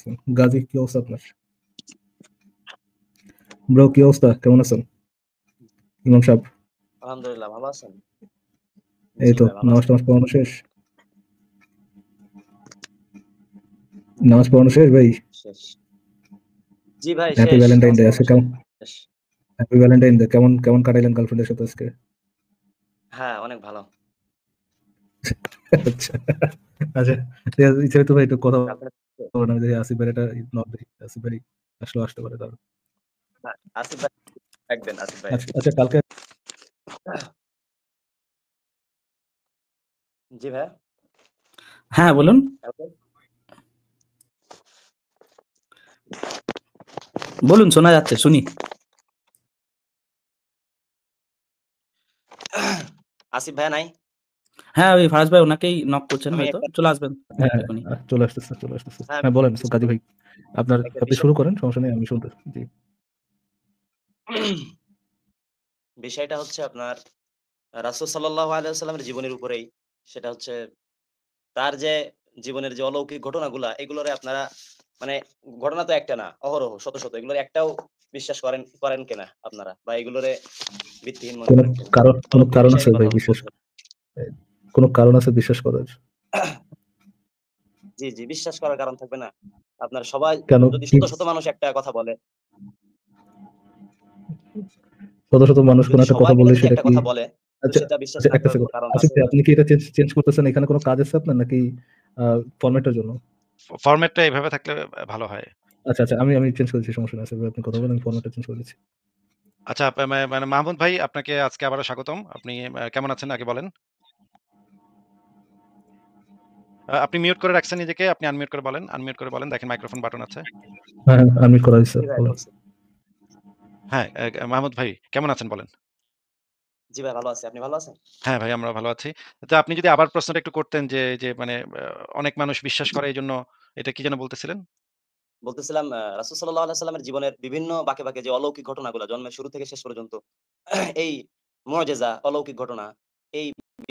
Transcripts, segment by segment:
আসসালাম। গাজী, কি অবস্থা আপনার? ব্রো, কি অবস্থা? কেমন আছেন? ইমাম সাহেব? আলহামদুলিল্লাহ, ভালো আছেন? এই জি তো ভাই, ভালো নামাজ আছেন? টামাজ পড়ানো শেষ? নামাজ পড়ানো শেষ ভাই? শেষ। জি ভাই, হ্যাপি শেষ। ভ্যালেন্টাইন নামাজ ডে। পড়ানো আজকে কেমন? শেষ। Happy Valentine day. কেমন কেমন কাটাইলেন গার্লফ্রেন্ডের সাথে আজকে? হ্যাঁ, অনেক ভালো। আচ্ছা আচ্ছা, ঠিক আছে, ইচ্ছা হইতো ভাই একটু কথা আপনার বলেন। আমি দেখি আসিফ ভাই এটা নক দেখি, আসিফ ভাই আসলেও আসতে পারে তার। হ্যাঁ, আসিফ ভাই দেখবেন, আসিফ ভাই। আচ্ছা আচ্ছা, কালকে জি ভাই। হ্যাঁ বলুন। Okay. বলুন, শোনা যাচ্ছে, শুনি। আসিফ ভাই নাই? হ্যাঁ, ওই ফারাজ ভাই ওনাকেই নক করছেন, আমি হয়তো একটা চলে আসবেন হ্যাঁ একটুখানি। চলে আসতেছে চলে আসতেছে। হ্যাঁ, হ্যাঁ বলেন গাজী ভাই, একটা আপনি বিষয় শুরু করেন, সমস্যা নেই, আমি শুনতেছি। জি। বিষয়টা হচ্ছে আপনার রাসূল সাল্লাল্লাহু আলাইহি ওয়াসাল্লামের জীবনের উপরেই। সেটা হচ্ছে তার যে জীবনের যে অলৌকিক ঘটনাগুলা, এগুলোরে আপনারা মানে ঘটনা তো একটা না, অহরহ শত, শত। এগুলোর একটাও বিশ্বাস করেন কিনা আপনারা? বা এগুলোরে ভিত্তিহীন মনে কোনো করেন কিনা? কোনো অলৌকিক কারণ বিষয় আছে নিয়ে ভাই কথা বিশ্বাস? বলতে হবে। কোনো কারণ আছে বিশ্বাস করার? জি, জি, বিশ্বাস করার কারণ থাকবে না? আপনার সবাই কেন? যদি কি শত, শত মানুষ একটা কথা বলে, শত শত মানুষ কোন যদি একটা কথা সবাই মিলে বললে যদি সেটা একটা কি? কথা বলে, তো আচ্ছা সেটা বিশ্বাস আচ্ছা, না একটা করার কোনো সেকেন্ড, কারণ আসিফ আছে? ভাই, আপনি কি এটা চেঞ্জ চেঞ্জ করতেছেন? এখানে কোনো কাজ আছে আপনার নাকি ফরম্যাটের জন্য? ফরম্যাটটা এভাবে থাকলে ভালো হয়। আচ্ছা আচ্ছা, আমি চেঞ্জ করেছি, সমস্যা নেই। আসিফ ভাই, আপনি কথা বলেন, আমি ফরম্যাটটা চেঞ্জ করে দিচ্ছি। আচ্ছা, মানে মাহমুদ ভাই, আপনাকে আজকে আবারও স্বাগতম। আপনি কেমন আছেন আগে বলেন? আপনি মিউট করে রাখছেন নিজেকে, আপনি আনমিউট করে বলেন। আনমিউট করে বলেন, দেখেন মাইক্রোফোন বাটন আছে। হ্যাঁ হ্যাঁ, আমি করা হয়েছে, জি ভাই, বলেন। করছি। হ্যাঁ, মাহমুদ ভাই কেমন আছেন বলেন? জি ভাই, ভালো আছি। আপনি ভালো আছেন? হ্যাঁ ভাই, আমরা ভালো আছি। তো আপনি যদি আবার প্রশ্নটা একটু করতেন যে মানে অনেক মানুষ বিশ্বাস করে এইজন্য, এটা কি যেন বলতেছিলেন? বলতেছিলাম রাসূল সাল্লাল্লাহু আলাইহি ওয়াসাল্লামের জীবনের বিভিন্ন বাঁকে, বাঁকে যে অলৌকিক ঘটনাগুলা জন্মের শুরু থেকে শেষ পর্যন্ত এই মুআজিজা, অলৌকিক ঘটনা, এই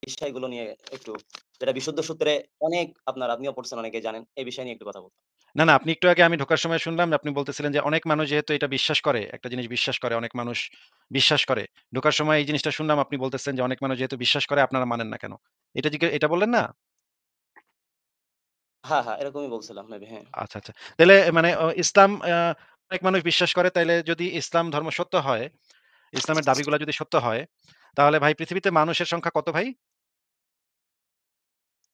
বিষয়গুলো নিয়ে একটু, যেটা বিশুদ্ধ সূত্রে অনেক আপনিও পড়ছেন, অনেকেই জানেন। এই বিষয় নিয়ে একটু কথা বলতাম। না, না, আপনি একটু আগে আমি ঢোকার সময় শুনলাম যে আপনি বলতেছিলেন যে অনেক মানুষ যেহেতু এটা বিশ্বাস করে, একটা জিনিস বিশ্বাস করে, অনেক মানুষ বিশ্বাস করে। ঢোকার সময় এই জিনিসটা শুনলাম, আপনি বলতেছেন যে অনেক মানুষ যেহেতু বিশ্বাস করে আপনারা মানেন না কেন? এটা বললেন না? হ্যাঁ, হ্যাঁ, এরকমই বলছিলাম মেবি, হ্যাঁ। আচ্ছা, আচ্ছা। তাইলে মানে ইসলাম অনেক মানুষ বিশ্বাস করে, তাইলে যদি ইসলাম ধর্ম সত্য হয়, ইসলামের দাবিগুলা যদি সত্য হয়, তাহলে ভাই পৃথিবীতে মানুষের সংখ্যা কত ভাই?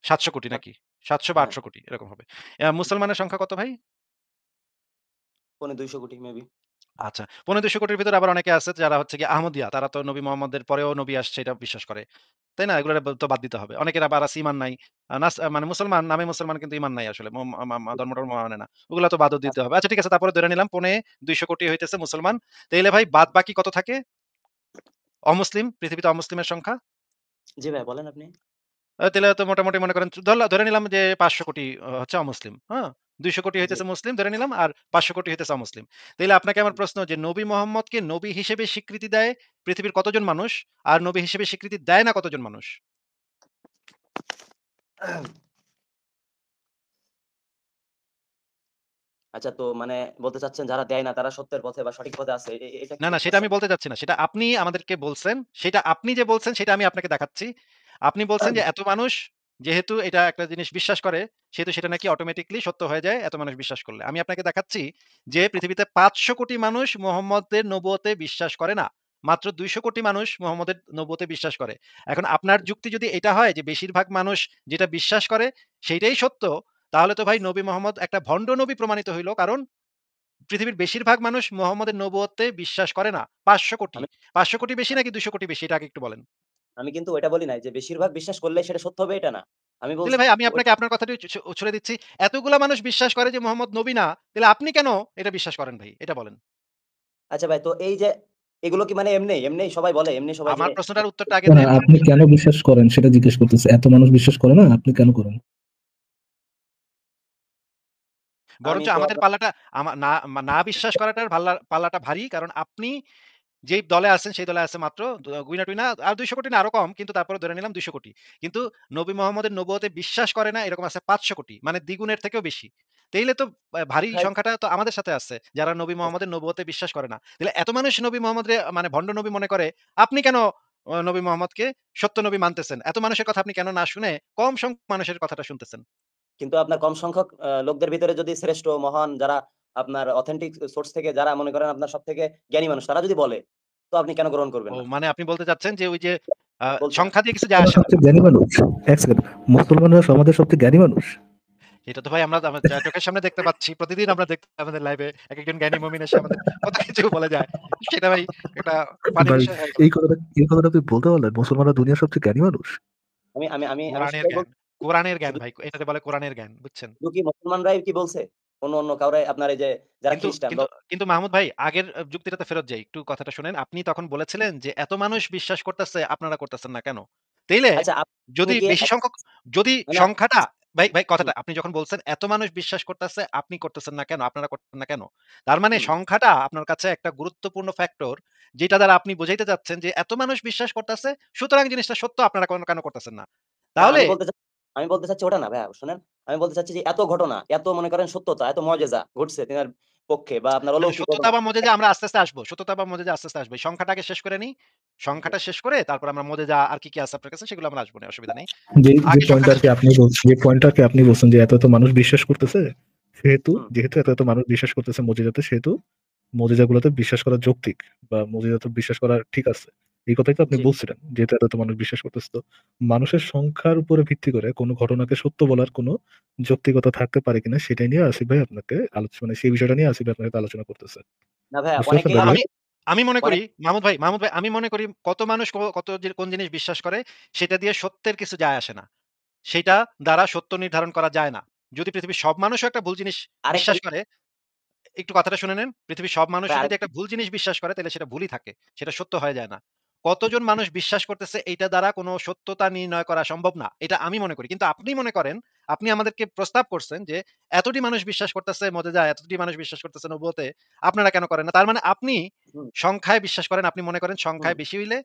৭০০ কোটি সাত নাকি? ৭০০ বা হ্যাঁ, ৮০০ কোটি এরকম হবে। মুসলমানের সংখ্যা কত ভাই? পৌনে ২০০ কোটি মেবি। আচ্ছা। ২৫০ কোটির ভিতরে আবার অনেকে আছে যারা হচ্ছে গিয়ে আহমদিয়া। তারা তো নবী মোহাম্মদের পরেও নবী আসছে এটা বিশ্বাস করে। তাই না? এগুলোর তো বাদ দিতে হবে। অনেকের আবার আছে ঈমান নাই। মানে মুসলমান নামে মুসলমান, কিন্তু ঈমান নাই আসলে। মম মা মা ধর্ম-টর্ম মানে না। ওগুলা তো বাদও দিতে আচ্ছা, হবে। আচ্ছা ঠিক আছে, তারপরে ধরে নিলাম ২৫০ কোটি হইতেছে মুসলমান। তাইলে ভাই বাদ বাকি কত থাকে? অমুসলিম, পৃথিবীতে অমুসলিমের সংখ্যা? জি ভাই, বলেন আপনি। তাইলে তো মোটামুটি মনে করেন ধরে নিলাম যে ৫০০ কোটি হচ্ছে অমুসলিম। হ্যাঁ? ২০০ কোটি জি। হইতেছে মুসলিম ধরে নিলাম, আর ৫০০ কোটি হইতেছে অমুসলিম। তাইলে আপনাকে আমার প্রশ্ন, যে নবী মোহাম্মদকে নবী হিসেবে স্বীকৃতি দেয় পৃথিবীর কতজন মানুষ? আর নবী হিসেবে স্বীকৃতি দেয় না কতজন মানুষ? আচ্ছা, তো মানে বলতে চাচ্ছেন যারা দেয় না তারা সত্যের পথে বা সঠিক পথে আছে। এটা কি না, না, বলতে সেটা আমি চাচ্ছেন? বলতে চাচ্ছি না। সেটা আপনি আমাদেরকে বলছেন। সেটা আপনি যে বলছেন সেটা আমি আপনাকে দেখাচ্ছি। আপনি বলছেন যে এত মানুষ যেহেতু এটা একটা জিনিস বিশ্বাস করে, সেহেতু সেটা নাকি অটোমেটিক্যালি সত্য হয়ে যায় এত মানুষ বিশ্বাস করলে। আমি আপনাকে দেখাচ্ছি যে পৃথিবীতে ৫০০ কোটি মানুষ মুহাম্মদের নবুয়তে বিশ্বাস করে না। মাত্র ২০০ কোটি মানুষ মুহাম্মদের নবুয়তে বিশ্বাস করে। এখন আপনার যুক্তি যদি এটা হয় যে বেশিরভাগ মানুষ যেটা বিশ্বাস করে সেইটাই সত্য, তাহলে তো ভাই নবী মোহাম্মদ একটা ভণ্ড নবী প্রমাণিত হইল। কারণ পৃথিবীর বেশিরভাগ মানুষ মুহাম্মদের নবুয়তে বিশ্বাস করে না। ৫০০ কোটি। আমি ৫০০ কোটি বেশি নাকি ২০০ কোটি বেশি? এটা আগে একটু বলেন। আমি কিন্তু ওইটা বলি নাই যে বেশিরভাগ বিশ্বাস করলে সেটা সত্য হবে, এটা না। আমি তাহলে বলছি ভাই আমি ওই আপনাকে আপনার কথাটাই ছুড়ে দিচ্ছি। এতগুলা মানুষ বিশ্বাস করে যে মুহাম্মদ নবী না, তাহলে আপনি কেন এটা বিশ্বাস করেন ভাই? এটা বলেন। আচ্ছা ভাই, তো এই যে এগুলো কি মানে এমনি সবাই বলে, এমনি সবাই যে আমার প্রশ্নটার উত্তরটা আগে না না, দেন। আপনি কেন বিশ্বাস করেন সেটা জিজ্ঞেস করতেছে। এত মানুষ বিশ্বাস করে না, আপনি কেন করেন? আমি বরঞ্চ তো আমাদের পাল্লাটা না বিশ্বাস করাটার পাল্লাটা ভারী। কারণ আপনি যেই দলে আছেন সেই দলে আছে মাত্র গুইনা-টুইনা আর ২০০ কোটি না আরো কম। কিন্তু তারপরে ধরে নিলাম ২০০ কোটি। কিন্তু নবী মোহাম্মদের নবুয়তে বিশ্বাস করে না এরকম আছে ৫০০ কোটি। মানে দ্বিগুণের থেকেও বেশি। তাইলে তো ভারী ভাই সংখ্যাটা তো আমাদের সাথে আছে, যারা নবী মোহাম্মদের নবুয়তে বিশ্বাস করে না। তাইলে এত মানুষ নবী মোহাম্মদরে মানে ভন্ড নবী মনে করে, আপনি কেন নবী মোহাম্মদকে সত্য নবী মানতেছেন? এত মানুষের কথা আপনি কেন না শুনে কম সংখ্যক মানুষের কথাটা শুনতেছেন? কিন্তু আপনার কম সংখ্যক লোকদের ভিতরে যদি শ্রেষ্ঠ মহান যারা আপনার অথেন্টিক সোর্স থেকে যারা মনে করেন আপনার সবথেকে জ্ঞানী মানুষ তারা যদি বলে, তো আপনি কেন গ্রহণ করবেন ও না? মানে আপনি বলতে চাচ্ছেন যে ওই যে বলছি না। সংখ্যা দিয়ে কিছু যায় মুসলমানরা আসে না। সবচেয়ে জ্ঞানী মানুষ। এক সেকেন্ড। মুসলমানরা সমাজের সবচেয়ে জ্ঞানী মানুষ। এটা তো ভাই আমরা আমার চোখের সামনে দেখতে পাচ্ছি। প্রতিদিন আমরা দেখতে আমাদের লাইভে একেকজন জ্ঞানী মুমিন এসে আমাদের কত কিছু বলে যায়। সেটা ভাই একটা ফানি ভাই বিষয় হয়ে এই গেছে। কথাটা আপনি বলতে পারলেন? মুসলমানরা দুনিয়ার সবচেয়ে জ্ঞানী মানুষ? আমি কোরআনের সেটাই জ্ঞান। বলছি। কোরআনের জ্ঞান শুধু ভাই। এটাকে বলে কোরআনের জ্ঞান। বুঝছেন? শুধু কি মুসলমানরাই কি বলছে? অন্য কাউরে আপনার এই যে যারা কিন্তু খ্রিস্টান বা কিন্তু কিন্তু মাহমুদ ভাই আগের যুক্তিটাতে ফেরত যাই। একটু কথাটা শোনেন। আপনি তখন বলেছিলেন যে, "এত মানুষ বিশ্বাস করতেছে, আপনারা করতেছেন না কেন?" তাইলে আচ্ছা আপনি যদি কি বেশি সংখ্যক যদি মানে সংখ্যাটা ভাই হুম, কথাটা আপনি যখন বলছেন, "এত মানুষ বিশ্বাস করতেছে, আপনি করতেছেন না কেন? আপনারা করতেছেন না কেন?" তার মানে হুম। সংখ্যাটা আপনার কাছে একটা গুরুত্বপূর্ণ ফ্যাক্টর, যেটা দ্বারা আপনি বুঝাইতে চাচ্ছেন যে, এত মানুষ বিশ্বাস করতেছে, সুতরাং জিনিসটা সত্য, আপনারা কেন করতেছেন না? না তাহলে আমি বলতে চাচ্ছি ওটা না ভাইয়া শুনেন। আমি বলতে চাচ্ছি যে এত ঘটনা, এত মনে করেন সত্যতা, এত মুজিজা ঘটছে তিনার পক্ষে বা আপনার মানে অলৌকিক সত্যতা ঘটনা। বা মজেজা আমরা আস্তে, আস্তে আসবো। সত্যতা বা মজেজা আস্তে, আস্তে আসবে। সংখ্যাটাকে শেষ করে নিই। সংখ্যাটা শেষ করে তারপর আমরা মজেজা আর কি আছে আপনার কাছে সেগুলো আমরা আসবো না, অসুবিধা নেই। যে আগে পয়েন্টটা সংখ্যাটা আরকি আপনি যে পয়েন্টটা আরকি আপনি বলছেন যে এত মানুষ বিশ্বাস করতেছে, হুম, যেহেতু এত মানুষ বিশ্বাস করতেছে মুজিজাতে, সেহেতু মুজিজাগুলোতে বিশ্বাস করা যৌক্তিক বা মুজিজাতে বিশ্বাস করা ঠিক আছে। এই কথাই তো আপনি জি। বলছিলেন। যেহেতু এত মানুষ বিশ্বাস করতেছে, তো মানুষের সংখ্যার উপরে ভিত্তি করে কোন ঘটনাকে সত্য বলার কোন যৌক্তিকতা থাকতে পারে কিনা সেটাই নিয়ে আসিফ ভাই আপনাকে মানে সেই বিষয়টা নিয়ে আসিফ ভাই আপনার সাথে আলোচনা করতেছে। না ভাইয়া বুঝতে পারছেন অনেকেই ব্যাপারটা? আমি আমি মনে করি অনেক মাহমুদ ভাই আমি মনে করি কত মানুষ কত কোন জিনিস বিশ্বাস করে সেটা দিয়ে সত্যের কিছু যায় আসে না। সেটা দ্বারা সত্য নির্ধারণ করা যায় না। যদি পৃথিবীর সব মানুষও একটা ভুল জিনিস আরেকটা বিশ্বাস করে, একটু কথাটা শুনে নেন। পৃথিবীর সব ভাই মানুষই যদি আরেকটা একটা ভুল জিনিস বিশ্বাস করে তাহলে সেটা ভুলই থাকে। সেটা সত্য হয়ে যায় না। কতজন মানুষ বিশ্বাস করতেছে এইটা দ্বারা কোনো সত্যতা নির্ণয় করা সম্ভব না। এটা আমি মনে করি। কিন্তু আপনি মনে করেন, আপনি আমাদেরকে প্রস্তাব করছেন যে এতটি মানুষ বিশ্বাস করতেছে মজেজা, এতটি মানুষ বিশ্বাস করতেছে নবুয়তে, আপনারা কেন করেন না? তার মানে আপনি হুম, সংখ্যায় বিশ্বাস করেন। আপনি মনে করেন হুম। সংখ্যায় বেশি হইলে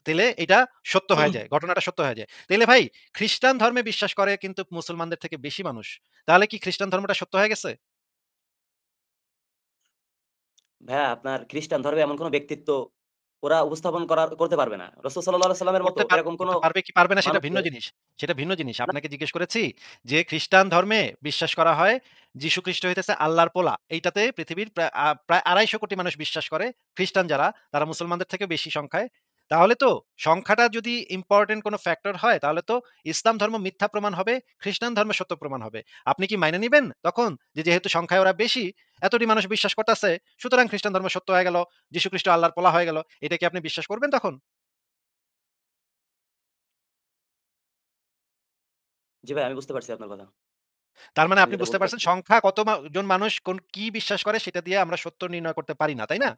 তাইলে এটা সত্য হয়ে যায়। ঘটনাটা সত্য হয়ে যায়। তাইলে ভাই খ্রিস্টান ধর্মে বিশ্বাস করে কিন্তু মুসলমানদের থেকে বেশি মানুষ। তাহলে কি খ্রিস্টান ধর্মটা সত্য হয়ে গেছে? ভাইয়া আপনার খ্রিস্টান ধর্মে এমন কোন ব্যক্তিত্ব ওরা উপস্থাপন করতে পারবে না। রাসূল সাল্লাল্লাহু আলাইহি সাল্লামের মতো এরকম কোন করতে পারবে কি পারবে না সেটা ভিন্ন মানুষকে জিনিস। সেটা ভিন্ন জিনিস। না আপনাকে জিজ্ঞেস করেছি যে খ্রিস্টান ধর্মে বিশ্বাস করা হয় যীশু খ্রিস্ট হইতেছে আল্লাহর পোলা। এইটাতে পৃথিবীর প্রায় ২৫০ কোটি মানুষ বিশ্বাস করে। খ্রিস্টান যারা তারা মুসলমানদের থেকেও বেশি সংখ্যায়। তাহলে তো সংখ্যাটা যদি ইম্পোর্টেন্ট কোন ফ্যাক্টর হয় তাহলে তো ইসলাম ধর্ম মিথ্যা প্রমাণ হবে, খ্রিস্টান ধর্ম সত্য প্রমাণ হবে। আপনি কি মাইনে নিবেন তখন যে যেহেতু সংখ্যায় ওরা বেশি, এতটি মানুষ বিশ্বাস করতেছে, সুতরাং খ্রিস্টান ধর্ম সত্য হয়ে গেল, যীশু খ্রিস্ট আল্লাহর পোলা হয়ে গেল। এটা কি আপনি বিশ্বাস করবেন তখন? জি ভাই আমি বুঝতে পারছি আপনার কথা। তার মানে আপনি আপনি যেটা বুঝতে বলতে পারছেন চাচ্ছেন। সংখ্যা কত জন মানুষ কি বিশ্বাস করে সেটা দিয়ে আমরা সত্য নির্ণয় করতে পারি না, তাই না?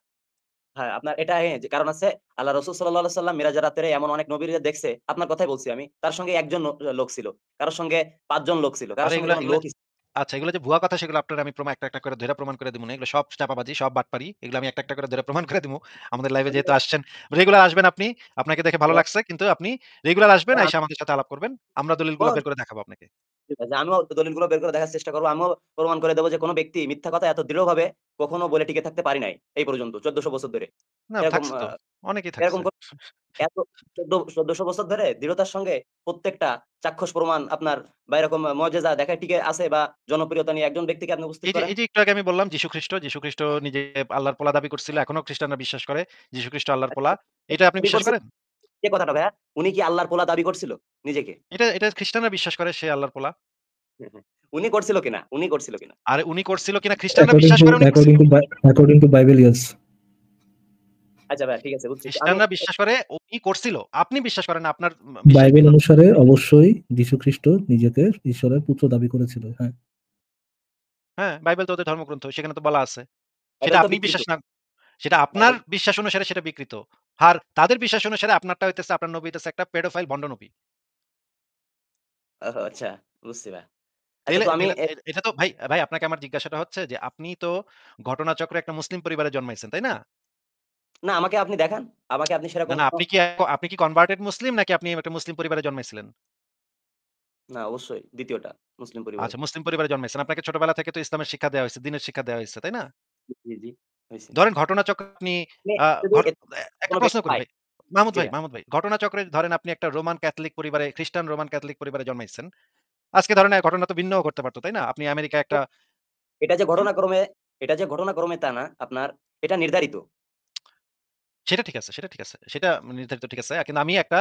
হ্যাঁ, আপনার এটা যে কারণ আছে আল্লাহ রাসূল সাল্লাল্লাহু আলাইহি সাল্লাম মিরাজের রাত্রে এমন অনেক নবীরে দেখছে। আপনার কথাই বলছি আমি। তার সঙ্গে ১ জন লোক ছিল। কারো সঙ্গে ৫ জন লোক ছিল। কারো আর সঙ্গে এগুলা কোন এগুলা লোকই আচ্ছা এগুলো যে ভুয়া কথা সেগুলো আপনার আমি একটা, একটা করে ধইরা প্রমাণ করে দিমু না। এগুলো সব চাপাবাজি, সব বাটপারি। এগুলো আমি একটা, একটা করে ধইরা প্রমাণ করে দিমু। আমাদের লাইভে যেহেতু আসছেন, রেগুলার আসবেন আপনি। আপনাকে দেখে ভালো লাগছে। কিন্তু আপনি রেগুলার আসবেন, আইসা আমাদের সাথে আলাপ করবেন। আমরা দলিলগুলো বের করে দেখাবো আপনাকে। ঠিক আছে। আমিও দলিলগুলো বের করে দেখার চেষ্টা করব। আমিও প্রমাণ করে দেব যে কোন ব্যক্তি মিথ্যা কথা এত দৃঢ়ভাবে কখনো বলে টিকে থাকতে পারি নাই এই পর্যন্ত ১৪০০ বছর ধরে। না এরকম থাকছে তো। অনেকেই এরকম থাকছে। এত ১৪০০ বছর ধরে দৃঢ়তার সঙ্গে প্রত্যেকটা চাক্ষুষ প্রমাণ আপনার বা এরকম মুজিজা দেখায় টিকে আছে বা জনপ্রিয়তা নিয়ে একজন ব্যক্তিকে আপনি উপস্থিত করেন। এই যে একটু আগে আমি বললাম যীশু খ্রিস্ট নিজে আল্লাহর পোলা দাবি করছিল। এখনো খ্রিস্টানরা বিশ্বাস করে যীশু খ্রিস্ট আল্লাহর পোলা। এটা আপনি উনি বিশ্বাস করছিল করেন? যে কথাটা ভাইয়া, উনি কি আল্লাহর পোলা দাবি করছিল নিজেকে? এটা খ্রিস্টানরা বিশ্বাস করে সে আল্লাহর পোলা। হ্যাঁ, হ্যাঁ। উনি করছিল কিনা? উনি করছিল কিনা? আর উনি করছিল কিনা খ্রিস্টানরা বিশ্বাস করে উনি করছিল। According to Bible, yes. আচ্ছা ভাইয়া ঠিক আছে বুঝছি। তো আমি খ্রিস্টানরা বিশ্বাস করে উনি করছিল। আপনি বিশ্বাস করেন না, আপনার বিশ্বাস বাইবেল ভিন্ন। অনুসারে অবশ্যই যীশুখ্রিস্ট নিজেকে ঈশ্বরের পুত্র দাবি করেছিল। হ্যাঁ। হ্যাঁ, বাইবেল তো ওদের ধর্মগ্রন্থ। সেখানে তো বলা আছে। সেটা বাইবেল তো আপনি বিকৃত। বিশ্বাস না, সেটা আপনার বাইবেল বিশ্বাস অনুসারে সেটা বিকৃত। আর তাদের বিশ্বাস অনুসারে আপনারটা হইতেছে আপনার নবী হইতেছে একটা পেডোফাইল ভন্ড নবী। ওহো আচ্ছা বুঝছি ভাইয়া। আচ্ছা তাইলে তো আমি তাইলে এটা তো ভাই আপনাকে আমার জিজ্ঞাসাটা হচ্ছে যে আপনি তো ঘটনাচক্রে একটা মুসলিম পরিবারে জন্মাইছেন, তাই না? না আমাকে আপনি দেখান। আমাকে আপনি না, সেরকম না আপনি কি কনভার্টেড মুসলিম নাকি আপনি একটা মুসলিম পরিবারে জন্মাইছিলেন? না অবশ্যই ২য় টা মুসলিম পরিবারে। আচ্ছা, মুসলিম পরিবারে জন্মাইছেন। আপনাকে ছোটবেলা থেকে তো ইসলামের শিক্ষা দেওয়া হইছে, দ্বীনের শিক্ষা দেওয়া হইছে, তাই না? জি, জি হইছে। ধরেন ঘটনাচক্রে আপনি মানে আ যদি ঘট একটা কোনো প্রশ্ন ব্যক্তি করি পায় ভাই। জি ভাইয়া। মাহমুদ ভাই, ঘটনাচক্রে ধরেন আপনি একটা রোমান ক্যাথলিক পরিবারে, খ্রিস্টান রোমান ক্যাথলিক পরিবারে জন্মাইছেন। আজকে ধরেন ঘটনা তো ভিন্নও ঘটতে পারত, তাই না? আপনি আমেরিকায় তো একটা এটা যে হুম? ঘটনাক্রমে এটা যে ঘটনাক্রমে তা না, আপনার এটা নির্ধারিত। সেটা ঠিক আছে, সেটা ঠিক আছে। সেটা নির্ধারিত ঠিক আছে। কিন্তু আমি একটা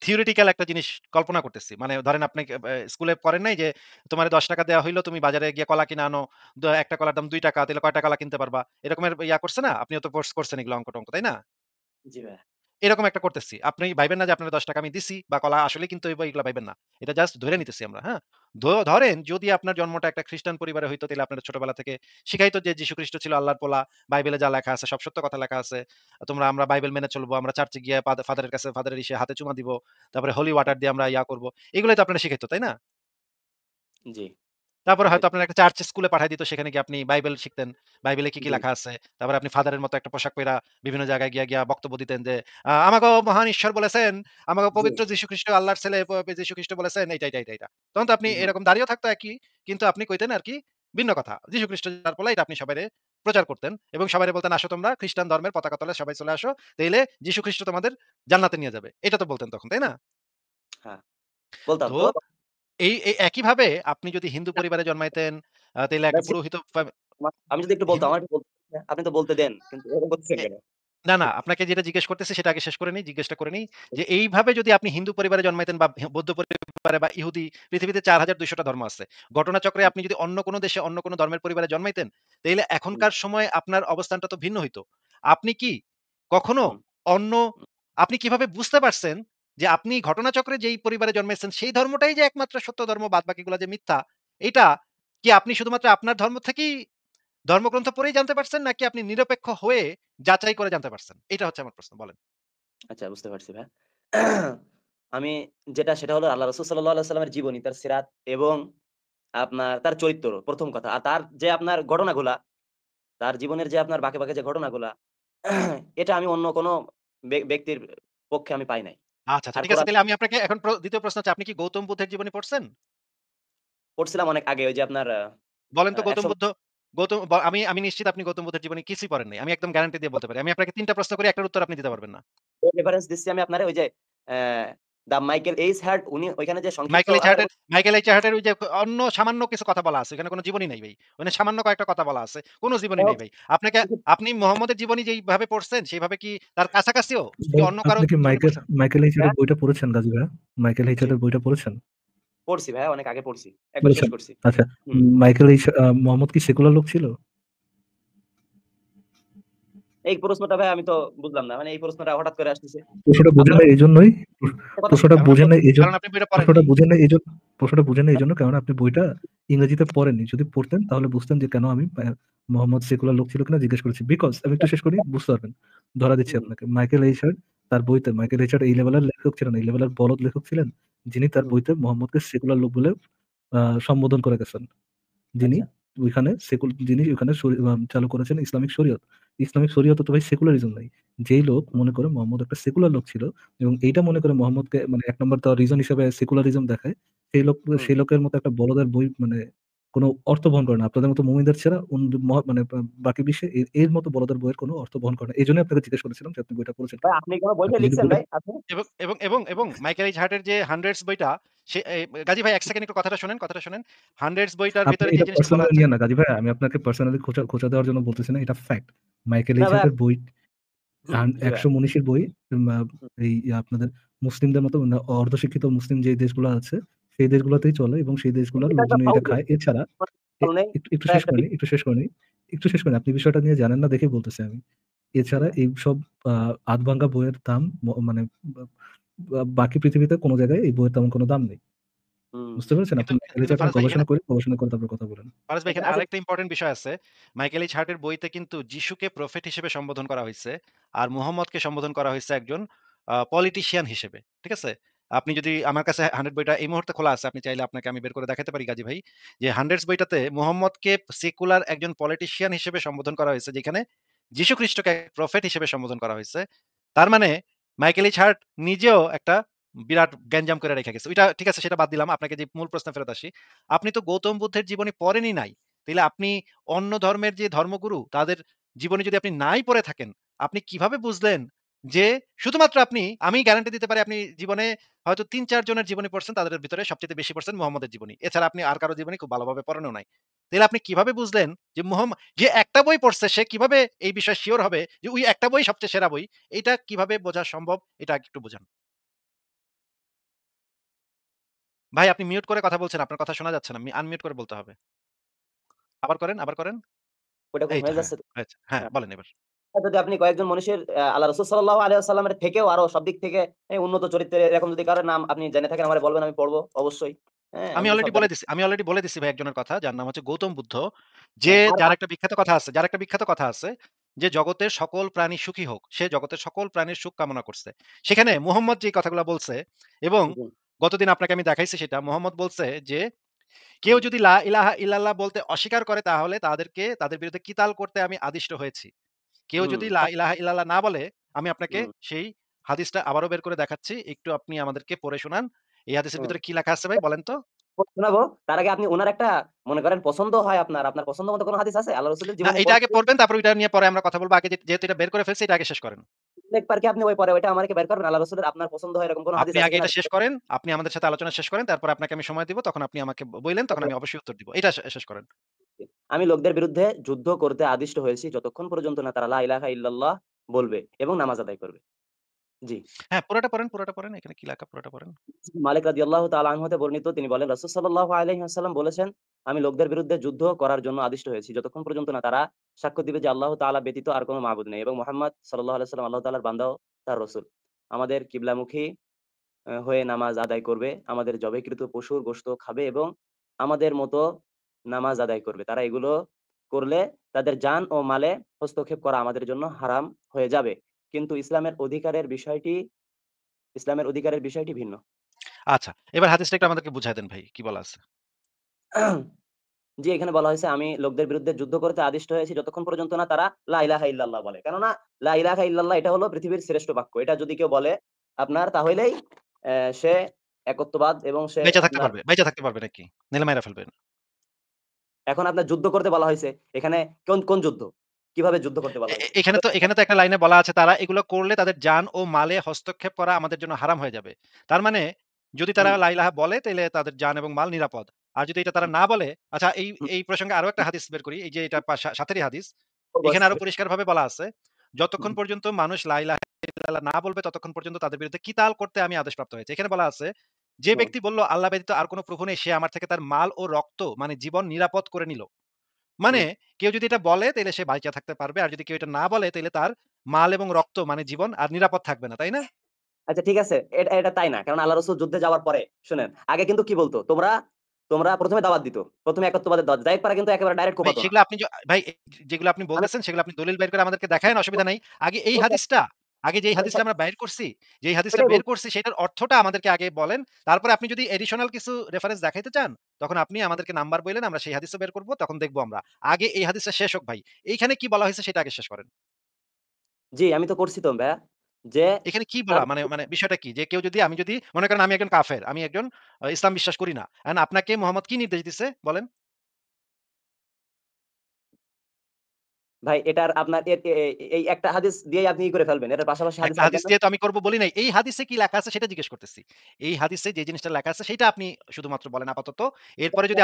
থিওরিটিক্যাল একটা জিনিস কল্পনা করতেছি। মানে ধরেন আপনি স্কুলে পড়েন নাই যে তোমারে ৳১০ দেওয়া হইলো, তুমি বাজারে গিয়ে কলা কিনে আনো। একটা কলার দাম ৳২ তাইলে কয়টা কলা কিনতে পারবা? এরকমের ইয়া করছে না? আপনিও তো করছেন এগুলো অঙ্ক-টঙ্ক, তাই না? জি ভাইয়া। এরকম একটা করতেছি। আপনি ভাইবেন না যে আপনার ৳১০ আমি দিছি বা কলা আসলেই কিনতে হইব এগুলা ভাইবেন না। এটা জাস্ট ধরে নিতেছি আমরা, হ্যাঁ? ধরেন যদি আপনার জন্মটা একটা খ্রিস্টান পরিবারে হইতো তাইলে আপনার ছোটবেলা থেকে শিখাইতো যে যীশু খ্রিস্ট ছিল আল্লাহর পোলা। বাইবেলে যা লেখা আছে সব সত্য কথা লেখা আছে। আমরা বাইবেল মেনে চলবো। আমরা চার্চে গিয়ে ফাদারের কাছে ফাদারের হাতে চুমা দিব। তারপরে হোলি ওয়াটার দিয়ে আমরা ইয়া করব। এগুলাই তো আপনারা শিখাইতো, তাই না? জি, তারপরে হয়তো শিখাইতো। আপনার একটা চার্চ স্কুলে পাঠায় দিত। সেখানে গিয়ে আপনি বাইবেল শিখতেন। বাইবেলে কি জি, লেখা আছে। তারপরে আপনি ফাদারের মতো একটা পোশাক পইরা বিভিন্ন জায়গায় গিয়া বক্তব্য দিতেন যে, "আমাগো মহান ঈশ্বর বলেছেন, আমাগো জি, পবিত্র যীশু খ্রিস্ট আল্লাহর ছেলে যীশু খ্রিস্ট বলেছেন" এইটা। তখন তো আপনি হুম, এরকম দাঁড়িয়েও থাকতো একই। কিন্তু আপনি কইতেন আরকি ভিন্ন কথা। যীশু খ্রিস্ট যার পোলা এটা আপনি সবাইরে প্রচার করতেন এবং সবাইরে বলতেন, "আসো তোমরা খ্রিস্টান ধর্মের পতাকা তলে সবাই চলে আসো। তাইলে যীশু খ্রিস্ট তোমাদের জান্নাতে নিয়ে যাবে।" এটা তো বলতেন তখন, তাই না? হ্যাঁ, বলতাম। তো তো এই একইভাবে আপনি যদি হিন্দু পরিবারে জন্মাইতেন, তাইলে একটা পুরোহিত আমি যদি একটু বলতাম, হিন্দু আমার একটু বলতে আপনি তো বলতে দেন। কিন্তু এরকম করতেছেন এ কেন? না, না, আপনাকে যেটা জিজ্ঞেস করতেছি সেটা আগে শেষ করে নিই। জিজ্ঞেসটা করে নিই যে এইভাবে যদি আপনি হিন্দু পরিবারে জন্মাইতেন বা বৌদ্ধ পরিবারে বা ইহুদি পৃথিবীতে ৪,২০০ টা ধর্ম আছে। ঘটনাচক্রে আপনি যদি অন্য কোন দেশে অন্য কোন ধর্মের পরিবারে জন্মাইতেন, তাইলে হুম, এখনকার সময় আপনার অবস্থানটা তো ভিন্ন হইতো। আপনি কি কখনো হুম, অন্য আপনি কিভাবে বুঝতে পারছেন যে আপনি ঘটনাচক্রে যেই পরিবারে জন্মেছেন সেই ধর্মটাই যে একমাত্র সত্য ধর্ম বাদবাকিগুলা যে মিথ্যা, এটা কি আপনি শুধুমাত্র আপনার ধর্ম থেকেই ধর্মগ্রন্থ পড়েই জানতে পারছেন নাকি আপনি নিরপেক্ষ হয়ে যাচাই করে জানতে পারছেন? এটা হচ্ছে আমার প্রশ্ন। বলেন। আচ্ছা বুঝতে পারছি ভাইয়া। আমি যেটা সেটা হলো আল্লাহ রাসূল সাল্লাল্লাহু আলাইহি ওয়াসাল্লামের জীবনী, তার সিরাত এবং আপনার তার চরিত্র ১ম কথা। আর তার যে আপনার ঘটনাগুলা, তার জীবনের যে আপনার বাঁকে, বাঁকে যে ঘটনাগুলা, এটা আমি অন্য কোনো ব্যক্তির পক্ষে আমি পাই নাই। আচ্ছা, আচ্ছা আর ঠিক আছে। কোরআন তাইলে আমি আপনাকে এখন ২য় প্রশ্ন হচ্ছে আপনি কি গৌতম বুদ্ধের জীবনী পড়ছেন? পড়ছিলাম অনেক আগে ওই যে আপনার বলেন তো ১০০ গৌতম আমি নিশ্চিত আপনি গৌতম বুদ্ধের জীবনী কিছুই পড়েন নাই। আমি একদম গ্যারান্টি দিয়ে বলতে পারি। আমি আপনাকে ৩ টা প্রশ্ন করি, একটার উত্তর আপনি দিতে পারবেন না। রেফারেন্স দিচ্ছি আমি আপনারে ওই যে অ্যা দ্যা মাইকেল এইচ হার্ট উনি ওইখানে যে সংক্ষিপ্ত আকারে মাইকেল এইচ হার্টের ওই যে অন্য সামান্য কিছু কথা বলা আছে। ওখানে কোন জীবনী নাই ভাই। ওখানে সামান্য কয়েকটা কথা বলা আছে। কোন জীবনী নাই ভাই। আপনি মুহাম্মদের জীবনী যেইভাবে পড়ছেন সেইভাবে কি তার কাছাকাছিও কি ভাই, অন্য কারো আপনি কি জীবনী পড়ছেন? মাইকেল এইচআর এর বইটা পড়েছেন গাজী ভাইয়া? মাইকেল জি, এইচআর এর বইটা পড়েছেন? পড়ছি ভাইয়া অনেক আগে পড়ছি। একবার শেষ পড়েছেন? করছি। আচ্ছা। হুম। মাইকেল এইচ মোহাম্মদ কি সেকুলার লোক ছিল? এই প্রশ্নটা ভাই আমি তো বুঝলাম না। মানে এই প্রশ্নটা হঠাৎ করে আসতেছে। প্রশ্নটা বুঝেন আপনারা না এইজন্যই কথা প্রশ্নটা কারণ বুঝেন না কারণ আপনি বইটা পড়েন প্রশ্নটা নাই। বুঝেন না এইজন্য প্রশ্নটা বুঝেন না এইজন্য কারণ আপনি বইটা ইংরেজিতে পড়েননি। যদি পড়তেন তাহলে বুঝতেন যে কেন আমি মোহাম্মদ সেকুলার লোক ছিল কিনা জিজ্ঞেস করেছি। বিকজ আমি একটু শেষ করি বুঝতে পারবেন। ধরা দিচ্ছি হুম, আপনাকে। মাইকেল এইচআর তার বইতে মাইকেল এইচআর এই লেভেলের লেখক ছিলেন, এই লেভেলের বলদ লেখক ছিলেন। যিনি তার হুম। বইতে মোহাম্মদকে সেকুলার লোক বলে সম্বোধন করে গেছেন। যিনি আচ্ছা। যিনি ওখানে চালু করেছেন ইসলামিক শরীয়ত। ইসলামিক শরীয়তে তো ভাই সেকুলারিজম নাই। যেই লোক হুম, মনে করে মোহাম্মদ একটা সেকুলার লোক ছিল এবং এইটা মনে করে মোহাম্মদকে মানে ১ নাম্বার দেওয়ার রিজন হিসেবে সেকুলারিজম দেখায়, হুম। সেই লোকের মতো একটা বলদের বই মানে কোন অর্থ বহন করে না। আপনাদের মতো মুমিনদের ছাড়া মানে বাকি বিশ্বে এর মতো বলদের বইয়ের কোন অর্থ বহন করে না। এজন্যই আপনাকে জিজ্ঞেস করেছিলাম যে আপনি বইটা পড়েছেন ভাই কিনা? আপনি কোন বইটা আপনি যদি লিখছেন বইটা ভাই আপনি? এবং মাইকেল এইচ হার্টের যে 'হান্ড্রেডস' বইটা সে গাজী ভাই ১ সেকেন্ড একটু কথাটা শোনেন। 'হান্ড্রেডস' বইটার আপনি ভেতরে যে এটা জিনিসটা বলা পার্সোনালি আছে নিয়েন না গাজী ভাই। আমি আপনাকে পার্সোনালি খোঁচা দেওয়ার জন্য বলতেছি না। এটা ফ্যাক্ট। মাইকেল না ভাই এইচহার্টের বই জি ভাই। ১০০ মনীষীর বই মা হুম, এই আপনাদের মুসলিমদের মতো না অর্ধশিক্ষিত মুসলিম যে দেশগুলো আছে, সেই দেশগুলোতেই চলে এবং সেই দেশগুলোর এটা একটা লোকজন এটা ফাউল খায়। এছাড়া এ নেই। একটু এটা শেষ একটা করে নিই, একটু শেষ করে নিই। আপনি বিষয়টা নিয়ে জানেন না দেখেই বলতেছি আমি। জি এছাড়া ভাই। এইসব আ আধভাঙ্গা বইয়ের দাম মানে বা বাকি পৃথিবীতে কোন জায়গায় এই বইয়ের তেমন কোন দাম নেই। হুম। বুঝতে পেরেছেন? কিন্তু আপনি মাইকেল কিন্তু এইচহার্টের ফারাজ ভাই গবেষণা করে তারপর কথা বলেন। আচ্ছা, এখানে আচ্ছা আরেকটা ইম্পোর্টেন্ট বিষয় আছে। মাইকেল এইচ হার্টের বইতে কিন্তু যিশুকে প্রফেট হিসেবে সম্বোধন করা হইছে। আর মুহাম্মদকে সম্বোধন করা হইছে একজন পলিটিশিয়ান হিসেবে। ঠিক আছে? আপনি যদি আমার কাছে 100 বইটা এই মুহূর্তে খোলা আছে। আপনি চাইলে আপনাকে আমি বের করে দেখাতে পারি গাজী ভাই। যে 100 বইটাতে মুহাম্মদকে সেকুলার একজন পলিটিশিয়ান হিসেবে সম্বোধন করা হয়েছে যেখানে যীশু খ্রিস্টকে প্রফেট হিসেবে সম্বোধন করা হয়েছে। তার মানে মাইকেল এইচ হার্ট নিজেও একটা বিরাট গ্যাঞ্জাম করে রেখে গেছে। ওইটা ঠিক আছে, সেটা বাদ দিলাম। আপনাকে যে মূল প্রশ্নে ফেরত আসি। আপনি তো গৌতম বুদ্ধের জীবনী পড়েনই নাই। তাইলে আপনি অন্য ধর্মের যে ধর্মগুরু তাদের জীবনী যদি আপনি নাই পড়ে থাকেন, আপনি কিভাবে বুঝলেন যে শুধুমাত্র আমি গ্যারান্টি দিতে পারি আপনি জীবনে হয়তো ৩-৪ জনের জীবনী পড়ছেন, তাদের ভিতরে সবচাইতে বেশি পড়ছেন মুহাম্মদের জীবনী। এছাড়া আপনি আর কারো জীবনী খুব ভালোভাবে পড়েনও নাই। তাইলে আপনি কিভাবে বুঝলেন যে যে একটা বই পড়ছে সে কিভাবে এই বিষয়ে সিওর হবে যে ওই একটা বই সবচেয়ে সেরা বই? এইটা কিভাবে বোঝা সম্ভব? এটা আগে একটু বোঝান। ভাই আপনি মিউট করে কথা বলছেন। আপনার কথা শোনা যাচ্ছে না। আনমিউট করে বলতে হবে। আবার করেন, আবার করেন। ওইটা এই তো হয়ে হ্যাঁ, যাচ্ছে তো? হয়েছে। হ্যাঁ, হ্যাঁ। বলেন এবার। যদি আপনি কয়েকজন মানুষের আল্লাহ রাসূল সাল্লাল্লাহু আলাইহি ওয়াসাল্লামের থেকেও আরো সব দিক থেকে উন্নত চরিত্রের এরকম যদি কারো নাম আপনি জেনে থাকেন আমারে বলবেন, আমি পড়বো অবশ্যই। হ্যাঁ, আমি তো সব জানি। আমি অলরেডি বলে দিছি ভাই একজনের কথা যার নাম হচ্ছে গৌতম বুদ্ধ। যে হ্যাঁ, আর যার একটা বিখ্যাত কথা আছে যে জগতের সকল প্রাণী সুখী হোক। সে জগতের সকল প্রাণীর সুখ কামনা করছে। সেখানে মুহাম্মদ যে কথাগুলা বলছে এবং জি, গতদিন আপনাকে আমি দেখাইছি সেটা মুহাম্মদ বলছে যে কেউ হুম, যদি লা ইলাহা ইল্লাল্লাহ বলতে অস্বীকার করে তাহলে তাদের বিরুদ্ধে কিতাল করতে আমি আদিষ্ট হয়েছি। কেউ হুম, যদি লা ইলাহা ইল্লাল্লাহ না বলে আমি আপনাকে হুম, সেই হাদিসটা আবারও বের করে দেখাচ্ছি। একটু আপনি আমাদেরকে পড়ে শোনান। এই হাদিসের হুম। ভিতরে কি লেখা আছে ভাই বলেন তো? শোনাবো। তার আগে আপনি উনার একটা মনে করেন পছন্দ হয় আপনার পছন্দ মতো কোন হাদিস আছে? আল্লাহ রাসূলের না জীবনী এইটা পড়তে আগে পড়বেন তারপর ওইটা নিয়ে পরে আমরা কথা বলব। আগে যেহেতু এটা বের করে ফেলছি এটা আগে শেষ করেন। একবার কি আপনি ওই পরে ওইটা আমাকে বের করবেন? আল্লাহ রাসূলের আপনার পছন্দ হয় এরকম কোন হাদিস আপনি আছে আগে কিনা? এটা শেষ করেন। আপনি আমাদের সাথে আলোচনা শেষ করেন। তারপর আপনাকে আমি সময় দিব। তখন আপনি আমাকে বইলেন তখন আমি অবশ্যই উত্তর দিব। এটা শেষ করেন। আমি লোকদের বিরুদ্ধে যুদ্ধ করতে আদিষ্ট হয়েছি যতক্ষণ পর্যন্ত না তারা লা ইলাহা ইল্লাল্লাহ বলবে এবং নামাজ আদায় করবে। জি। হ্যাঁ, পুরাটা পড়েন। এখানে কি লেখা পুরাটা পড়েন। মালিক রাদিয়াল্লাহু তাআলা আনহু হতে বর্ণিত তিনি বলেন রাসূল সাল্লাল্লাহু আলাইহি ওয়াসাল্লাম বলেছেন, "আমি লোকদের বিরুদ্ধে যুদ্ধ করার জন্য আদিষ্ট হয়েছি যতক্ষণ পর্যন্ত না তারা সাক্ষ্য দিবে যে আল্লাহ তাআলা ব্যতীত আর কোন মাবুদ নেই এবং মুহাম্মদ সাল্লাল্লাহু আলাইহি ওয়াসাল্লাম আল্লাহ তাআলার বান্দা ও তার রাসূল। আমাদের কিবলামুখী হয়ে নামাজ আদায় করবে, আমাদের জবাইকৃত পশুর গোশত খাবে এবং আমাদের মতো নামাজ আদায় করবে। তারা এগুলো করলে তাদের জান ও মালে হস্তক্ষেপ করা আমাদের জন্য হারাম হয়ে যাবে। কিন্তু ইসলামের অধিকারের বিষয়টি ভিন্ন।" আচ্ছা, এবার হাদিসটা একটু আমাদেরকে বুঝায় দেন ভাই। কি বলা আছে? জি, এখানে বলা হয়েছে আমি লোকদের বিরুদ্ধে যুদ্ধ করতে আদিষ্ট হয়েছি যতক্ষণ পর্যন্ত না তারা লা ইলাহা ইল্লাল্লাহ বলে। কেননা লা ইলাহা ইল্লাল্লাহ এটা হলো পৃথিবীর শ্রেষ্ঠ বাক্য। এটা যদি কেউ বলে আপনার তাহলেই সে একত্ববাদ এবং সে আপনার বেঁচে থাকতে পারবে নাকি? নাইলে মাইরা ফেলবেন। এখন আপনার যুদ্ধ করতে বলা হইছে। এখানে কোন যুদ্ধ? কিভাবে যুদ্ধ করতে বলা হইছে? এখানে তো একটা লাইনে বলা আছে তারা এগুলো করলে তাদের জান ও মালে হস্তক্ষেপ করা আমাদের জন্য হারাম হয়ে যাবে। তার মানে যদি তারা হুম, লা ইলাহা বলে তাইলে তাদের জান এবং মাল নিরাপদ। আর যদি এটা তারা হুম, না বলে আচ্ছা এই হুম, এই প্রসঙ্গে আরো একটা হাদিস বের করি। এই যে এটা সাথেরই হাদিস। এখানে আরো অবশ্যই। পরিষ্কারভাবে বলা আছে, হুম, যতক্ষণ পর্যন্ত মানুষ লা ইলাহা ইল্লাল্লাহ না বলবে ততক্ষণ পর্যন্ত তাদের বিরুদ্ধে কিতাল করতে আমি আদেশপ্রাপ্ত হয়েছি। এখানে বলা আছে, যে হুম, ব্যক্তি বলল আল্লাহ ব্যতীত আর কোন প্রভু নেই সে আমার থেকে তার মাল ও রক্ত মানে জীবন নিরাপদ করে নিল। মানে হুম। কেউ যদি এটা বলে তাইলে সে বাইচা থাকতে পারবে। আর যদি কেউ এটা না বলে তাইলে তার মাল এবং রক্ত মানে জীবন আর নিরাপদ থাকবে না। তাই না? আচ্ছা ঠিক আছে। এটা তাই না। কারণ আল্লাহ রাসূল যুদ্ধে যাওয়ার পরে শুনেন, আগে কিন্তু কি বলতো? তোমরা ১ম এ দাওয়াত দিত। ১ম এ একত্ববাদের দাওয়াত। যাইত পারা কিন্তু একেবারে ডাইরেক্ট ভাই কোপাতো না। সেগুলো আপনি ভাই যেগুলো আপনি আমি বলতেছেন সেগুলো আপনি দলিল বের করে আমাদেরকে দেখায়েন অসুবিধা নাই। আগে এই হাদিসটা আগে যেই হাদিসটা আমরা বাইর করছি, যেই হাদিসটা ওইটাই বের বলছি। করছি সেটার অর্থটা আমাদেরকে আগে বলেন। তারপরে আপনি যদি এডিশনাল কিছু রেফারেন্স দেখাইতে চান, তখন আপনি আমাদেরকে নাম্বার বইলেন আমরা সেই হাদিসও বের করব তখন দেখব আমরা। আগে এই হাদিসটা শেষ হোক ভাই। এইখানে কি বলা হয়েছে সেটা আগে শেষ করেন। জি, আমি তো করছি তো ভাইয়া। যে এখানে কি তার বলা? মানে বিষয়টা কি? যে কেউ যদি আমি যদি মনে করেন আমি একজন কাফের, আমি একজন ইসলাম বিশ্বাস করি না। এখন আপনাকে মোহাম্মদ কি নির্দেশ দিছে বলেন? ভাই এটার আপনার এই একটা হাদিস দিয়েই আপনি ই করে ফেলবেন। এটার পাশাপাশি হাদিস একটা লাগবে হাদিস না? দিয়ে তো আমি করব বলি নাই। এই হাদিসে কি লেখা আছে সেটা জিজ্ঞেস করতেছি। এই হাদিসে যে জিনিসটা লেখা আছে সেটা আপনি শুধুমাত্র বলেন আপাতত। এরপরে যদি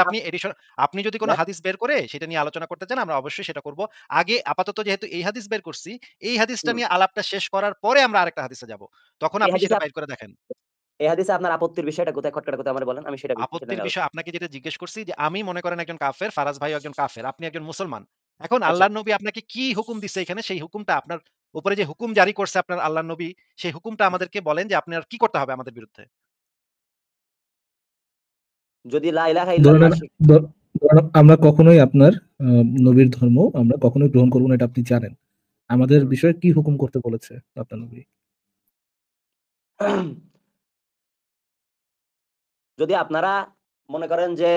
আপনি যদি কোন হাদিস বের করে সেটা নিয়ে আলোচনা করতে চান আমরা অবশ্যই সেটা করব। আগে আপাতত যেহেতু এই হাদিস বের করছি, এই হাদিসটা হুম। নিয়ে আলাপটা শেষ করার পরে আমরা আরেকটা হাদিসে যাব। তখন এই আপনি হাদিসে সেটা বাইর করে দেখেন। এই হাদিসে আপনার আপত্তির বিষয়টা কোথায়? খটকাটা কোথায় আমারে বলেন। আমি সেটা আপত্তির নিয়ে বিষয় আলোচনা আপনাকে যেটা জিজ্ঞেস করছি যে আমি মনে করেন একজন কাফের, ফারাজ ভাইও একজন কাফের। আপনি একজন মুসলমান। এখন আচ্ছা। আল্লাহর নবী আপনাকে কি হুকুম দিছে এখানে সেই হুকুমটা আপনার উপরে যে হুকুম জারি করছে আপনার আল্লাহর নবী, সেই হুকুমটা আমাদেরকে বলেন যে আপনার কি করতে হবে আমাদের বিরুদ্ধে? যদি লা ইলাহা ধরে ইল্লাল্লাহ নেন ধরেন আমরা কখনোই আপনার নবীর ধর্ম আমরা কখনোই গ্রহণ করব না, এটা আপনি জানেন। আমাদের হুম। বিষয়ে কি হুকুম করতে বলেছে আপনার নবী? যদি আপনারা মনে করেন যে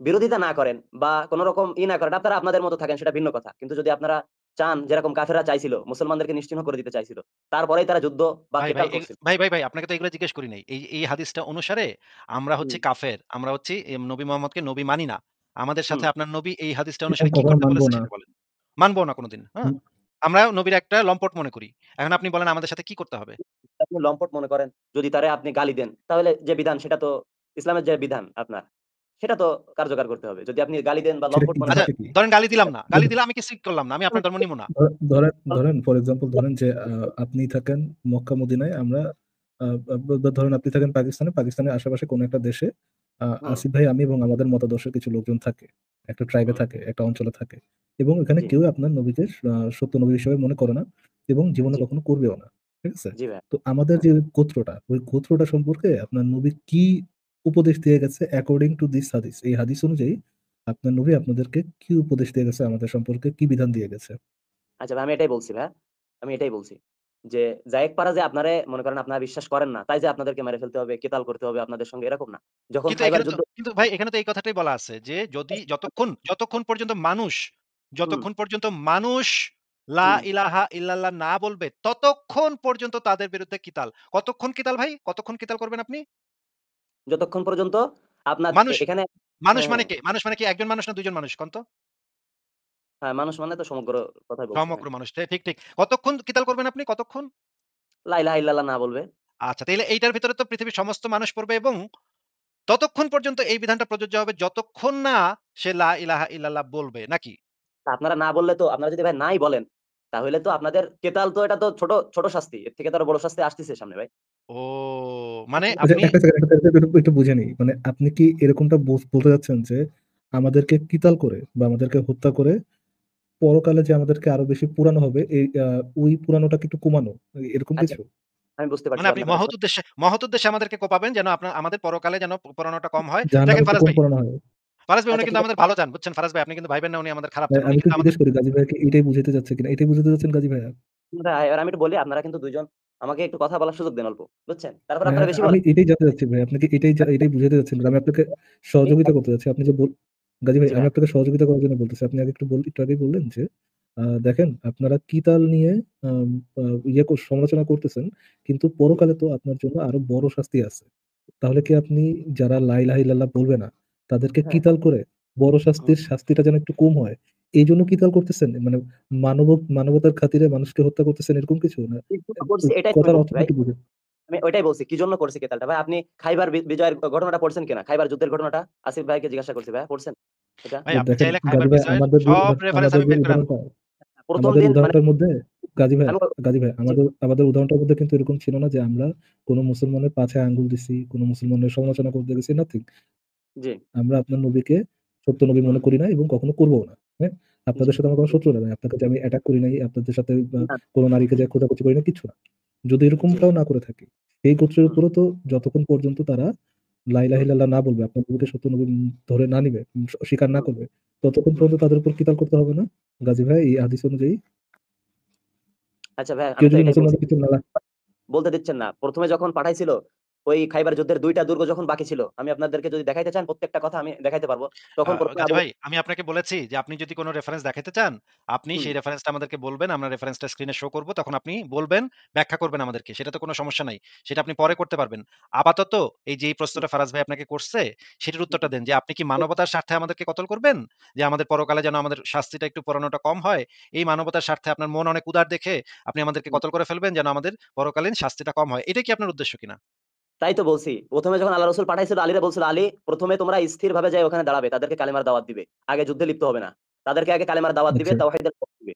বিরোধিতা না করেন বা কোন রকম না করেন, আপনারা আপনাদের মতো থাকেন সেটা ভিন্ন কথা। কিন্তু যদি আপনারা চান যেরকম কাফেররা চাইছিল, মুসলমানদেরকে নিশ্চিহ্ন করে দিতে চাইছিল। তারপরেই তারা যুদ্ধ বা ভাই, ভাই, কেতাল করছিল। ভাই, আপনাকে তো এগুলো জিজ্ঞেস করি নাই। এই হাদিসটা অনুসারে আমরা হচ্ছি হুম, কাফের। আমরা হচ্ছি নবী মোহাম্মদকে নবী মানি না। আমাদের সাথে হুম। আপনার নবী এই হাদিসটা এবং অনুসারে কি কখনো করতে মানবো বলেছে না। সেটা বলেন। মানবো না কোনদিন। হ্যাঁ? হুম, আমরা নবীর একটা লম্পট মনে করি। এখন আপনি বলেন আমাদের সাথে কি করতে হবে? আপনি লম্পট মনে করেন, যদি তারে আপনি গালি দেন, তাহলে যে বিধান সেটা তো ইসলামের যে বিধান আপনার, সেটা তো কার্যকর করতে হবে। যদি আপনি গালি দেন বা সেটা লম্পট কি মনে আচ্ছা, করেন বিধানটা কি? ধরেন গালি দিলাম না। গালি দেখুন, দিলে আমি কিছু করলাম না। আমি আপনার ধর্ম নিব না। ধরেন ফর এক্সাম্পল ধরেন যে আপনি থাকেন মক্কা মদিনায়, আমরা ধরেন আপনি থাকেন পাকিস্তানে, পাকিস্তানের আশেপাশে কোনো একটা দেশে হুম, আসিফ ভাই, আমি এবং আমাদের মতাদর্শের কিছু লোকজন থাকে, একটা ট্রাইবে হুম, থাকে, একটা অঞ্চলে থাকে, এবং এখানে জি, কেউ আপনার নবীকে সত্য নবী হিসেবে মনে করে না এবং জীবনে জি, কখনো করবেও না। ঠিক আছে? জি ভাইয়া। তো আমাদের হুম। যে গোত্রটা, ওই গোত্রটা সম্পর্কে আপনার নবী কি উপদেশ দিয়ে গেছে অ্যাকর্ডিং টু দিস হাদিস, এই হাদিস অনুযায়ী আপনার নবী আপনাদেরকে কি উপদেশ দিয়ে গেছে, আমাদের সম্পর্কে কি বিধান দিয়ে গেছে? আচ্ছা ভাই, আমি এটাই বলছি ভাইয়া। আমি এটাই বলছি। যে যায়েক পারা যে আপনারে মনে করেন আপনারা বিশ্বাস করেন না, তাই যে আপনাদেরকে মেরে ফেলতে হবে, কেতাল করতে হবে আপনাদের সঙ্গে, এরকম না। যখন খাইবার যুদ্ধ কিন্তু ভাই এখানে তো এই কথাটাই বলা আছে যে যদি হুম, যতক্ষণ পর্যন্ত মানুষ লা হুম, ইলাহা ইল্লাল্লাহ না বলবে ততক্ষণ পর্যন্ত তাদের বিরুদ্ধে কিতাল। কতক্ষণ কিতাল ভাই? কতক্ষণ কিতাল করবেন আপনি? যতক্ষণ পর্যন্ত আপনার মানুষ এখানে মানুষ হ্যাঁ, মানে হ্যাঁ, কে? মানুষ মানে কি একজন মানুষ না ২ জন মানুষ কোন তো? হ্যাঁ, মানুষ মানে তো সমগ্র কথাই বলছি সমগ্র ভাই। মানুষ। ঠিক। কতক্ষণ কিতাল করবেন আপনি? কতক্ষণ? লা ইলাহা ইল্লাল্লাহ না বলবে। আচ্ছা তাইলে এইটার ভিতরে তো পৃথিবীর সমস্ত মানুষ পড়বে এবং ততক্ষণ পর্যন্ত এই বিধানটা প্রযোজ্য হবে যতক্ষণ না সে লা ইলাহা ইল্লাল্লাহ বলবে নাকি? তা আপনারা না বললে তো আপনারা যদি ভাই নাই বলেন, তাহলে তো আপনাদের কেতাল তো এটা তো ছোট, ছোট শাস্তি। এর থেকে তো আরো বড় শাস্তি আসতিছে সামনে ভাই। ও মানে আচ্ছা, আপনি একটা সেকেন্ড, একটু বুঝে নিই। মানে আপনি কি এরকমটা বলতে চাচ্ছেন যে আমাদেরকে কিতাল করে বা আমাদেরকে হত্যা করে পরকালে যে আমাদেরকে আরো বেশি পুরানো হবে, এই ওই পুরানোটাকে একটু কমানো, এরকম আচ্ছা, কিছু? আমি বুঝতে পারছি মানে আপনি আপনার কথা। মহৎ উদ্দেশ্যে আমাদেরকে কোপাবেন যেন আমাদের পরকালে যেন পোড়ানোটা কম হয়। দেখেন জাহান্নামে তো কোন পুরানো হয়? ফারাজ ভাই উনি আচ্ছা কিন্তু ঠিক আছে। আমাদের ভালো চান। বুঝছেন ফারাজ ভাই আপনি কিন্তু ভাইবেন না উনি আমাদের খারাপ ভাই, চান। উনি আমি তো কিন্তু আমাদের জিজ্ঞেস করি গাজী ভাইকে এটাই বুঝাতে চাচ্ছে কিনা, এটাই বুঝাতে চাচ্ছেন গাজী ভাইয়া? ভাই এবার আমি একটু বলি, আপনারা কিন্তু ২ জন আমাকে একটু কথা বলার সুযোগ দেন অল্প। বুঝছেন? তারপর হ্যাঁ, আপনারা বেশি আমি বলেন। এটাই জানতে চাচ্ছি ভাই, আপনাকে এটাই বুঝাতে চাচ্ছেন, আমি আপনাকে এই সহযোগিতা করতে চাচ্ছি। আপনি যে গাজী ভাই, জি আমি ভাইয়া। আপনাকে সহযোগিতা করার জন্য বলতেছি। আপনি আগে একটু আগেই বললেন যে দেখেন আপনারা কিতাল নিয়ে আম আ ইয়ে সমালোচনা করতেছেন, কিন্তু পরকালে তো আপনার জন্য আরো বড় শাস্তি আছে। তাহলে কি আপনি যারা লা ইলাহা ইল্লাল্লাহ বলবে না, তাদেরকে হ্যাঁ, কিতাল করে বড় হুম। শাস্তিটা যেন একটু কম হয়, এইজন্য কিতাল করতেছেন? মানে মানব মানবতার খাতিরে মানুষকে হত্যা করতেছেন, এরকম কিছু? না কি জন্য করছি এটাই তো আমি কথার বলছি অর্থটা ভাই। একটু বুঝেন। আমি ওইটাই বলছি। কি জন্য করছি কেতালটা? ভাই আপনি খাইবার বিজয়ের ঘটনাটা পড়ছেন কিনা? খাইবার যুদ্ধের ঘটনাটা? আসিফ ভাইকে জিজ্ঞাসা করছি ভাইয়া, পড়ছেন এটা? ভাই আপনি দেখেন চাইলে খাইবার গাজী ভাই, বিজয়ের সব রেফারেন্স আমি বের করে আনবো। প্রথম আমাদের দিন মানে উদাহরণটার মধ্যে আমি গাজী ভাই, জি, আমাদের উদাহরণটার মধ্যে কিন্তু এরকম ছিল না যে আমরা কোনো মুসলমানের পাছায় আঙ্গুল দিছি, কোনো মুসলমানের সমালোচনা করতে গেছি, নাথিং। জি, আমরা আপনার নবীকে সত্য নবী হুম, মনে করি না এবং কখনো করবো না। হ্যাঁ? জি, আপনাদের সাথে আমার কোনো শত্রুতা নাই। আপনাকে যে আমি অ্যাটাক করি নাই, আপনাদের সাথে না, কোনো নারীকে যে খোঁচাখুচি করি না, কিচ্ছু না। যদি জি, এরকমটাও না করে থাকি, এই গোত্রের হুম, উপরেও তো যতক্ষণ পর্যন্ত তারা লা ইলাহা হুম, ইল্লাল্লাহ না বলবে, আপনার নবীকে সত্য নবী ধরে না নিবে, স্বীকার না হুম, করবে, ততক্ষণ হুম। পর্যন্ত তাদের উপর কিতাল করতে হবে না? গাজী ভাই, এই হাদিস অনুযায়ী আচ্ছা ভাই, কেউ আমি তো যদি এটাই বলছি। মুসলমানকে কিছু না বলতে দিচ্ছেন না। ১ম এ যখন পাঠাইছিল, ওই খাইবার যুদ্ধের ২ টা দুর্গ যখন বাকি ছিল, আমি আপনাদেরকে যদি দেখাইতে চান প্রত্যেকটা কথা আমি দেখাইতে পারব। তখন ১ম এ গাজী ভাই আমি আপনাকে বলেছি যে আপনি যদি কোনো রেফারেন্স দেখাতে চান, আপনি হুম, সেই রেফারেন্সটা আমাদেরকে বলবেন। আমরা রেফারেন্সটা স্ক্রিনে শো করব। তখন আপনি বলবেন, ব্যাখ্যা করবেন আমাদেরকে। সেটা তো কোনো সমস্যা নাই। সেটা আপনি পরে করতে পারবেন। আপাতত এই যে এই হুম, প্রশ্নটা ফারাজ ভাই আপনাকে করছে, সেটার হুম, উত্তরটা দেন যে আপনি কি মানবতার স্বার্থে আমাদেরকে কতল করবেন? যে আমাদের পরকালে যেন আমাদের শাস্তিটা একটু পোড়ানোটা কম হয়। এই মানবতার স্বার্থে আপনার মন অনেক উদার দেখে আপনি আমাদেরকে হুম। কতল করে ফেলবেন যেন আমাদের পরকালীন শাস্তিটা কম হয়। এটাই কি আপনার উদ্দেশ্য কিনা? তাই তো বলছি। ১ম এ যখন আল্লাহ রাসূল পাঠাইছিল, আলীরে বলছিল, "আলী ১ম এ তোমরা স্থিরভাবে যাই ওখানে দাঁড়াবে। তাদেরকে কালেমার দাওয়াত দিবে। আগে যুদ্ধে লিপ্ত হবে না। তাদেরকে আগে কালেমার দাওয়াত দিবে, আচ্ছা, তাওহীদের দাওয়াত দিবে।"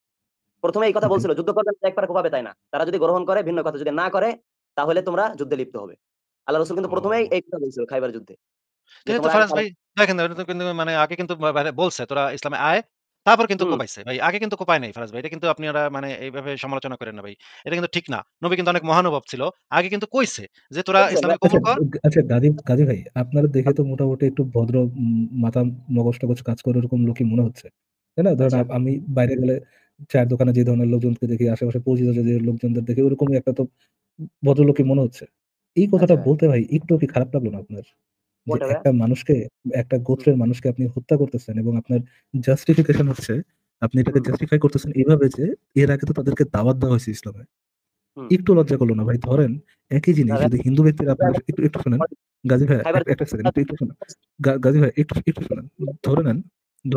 ১ম এ এই কথা ওকে। বলছিল। যুদ্ধ করবে না, একবার কোপাবে তাই না। তারা যদি গ্রহণ করে ভিন্ন কথা, যদি না করে তাহলে তোমরা যুদ্ধে লিপ্ত হবে। আল্লাহ রাসূল কিন্তু ১ম এই ও। এই কথা বলছিল খাইবার যুদ্ধে। যে তাইলে তো তোমরা আগে ফারাজ ভাই দেখেন ওটা তো কিন্তু মানে আগে কিন্তু মানে বলছে তোরা ইসলামে আয়। তারপর কিন্তু হুম। কোপাইছে ভাই। আগে কিন্তু কোপায় নাই ফারাজ ভাই। এটা কিন্তু আপনারা মানে এইভাবে সমালোচনা করেন না ভাই। এটা কিন্তু ঠিক না। নবী কিন্তু অনেক মহানুভব ছিল। আগে কিন্তু কইছে যে তোরা ইসলামে আচ্ছা, কবুল কর। আচ্ছা, গাজী ভাই, আপনার দেখে তো মোটামুটি একটু ভদ্র, মাথা মগজ-টগজ কাজ করে ওরকম লোকই মনে হচ্ছে। তাই না? ধরেন আচ্ছা, আমি বাইরে গেলে চায়ের দোকানে যে ধরনের লোকজনকে দেখি, আশেপাশে পরিচিত যে লোকজনদের দেখি, ওরকমই একটা তো ভদ্রলোকই মনে হচ্ছে। এই কথাটা আচ্ছা ভাই। বলতে ভাই একটুও কি খারাপ লাগলো না আপনার? যে কোনটা ভাইয়া? একটা মানুষকে, একটা হুম, গোত্রের মানুষকে আপনি হত্যা করতেছেন এবং আপনার জাস্টিফিকেশন হচ্ছে আপনি এটাকে হুম, জাস্টিফাই করতেছেন এভাবে যে এর আগে তো তাদেরকে দাওয়াত দেওয়া হয়েছে ইসলামে। হুম। একটু লজ্জা করলো না ভাই? ধরেন একই জিনিস তাহলে যদি হিন্দু ব্যক্তিরা আপনাদের একটু, একটু শুনেন। গাজী ভাইয়া খাইবার একটা সেকেন্ড একটু শুনেন। গাজী ভাই একটু, একটু শুনেন। ধরে নেন,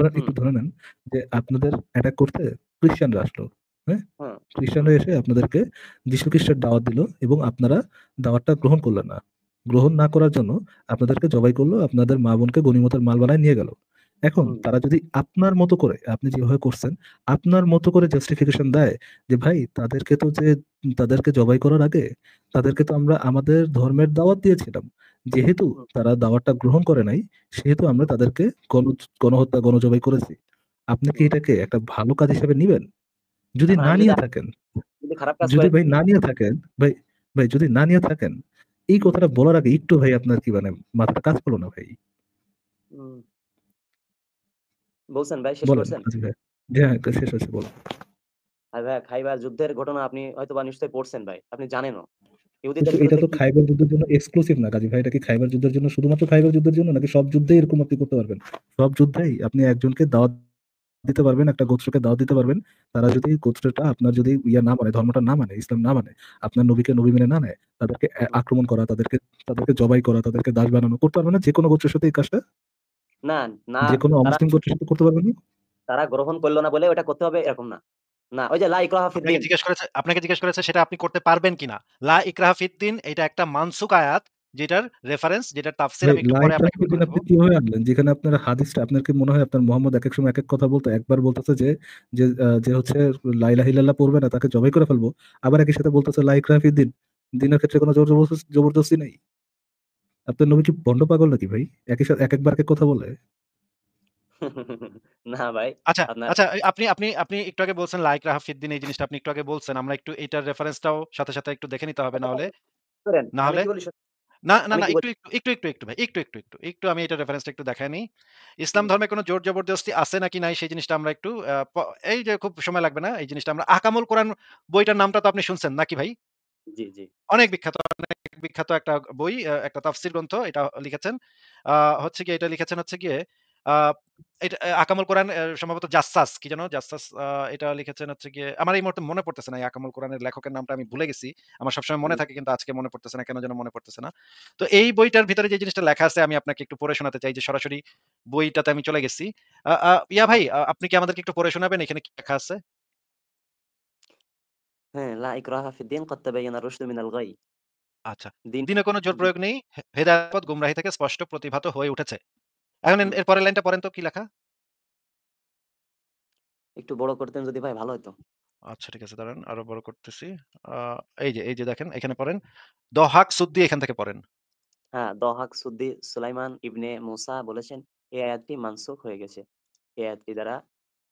হুম, একটু ধরে নেন যে আপনাদের অ্যাটাক করতে খ্রিস্টানরা আসলো। হ্যাঁ? হুম, হুম, খ্রিস্টানরা এসে আপনাদেরকে যীশু খ্রিস্টের দাওয়াত দিল এবং আপনারা দাওয়াতটা গ্রহণ করলেন না। গ্রহণ না করার জন্য আপনাদেরকে জবাই করলো, আপনাদের মা-বোনকে গনিমতের মাল বানায় নিয়ে গেল। এখন হুম, তারা যদি আপনার মতো করে, আপনি যেভাবে করছেন, আপনার মতো করে জাস্টিফিকেশন দেয় যে ভাই তাদেরকে জবাই করার আগে তাদেরকে তো আমরা আমাদের ধর্মের দাওয়াত দিয়েছিলাম। যেহেতু হুম, তারা দাওয়াতটা গ্রহণ করে নাই, সেহেতু আমরা তাদেরকে গণ গণহত্যা, গণজবাই করেছি। আপনি কি হুম। এটাকে একটা ভালো কাজ হিসেবে নিবেন? যদি এখন না আমি নিয়ে থাকেন, খারাপ কাজ যদি করে ভাই না নিয়ে থাকেন, ভাই ভাই যদি না নিয়ে থাকেন, এই হুম, কথাটা বলার আগে একটু ভাই আপনার কি মানে মাথাটা কাজ করলো না ভাই? হুম। বলছেন ভাই, শেষ বলেন করছেন? আজি ভাই। জি হ্যাঁ, শেষ হয়েছে বলুন। আর ভাই খাইবার যুদ্ধের ঘটনা আপনি হয়তোবা নিশ্চয়ই পড়ছেন ভাই। আপনি জানেনও। কিন্তু ইহুদিদের এটা বিরুদ্ধে তো কি খাইবার যুদ্ধের জন্য এক্সক্লুসিভ না কাজী ভাই। এটা কি খাইবার যুদ্ধের জন্য, শুধুমাত্র খাইবার যুদ্ধের জন্য, নাকি সব যুদ্ধেই এরকম আপনি করতে পারবেন? সব যুদ্ধেই আপনি একজনকে দাওয়াত দিতে পারবেন, একটা গোত্রকে দাওয়াত দিতে পারবেন। তারা যদি গোত্রটা আপনার যদি না মানে, ধর্মটা না মানে, ইসলাম না মানে, আপনার নবীকে নবী মেনে না নেয়, তাদেরকে হুম। আক্রমণ করা, তাদেরকে জবাই করা, তাদেরকে দাস বানানো করতে পারবেন না যেকোনো গোত্রের সাথে এই কাজটা? না, না যেকোনো তারা অমুসলিম গোত্রের সাথে করতে পারবেন না? তারা গ্রহণ করল না বলে ওটা করতে হবে এরকম না। না, ওই যে লা ইকরাহা ফিদ্দিন। আপনাকে জিজ্ঞেস করেছে সেটা আপনি করতে পারবেন কিনা? লা ইকরাহা ফিদ্দিন এটা একটা মানসুক আয়াত যেটার রেফারেন্স যেটার তাফসীর ভাই আমি একটু পরে লাইক আপনাকে বলে রাফিউদ্দিন দেব। আপনি কিভাবে আনলেন? যেখানে আপনার হাদিসটা, আপনার কি মনে হয় আপনার মোহাম্মদ একেক সময় একেক কথা বলতো? একবার বলতেছে যে যে যে হচ্ছে লা ইলাহা ইল্লাল্লাহ পড়বে না তাকে জবাই করে ফেলবো। আবার একই সাথে বলতেছে লা ইকরাহা ফিদ্দিন। দ্বীনের ক্ষেত্রে কোনো জবরদস্তি নেই। আপনার নবী কি ভন্ড পাগল নাকি ভাই? একেকবার একেক কথা বলে? না ভাই, আচ্ছা, আপনার আচ্ছা আপনি একটু আগে বলছেন লা ইকরাহা ফিদ্দিন এই জিনিসটা আপনি একটু আগে বলছেন। আমরা একটু এটার রেফারেন্সটাও সাথে একটু দেখে নিতে হবে আচ্ছা ভাই, নাহলে করেন। না আমি হলে কি বলি শোনেন, না, আমি কি বলি একটু ভাই, একটু আমি এটার রেফারেন্সটা একটু দেখায় নিই। ইসলাম হুম, ধর্মে কোনো জোর জবরদস্তি আছে নাকি নাই সেই জিনিসটা আমরা একটু এই যে খুব সময় লাগবে না। এই জিনিসটা আমরা আহকামুল কোরআন বইটার নামটা তো আপনি শুনছেন নাকি ভাই? জি, জি। অনেক বিখ্যাত একটা বই, একটা তাফসীর গ্রন্থ। এটা লিখেছেন আ এটা লিখেছেন হচ্ছে গিয়ে আ এটা আকামুল কোরআন সম্ভবত জাসসাস কি যেন? জাসসাস এটা লিখেছেন হচ্ছে গিয়ে আমার এই মুহূর্তে মনে পড়তেছে না। এই আকামুল কোরআনের লেখকের নামটা আমি ভুলে গেছি। আমার সবসময় মনে হুম, থাকে কিন্তু আজকে মনে পড়তেছে না। কেন যেন মনে পড়তেছে না। তো এই বইটার ভিতরে যে জিনিসটা লেখা আছে আমি আপনাকে একটু পড়ে শোনাতে চাই যে সরাসরি বইটাতে আমি চলে গেছি। আ আ ইয়া ভাই আপনি কি আমাদেরকে একটু পড়ে শোনাবেন এখানে কি লেখা আছে? হ্যাঁ, লা ইকরাহা ফিদ্দিন ক্বাদ তাবায়্যানা রুশদু মিনাল গাই। আচ্ছা। দিন দিনে কোনো জোর দি প্রয়োগ নেই। হেদায়েত পথ গুমরাহি থেকে স্পষ্ট প্রতিভাত হয়ে উঠেছে। এখন হুম, এর পরের লাইনটা পড়েন তো কি লেখা? একটু বড় করতেন যদি ভাই ভালো হইতো। আচ্ছা ঠিক আছে দাঁড়ান আরো বড় করতেছি। আ এই যে দেখেন এখানে পড়েন। দহাক সুদ্দি এখান থেকে পড়েন। হ্যাঁ, দহাক সুদ্দি সুলাইমান ইবনে মুসা বলেছেন, এই আয়াতটি মানসুখ হয়ে গেছে। এই আয়াতটি দ্বারা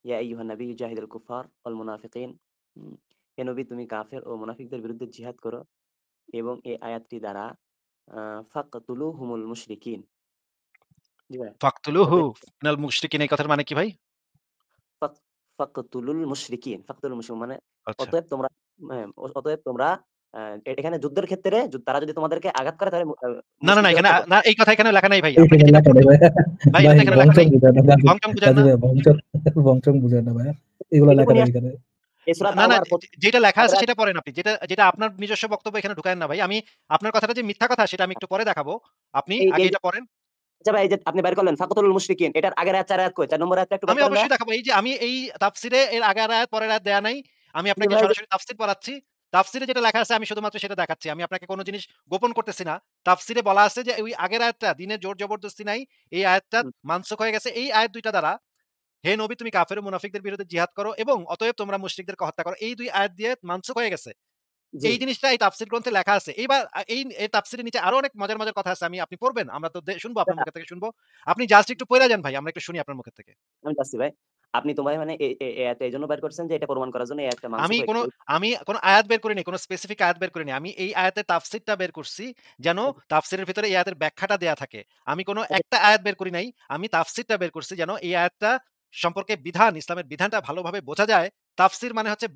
ইয়া আইয়ুহান নাবিয়্যু জাহিদুল কুফার ওয়াল মুনাফিকিন, হুম, হে নবী তুমি কাফের ও মুনাফিকদের বিরুদ্ধে জিহাদ করো, এবং এই আয়াতটি দ্বারা ফাকতুলুহুমুল মুশরিকিন। জি ভাই। ফাকতুলুহু অতএব মিনাল মুশরিকিন এই কথার মানে কি ভাই? ফাক ফাকতুলুল মুশরিকিন, ফাকতুলুল মুশরিকিন মানে আচ্ছা। অতএব তোমরা হ্যাঁ, অতএব তোমরা এখানে যুদ্ধের ক্ষেত্রে তারা যদি তোমাদেরকে আঘাত করে তাহলে না মুশরিকদের এখানে হত্যা করো। না এই কথা এখানে লেখা নাই ভাই। আপনি এইখানে কি যেটা লেখা নেই করছেন ভাই। ভাই এটা ভাই তো এখানে লেখা বংচং নাই। বুঝায় না কাজী। বংচং বুঝায়েন কাজী না। ভাই বংচং বুঝায় না ভাইয়া। এগুলা লেখা এইটুকুনি নেই এখানে। এই সূরা না তাওবার যেটা লেখা ১৫ আছে আয়াত। সেটা পড়েন আপনি। যেটা আপনার নিজস্ব বক্তব্য এখানে ঢুকায়েন না ভাই। আমি আপনার কথাটা যে মিথ্যা কথা সেটা আমি একটু পরে দেখাবো। আপনি এই আগে এই যে এটা পড়েন। আচ্ছা ভাই, এই যে আপনি বের করলেন ফাকতুলুল মুশরিকিন, এটার আগের আয়াত ৪ আয়াত কই? ৪ নম্বর আয়াতটা একটু বের আমি করেন ভাইয়া। অবশ্যই দেখাবো। এই যে আমি এই তাফসিরে এর আগের আয়াত পরের আয়াত দেয়া নাই। আমি জি আপনাকে ভাই, সরাসরি তাফসির পড়াচ্ছি। তাফসিরে যেটা লেখা আছে আমি শুধুমাত্র সেটা দেখাচ্ছি। আমি আপনাকে কোন জিনিস গোপন করতেছি না। তাফসিরে বলা আছে যে ওই আগের আয়াতটা দিনের জোর জবরদস্তি নাই। এই আয়াতটা হুম, মানসুখ হয়ে গেছে। এই আয়াত ২ টা দ্বারা হে নবী তুমি কাফের ও মুনাফিকদের বিরুদ্ধে জিহাদ করো এবং অতএব তোমরা মুশরিকদেরকে হত্যা করো। এই ২ আয়াত দিয়ে মানসুখ হয়ে গেছে। জি। এই জিনিসটা এই তাফসীর গ্রন্থে লেখা আছে। এইবার এই তাফসীরের নিচে আরো অনেক মজার কথা আছে। আপনি পড়বেন। আমরা তো শুনবো আপনার ভাইয়া, মুখের থেকে শুনবো। আপনি জাস্ট একটু পইড়া যান ভাই। আমরা একটু শুনি আপনার মুখের থেকে। আমি যাচ্ছি ভাই। আপনি তো ভাই মানে এই আয়াতটা এজন্য বের করছেন যে এটা প্রমাণ করার জন্য এই আয়াতটা আমি মানসুখ হয়ে কোন গেছে। আমি কোন আয়াত বের করিনি। কোন স্পেসিফিক আয়াত বের করিনি। আমি এই আয়াতের তাফসীরটা বের করছি যেন তাফসীরের ভিতরে এই আয়াতের ব্যাখ্যাটা দেয়া থাকে। আমি কোন আচ্ছা, একটা আয়াত বের করি নাই। আমি তাফসীরটা বের করছি যেন এই আয়াতটা সম্পর্কে বিধান, ইসলামের বিধানটা ভালোভাবে বোঝা যায়। তাফসীর মানে হচ্ছে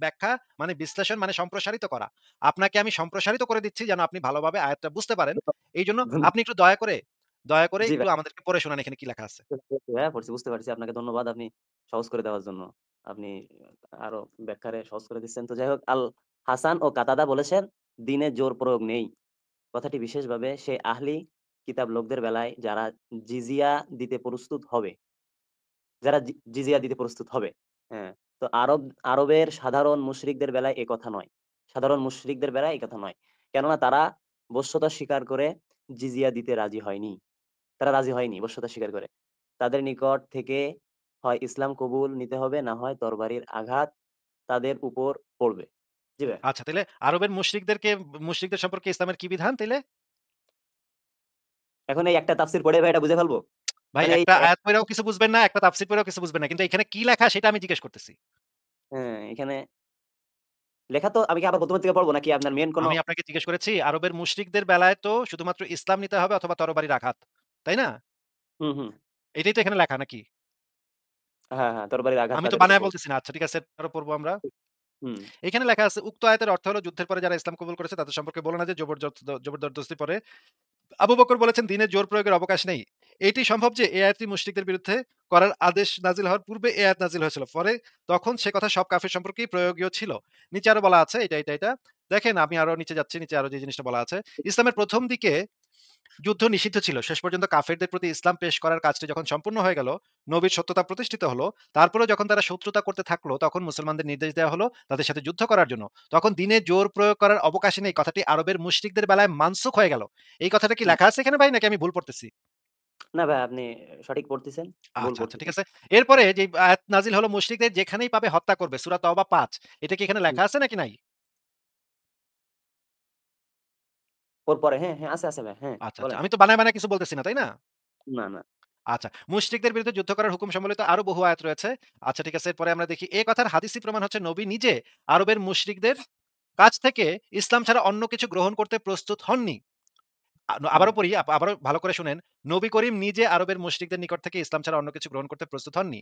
ব্যাখ্যা মানে বিশ্লেষণ মানে সম্প্রসারিত করা। আপনাকে আমি সম্প্রসারিত করে দিচ্ছি যেন আপনি ভালোভাবে আয়াতটা বুঝতে পারেন। এইজন্য ধন্যবাদ। আপনি একটু দয়া করে জি একটু ভাই। আমাদেরকে পড়ে শোনান এখানে কি লেখা আছে। ভাইয়া পড়ছি, বুঝতে পারছি। আপনাকে ধন্যবাদ। আপনি সহজ করে দেওয়ার জন্য। আপনি আরো ব্যাখ্যারে সহজ করে দিচ্ছেন। তো যাই হোক, আল হাসান ও কাতাদা বলেছেন, "দ্বীনে জোর প্রয়োগ নেই।" কথাটি বিশেষভাবে সেই আহলি কিতাব লোকদের বেলায় যারা জিজিয়া দিতে প্রস্তুত হবে। যারা জিজিয়া দিতে প্রস্তুত হবে। হ্যাঁ? তো আরবের সাধারণ মুশরিকদের বেলায় এ কথা নয়। সাধারণ মুশরিকদের বেলায় এই কথা নয়। কেননা তারা বশ্যতা স্বীকার করে জিজিয়া দিতে রাজি হয়নি। তারা রাজি হয়নি বশ্যতা স্বীকার করে। তাদের নিকট থেকে হয় ইসলাম কবুল নিতে হবে, না হয় তরবারির আঘাত তাদের উপর পড়বে। জি ভাই। আচ্ছা, তাইলে আরবের মুশরিকদের সম্পর্কে ইসলামের কি বিধান তাইলে? এখন এই একটা তাফসীর পড়ে ভাই এটা বুঝে ফেলবো? ভাই মানে এই একটা এক আয়াত পইড়াও কিছু বুঝবেন না, একটা তাফসীর পইড়াও কিছু বুঝবেন না। কিন্তু এখানে কি লেখা সেটা আমি জিজ্ঞেস করতেছি। হ্যাঁ, এখানে লেখা তো আমি কি আবার ১ম থেকে পড়বো নাকি আপনার মেইন কোন আমি আপনাকে জিজ্ঞেস করেছি আরবের মুশরিকদের বেলায় তো শুধুমাত্র ইসলাম নিতে হবে অথবা তরবারির আঘাত। তাই না? হুম, হুম। এটাই তো এখানে লেখা নাকি? হ্যাঁ, হ্যাঁ, তরবারির আঘাত আমি তো তাদের উপর বানায় পড়বে। বলতেছি না। আচ্ছা ঠিক আছে, আরো পড়বো আমরা। হুম, এখানে লেখা আছে উক্ত আয়াতের অর্থ হলো যুদ্ধের পরে যারা ইসলাম কবুল করেছে তাদের সম্পর্কে বলো না যে জবরদস্তি পরে আবু বকর বলেছেন দিনের জোর প্রয়োগের অবকাশ নেই। এটি সম্ভব যে এই আয়াতটি মুশরিকদের বিরুদ্ধে করার আদেশ নাজিল হওয়ার পূর্বে এই আয়াত নাজিল হয়েছিল। পরে তখন সে কথা সব কাফির সম্পর্কেই প্রয়োগীয় ছিল। নিচে আরো বলা আছে এটা। দেখেন আমি আরো নিচে যাচ্ছি। নিচে আরো যে জিনিসটা বলা আছে। ইসলামের ১ম দিকে যুদ্ধ নিষিদ্ধ ছিল। শেষ পর্যন্ত কাফেরদের প্রতি ইসলাম পেশ করার কাজটি যখন সম্পূর্ণ হয়ে গেল, নবীর সত্যতা প্রতিষ্ঠিত হলো, তারপরেও যখন তারা শত্রুতা করতে থাকলো, তখন মুসলমানদের নির্দেশ দেওয়া হলো তাদের সাথে যুদ্ধ করার জন্য। তখন দ্বীনে জোর প্রয়োগ করার অবকাশই নেই কথাটি আরবের মুশরিকদের বেলায় মানসুখ হয়ে গেল। এই কথাটা কি হুম। লেখা আছে এখানে ভাই নাকি আমি ভুল পড়তেছি? না ভাই আপনি সঠিক পড়তেছেন, ভুল আচ্ছা ঠিক পড়তেছেন। আছে। এরপরে যে আয়াত নাজিল হলো মুশরিকদের যেখানেই পাবে হত্যা করবে। সূরা তাওবা ৫। এটা কি এখানে হুম, লেখা আছে নাকি নাই? ওর পরে হ্যাঁ, হ্যাঁ, আছে, আছে ভাই। হ্যাঁ, আচ্ছা। বলেন। আমি তো বানায় কিছু বলতেছি না, তাই না? না, না। আচ্ছা, মুশরিকদের বিরুদ্ধে যুদ্ধ করার হুকুম সম্বলিত আরো বহু আয়াত রয়েছে। আচ্ছা ঠিক আছে, এরপরে আমরা দেখি এ কথার হাদিসি প্রমাণ হচ্ছে নবী নিজে আরবের মুশরিকদের কাছ থেকে ইসলাম ছাড়া অন্য কিছু গ্রহণ করতে প্রস্তুত হননি। হুম, আবারও পড়ি, আবারও ভালো করে শুনেন। নবী করিম নিজে আরবের মুশরিকদের নিকট থেকে ইসলাম ছাড়া অন্য কিছু গ্রহণ করতে প্রস্তুত হননি।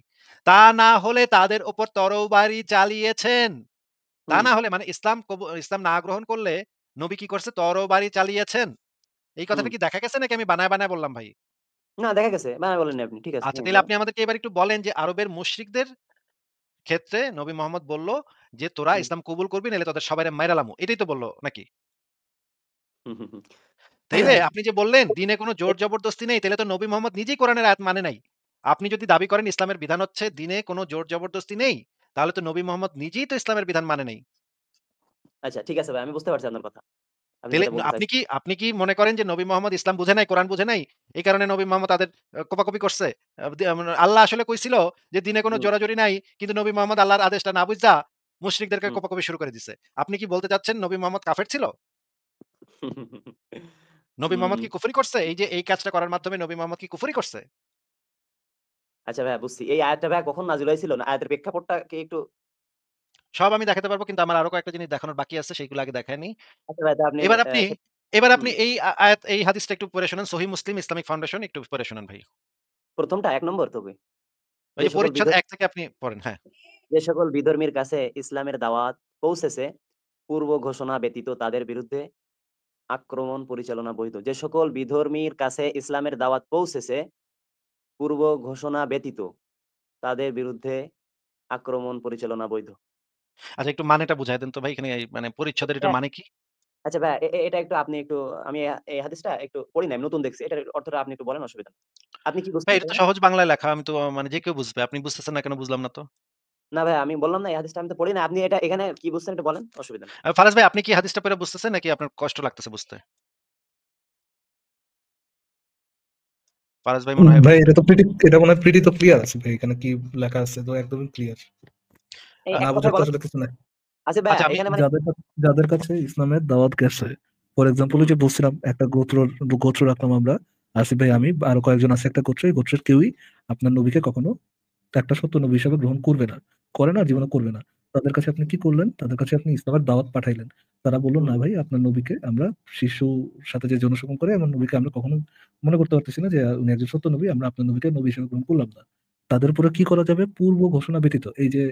তা না হলে তাদের উপর তরবারি চালিয়েছেন। তা হুম, না হলে মানে ইসলাম না গ্রহণ করলে নবী কি করছে? তরবারি চালিয়েছেন। এই হুম। কথাটা কি দেখা গেছে নাকি আমি বানায় বললাম ভাই? না দেখা গেছে। না বলেননি আপনি। ঠিক আছে। আচ্ছা, হ্যাঁ, তাইলে বলেন। আপনি আমাদেরকে এবার একটু বলেন যে আরবের মুশরিকদের ক্ষেত্রে নবী মোহাম্মদ বলল যে, "তোরা হুম, ইসলাম কবুল করবি নাইলে তোদের সবাইরে মাইরা লামু।" এটাই তো বলল নাকি? হুম, হুম, হুম। তাইলে আপনি যে বললেন দ্বীনে কোন জোর জবরদস্তি নেই, তাইলে তো নবী মোহাম্মদ নিজেই কোরআনের আয়াত মানে নাই। আপনি যদি দাবি করেন ইসলামের বিধান হচ্ছে দ্বীনে কোন জোর জবরদস্তি নেই, তাহলে তো নবী মোহাম্মদ নিজেই তো ইসলামের বিধান মানে নাই। আচ্ছা ঠিক আছে ভাই। আমি বুঝতে পারছি আপনার কথা। আপনি তাইলে যেটা বলতে আপনি চাইছেন। কি আপনি কি মনে করেন যে নবী মোহাম্মদ ইসলাম বুঝে নাই, কোরআন বুঝে নাই? এই কারণে নবী মোহাম্মদ তাদের কোপাকুপি করছে? আল্লাহ আসলে কইছিল যে দ্বীনে কোন হুম। জোরাজুরি নাই, কিন্তু নবী মোহাম্মদ আল্লাহর আদেশটা না বুইঝা মুশরিকদেরকে হুম। কোপাকুপি শুরু করে দিছে। আপনি কি বলতে চাচ্ছেন নবী মোহাম্মদ কাফের ছিল? নবী মোহাম্মদ হুম, কি কুফরি করছে? এই যে এই কাজটা করার মাধ্যমে নবী মোহাম্মদ কি কুফরি করছে? আচ্ছা ভাইয়া বুঝছি। এই আয়াতটা ভাইয়া কখন নাযিল হয়েছিল? না আয়াতের প্রেক্ষাপটটা কি একটু সব আমি দেখাতে পারব কিন্তু আমার আরো কয়েকটা জিনিস দেখানোর বাকি আছে সেগুলো আগে দেখায় নিই। আচ্ছা ভাই তা আপনি এবার অ্যা আপনি সে এবার আপনি হুম। এই আয়াত এই হাদিসটা একটু পড়ে শোনান। সহিহ মুসলিম ইসলামিক ফাউন্ডেশন একটু পড়ে শোনান ভাই। ১ম টা ১ নম্বর তবে। ওই যে যে সকল পরিচ্ছদ ১ থেকে আপনি পড়েন। হ্যাঁ। যে সকল বিধর্মীর কাছে ইসলামের দাওয়াত পৌঁছেছে, পূর্ব ঘোষণা ব্যতীত তাদের বিরুদ্ধে আক্রমণ পরিচালনা বৈধ। যে সকল বিধর্মীর কাছে ইসলামের দাওয়াত পৌঁছেছে, পূর্ব ঘোষণা ব্যতীত তাদের বিরুদ্ধে আক্রমণ পরিচালনা বৈধ। আচ্ছা একটু মানেটা বুঝায় দেন তো ভাই এখানে এই মানে পরিচ্ছদের এটার হ্যাঁ, মানে কি? আচ্ছা ভাইয়া এটা একটু আপনি একটু আমি এই হাদিসটা একটু পড়ি নাই, নতুন দেখছি। এটার অর্থটা আপনি একটু বলেন অসুবিধা নাই। আপনি কি বুঝছেন ভাই এটা এটা তো ভাইয়া? সহজ বাংলায় লেখা। আমি তো মানে যে কেউ বুঝবে। আপনি বুঝতেছেন না কেন বুঝলাম না তো। না ভাইয়া আমি বললাম না এই হাদিসটা আমি তো পড়ি নাই। আপনি এটা এখানে কি বুঝছেন একটু বলেন, অসুবিধা নাই। ফারাজ ভাই আপনি কি হাদিসটা পড়ে বুঝতেছেন নাকি আপনার কষ্ট লাগতেছে বুঝতে? ফারাজ ভাই মনে হয় ভাই এটা মনে হয় প্রিটি তো ক্লিয়ার আছে ভাই, এখানে কি লেখা আছে তো একদমই ক্লিয়ার। এই না এক বোঝার কথায় তো বলেন। আসলে কিছু নাই। আচ্ছা ভাইয়া আচ্ছা আমি এখানে মানে যাদের কাছে ইসলামের দাওয়াত গেছে, ফর এক্সাম্পল হুম, যে বলছিলাম একটা গোত্র রাখলাম আমরা, আসিফ ভাই হুম, আমি আরো কয়েকজন আছে একটা গোত্র, এই গোত্রের কেউই আপনার নবীকে কখনো একটা সত্য নবী হিসাবে গ্রহণ করবে না, করে না, হুম, জীবনে করবে না। তাদের কাছে আপনি কি করলেন? তাদের কাছে আপনি ইসলামের দাওয়াত পাঠাইলেন। তারা বলল হুম, না ভাই, আপনার নবীকে আমরা শিশুর সাথে যে জনসংযোগ করে এমন নবীকে আমরা কখনো মনে করতে পারতেছি না যে উনি একজন সত্য নবী, আমরা আপনার নবীকে নবী হিসেবে গ্রহণ করলাম না। তাদের উপরে কি করা যাবে? পূর্ব ঘোষণা ব্যতীত, এই যে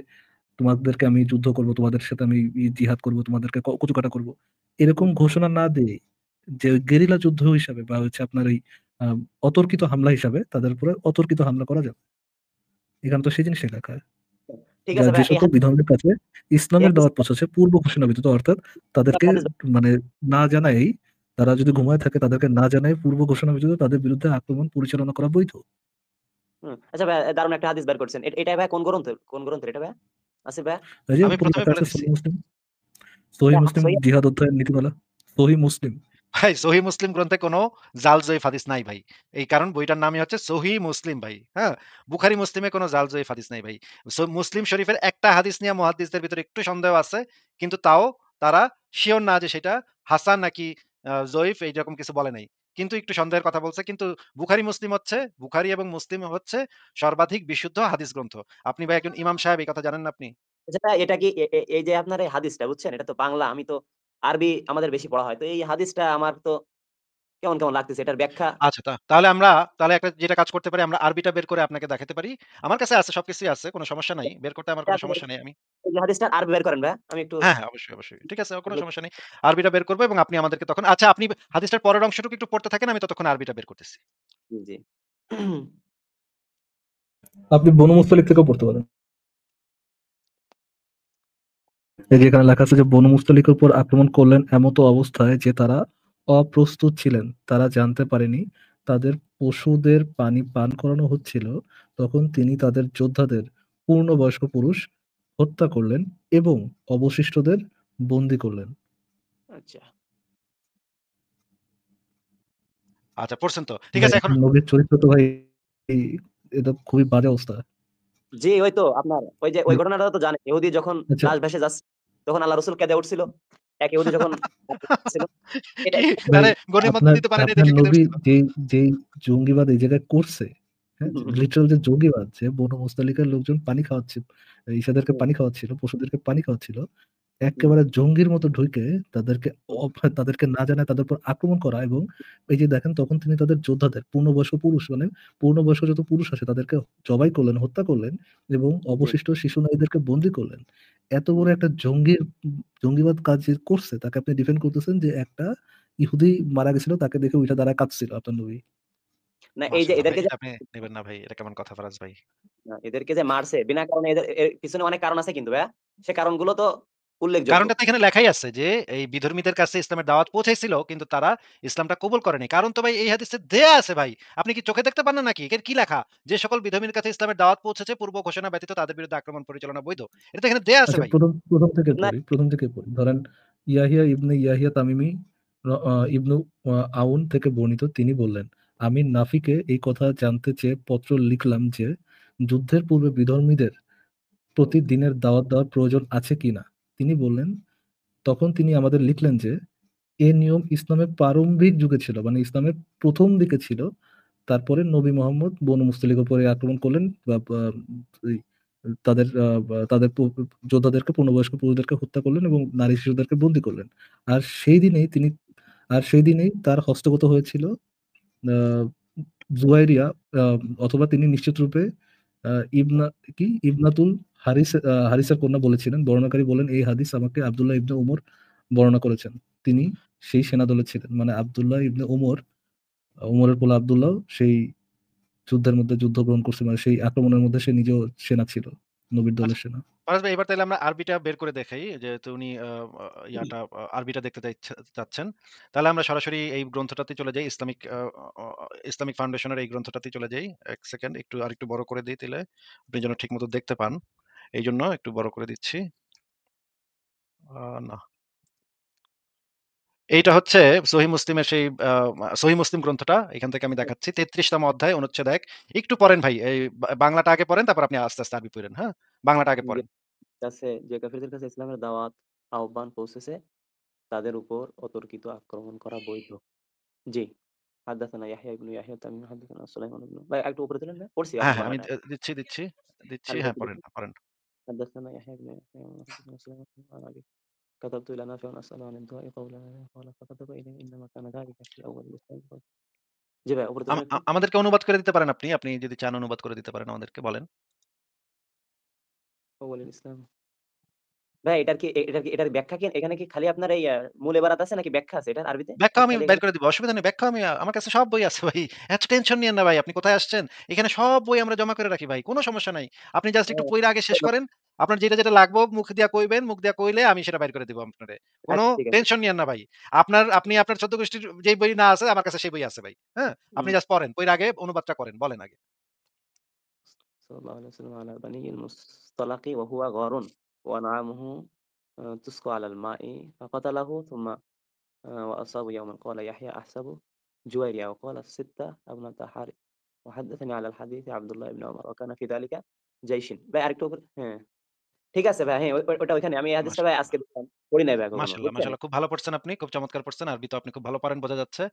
তোমাদেরকে আমি যুদ্ধ করব, তোমাদের সাথে আমি জিহাদ করব, তোমাদেরকে কচুকাটা করব, এরকম হুম। ঘোষণা না দিয়ে যে গেরিলা যুদ্ধ হিসাবে বা হচ্ছে আপনার এই অতর্কিত হামলা হিসাবে তাদের উপরে অতর্কিত হামলা করা যাবে। এখানে তো সেই জিনিসই লেখা। ঠিক যা আছে যে ভাইয়া, সকল বিধর্মীর কাছে এই ইসলামের দাওয়াত হাদিসটা পৌঁছেছে পূর্ব ঘোষণা ব্যতীত, অর্থাৎ তাদেরকে হাদিস মানে না জানায়েই, তারা যদি হুম, ঘুমায় থাকে তাদেরকে না জানায় পূর্ব ঘোষণা ব্যতীত তাদের বিরুদ্ধে আক্রমণ পরিচালনা করা বৈধ। হুম। আচ্ছা ভাইয়া, দারুণ একটা হাদিস বের করছেন। এটা ভাইয়া কোন গ্রন্থের এটা ভাইয়া? আসিফ ভাইয়া? এই যে আমি উপরে ১ম এ লেখা বলে আছে দিচ্ছি। সহিহ মুসলিম, সহিহ ভাইয়া মুসলিম সহিহ জিহাদ অধ্যায়ের নীতিমালা, সহিহ মুসলিম। ভাই সহিহ মুসলিম গ্রন্থে কোনো জাল জয়ীফ হাদিস নাই ভাই। এই কারণ বইটার নামই হচ্ছে সহিহ মুসলিম ভাই। হ্যাঁ? বুখারী মুসলিমে কোনো জাল জয়ীফ হাদিস নাই ভাই। মুসলিম শরীফের একটা হাদিস নিয়ে মুহাদ্দিসদের ভিতরে একটু সন্দেহ আছে। কিন্তু তাও তারা সিওর না যে সেটা হাসান নাকি জয়ীফ এইরকম কিছু বলে নাই। কিন্তু একটু সন্দেহের কথা বলছে। কিন্তু বুখারী এবং মুসলিম হচ্ছে সর্বাধিক বিশুদ্ধ হাদিস গ্রন্থ। আপনি ভাই একজন ইমাম সাহেব, এই কথা জানেন না আপনি? আচ্ছা ভাইয়া, এটা কি এই যে আপনার এই হাদিসটা বুঝছেন? এটা তো বাংলা, আমি তো আরবি আমাদের বেশি পড়া হয়। তো এই হাদিসটা আমার তো কেমন লাগতেছে এটার ব্যাখ্যা। আচ্ছা, তাহলে আমরা একটা যেটা কাজ করতে পারি, আমরা আরবিটা বের করে আপনাকে দেখাতে পারি। আমার কাছে আছে, সবকিছুই আছে। কোন সমস্যা নাই। বের করতে আমার কোন সমস্যা নেই। এই যে হাদিসটার আরবি বের করেন ভাইয়া। আমি একটু হ্যাঁ, অবশ্যই, অবশ্যই। ঠিক আছে, কোন সমস্যা নেই। আরবিটা বের করব এবং আপনি আমাদেরকে তখন আচ্ছা, আপনি হাদিসটার পরের অংশটুকু একটু পড়তে থাকেন। আমি ততক্ষণ আরবিটা বের করতেছি। জি, জি। আপনি বনু মুস্তলিক থেকেও পড়তে পারেন। এই যে এখানে লেখা আছে যে বনু মুস্তলিকের উপর আক্রমণ করলেন এমতো অবস্থায় যে তারা অপ্রস্তুত ছিলেন, তারা জানতে পারেনি তাদের পশুদের পানি পান করানো হচ্ছিল। তখন তিনি তাদের যোদ্ধাদের পূর্ণবয়স্ক পুরুষ হত্যা করলেন এবং অবশিষ্টদের বন্দী করলেন। আচ্ছা। আচ্ছা, পড়ছেন তো? ঠিক ভাই আছে, এখন এখন নবীর চরিত্র তো ভাই এটা খুবই বাজে অবস্থা। জি, ওই তো আপনার ওই যে ওই ঘটনাটা তো জানেন। ইহুদি যখন আচ্ছা, লাশ ভেসে যাচ্ছে, তখন আল্লাহ রাসূল কেঁদে উঠছিল। এক ইহুদি যখন ছিল, এটা কি ভাই তারে গনিমত আপনার দিতে পারে নাই আপনার দেখে কেঁদে নবী উঠছিল? যেই জঙ্গিবাদ এই জায়গায় করছে, হ্যাঁ, লিটারাল যে জঙ্গিবাদ, যে বনু মুস্তালিকের লোকজন পানি খাওয়াচ্ছে, ঈসাদেরকে হুম, পানি খাওয়াচ্ছিল, পশুদেরকে পানি খাওয়াচ্ছিল, হুম, একেবারে জঙ্গির মতো ঢুকে তাদেরকে তাদেরকে না জানায় তাদের উপর আক্রমণ করা। এবং এই যে দেখেন তখন তিনি তাদের যোদ্ধাদের পূর্ণবয়স্ক পুরুষ, মানে পূর্ণবয়স্ক যত পুরুষ আছে তাদেরকে জবাই করলেন, হত্যা করলেন এবং জি, অবশিষ্ট শিশু নারীদেরকে বন্দী করলেন। এত বড় হুম। একটা জঙ্গিবাদ কাজ যে করছে তাকে আপনি ডিফেন্ড করতেছেন যে একটা ইহুদি মারা গেছিল তাকে দেখে ওইটা দ্বারা কাঁদছিল আপনার নবী। না, এই যে মাশাআল্লাহ ভাই, এদেরকে যে এটা আপনি নেবেন না ভাই। এটা কেমন কথা ফারাজ ভাই? এদেরকে যে মারছে বিনা কারণে, এর পিছনে অনেক কারণ আছে কিন্তু ভাইয়া। সে কারণগুলো তো উল্লেখযোগ্য। কারণটা তো এখানে লেখাই আছে যে এই বিধর্মীদের কাছে ইসলামের দাওয়াত পৌঁছাইছিল, কিন্তু তারা ইসলামটা কবুল করেনি। কারণ তো ভাই এই হাদিসে দেয়া আছে ভাই। আপনি কি চোখে দেখতে পান না নাকি? এখানে কি লেখা? যে সকল বিধর্মীর কাছে ইসলামের দাওয়াত পৌঁছেছে পূর্ব ঘোষণা ব্যতীত তাদের বিরুদ্ধে আক্রমণ পরিচালনা বৈধ। এটা তো এখানে দেয়া আছে আচ্ছা, ভাই। না, প্রথম থেকে পড়ি। ধরেন ইয়াহিয়া ইবনে ইয়াহিয়া তামিমি ইবনু আউন থেকে বর্ণিত, তিনি বললেন, আমি নাফিকে এই কথা জানতে চেয়ে পত্র লিখলাম যে যুদ্ধের পূর্বে বিধর্মীদের হুম, প্রতি দিনের দাওয়াত দেওয়ার প্রয়োজন আছে কিনা। তিনি বললেন, তখন তিনি আমাদের লিখলেন যে এ নিয়ম ইসলামের প্রারম্ভিক যুগে ছিল, মানে ইসলামের প্রথম দিকে ছিল। তারপরে নবী মোহাম্মদ বনু মুস্তলিকের উপরে আক্রমণ করলেন বা এই তাদের যোদ্ধাদেরকে পূর্ণবয়স্ক পুরুষদেরকে হত্যা করলেন এবং নারী শিশুদেরকে বন্দী করলেন। আর সেই দিনেই তিনি সেই দিনেই তার হস্তগত হয়েছিল আহ, জুয়াইরিয়া, অথবা তিনি নিশ্চিত রূপে ইবনা ইবনাতুল হারিসের কন্যা বলেছিলেন। বর্ণনাকারী বলেন এই হাদিস আমাকে আব্দুল্লাহ ইবনে উমর বর্ণনা করেছেন। তিনি সেই সেনাদলে ছিলেন, মানে আব্দুল্লাহ ইবনে উমরের পোলা আব্দুল্লাহ সেই যুদ্ধের মধ্যে যুদ্ধ গ্রহণ করছে, মানে সেই আক্রমণের মধ্যে সে নিজেও সেনা ছিল, নবীর আচ্ছা, দলের সেনা। ফারাজ ভাই, এবার তাইলে আমরা আরবিটা বের করে দেখাই। যেহেতু উনি আরবিটা দেখতে চাচ্ছেন। তাহলে আমরা সরাসরি এই গ্রন্থটাতে চলে যাই। ইসলামিক ফাউন্ডেশনের এই গ্রন্থটাতেই চলে যাই। ১ সেকেন্ড আরেকটু বড় করে দেই তাইলে। আপনি যেন ঠিকমতো দেখতে পান। এইজন্য একটু বড় করে দিচ্ছি। না। এইটা হচ্ছে সহিহ মুসলিম গ্রন্থটা। এখান থেকে আমি দেখাচ্ছি। ৩৩ তম অধ্যায়, অনুচ্ছেদ ১। একটু পড়েন ভাই। এই বাংলাটা আগে পড়েন, তারপর আপনি আস্তে, আস্তে আরবি পড়েন, হ্যাঁ? বাংলাটা আগে যে পড়েন। যে কাফিরদের কাছে ইসলামের দাওয়াত আহ্বান পৌঁছেছে, তাদের উপর অতর্কিত আক্রমণ করা বৈধ। জি। হাদ্দাসানা ইয়াহইয়া ইবনু ইয়াহইয়া তামিমি হাদ্দাসানা সুলাইমান ইবনু, ভাই একটু উপরে তুলেন ভাই। পড়ছি হ্যাঁ, আপনি হ্যাঁ, আমি বাংলাটা। দিচ্ছি। আমি হ্যাঁ, দেখি, পড়েন, দেখি। পড়েন। حدثنا يحيى بن يحيى حدثنا سليمان عن أبي كتبت إلى نافع أسأله عن الدعاء قولا قال فكتب إليه إنما كان ذلك في أول الإسلام. জি ভাই, উপরে আম তুলেন আ একটু। আমাদেরকে অনুবাদ করে দিতে পারেন আপনি। আপনি যদি চান অনুবাদ করে দিতে পারেন আমাদেরকে, বলেন। أول الإسلام. ভাই এটার ব্যাখ্যা কি এখানে কি খালি আপনার এই মূল ইবারাত আছে নাকি ব্যাখ্যা আছে এটার আরবিতে? ব্যাখ্যা আমি খালি বের এখানে করে দিব। অসুবিধা নেই। ব্যাখ্যা আমার কাছে সব বই আছে ভাই। এত টেনশন নিয়েন না ভাই। আপনি কোথায় আসছেন? এখানে সব বই আমরা জমা করে রাখি ভাই। কোন সমস্যা নাই। আপনি জাস্ট একটু পইড়া আগে শেষ করেন। আপনার যেটা লাগবো মুখ দিয়া কইবেন। মুখ দিয়া কইলে আমি সেটা বাইর করে দিব আপনারে। কোন আচ্ছা ঠিক আছে। টেনশন নিয়েন না ভাই। আপনি আপনার ১৪ গোষ্ঠীর যেই বই না আছে আমার কাছে সেই বই আছে ভাই। হ্যাঁ? আপনি হুম। জাস্ট পড়েন। পইড়া আগে অনুবাদটা করেন। বলেন আগে। সাল্লাল্লাহু আলাইহি ওয়াসাল্লাম আলা বানিয়িল মুসতালাকি ওয়া হুয়া গharun ওয়া না'amuhu তুসকা আলাল মা'i ফাকাতালাহু থুম্মা وأصابه يوما قال يحيى أحسب جويرية وقال الستة ابنة حارث وحدثني على الحديث عبد الله بن عمر وكان في ذلك جيش ভাই আরেকটু হ্যাঁ ঠিক আছে ভাই হ্যাঁ ওটা ওইখানে আমি এই হাদিসটা ভাই মাশাআল্লাহ। আজকে দেখলাম পড়ি নাই ভাই কখনো মাশাআল্লাহ, বুঝছেন? মাশাআল্লাহ। খুব ভালো পড়ছেন আপনি। খুব চমৎকার পড়ছেন। আরবি তো আপনি খুব ভালো পারেন বোঝা যাচ্ছে।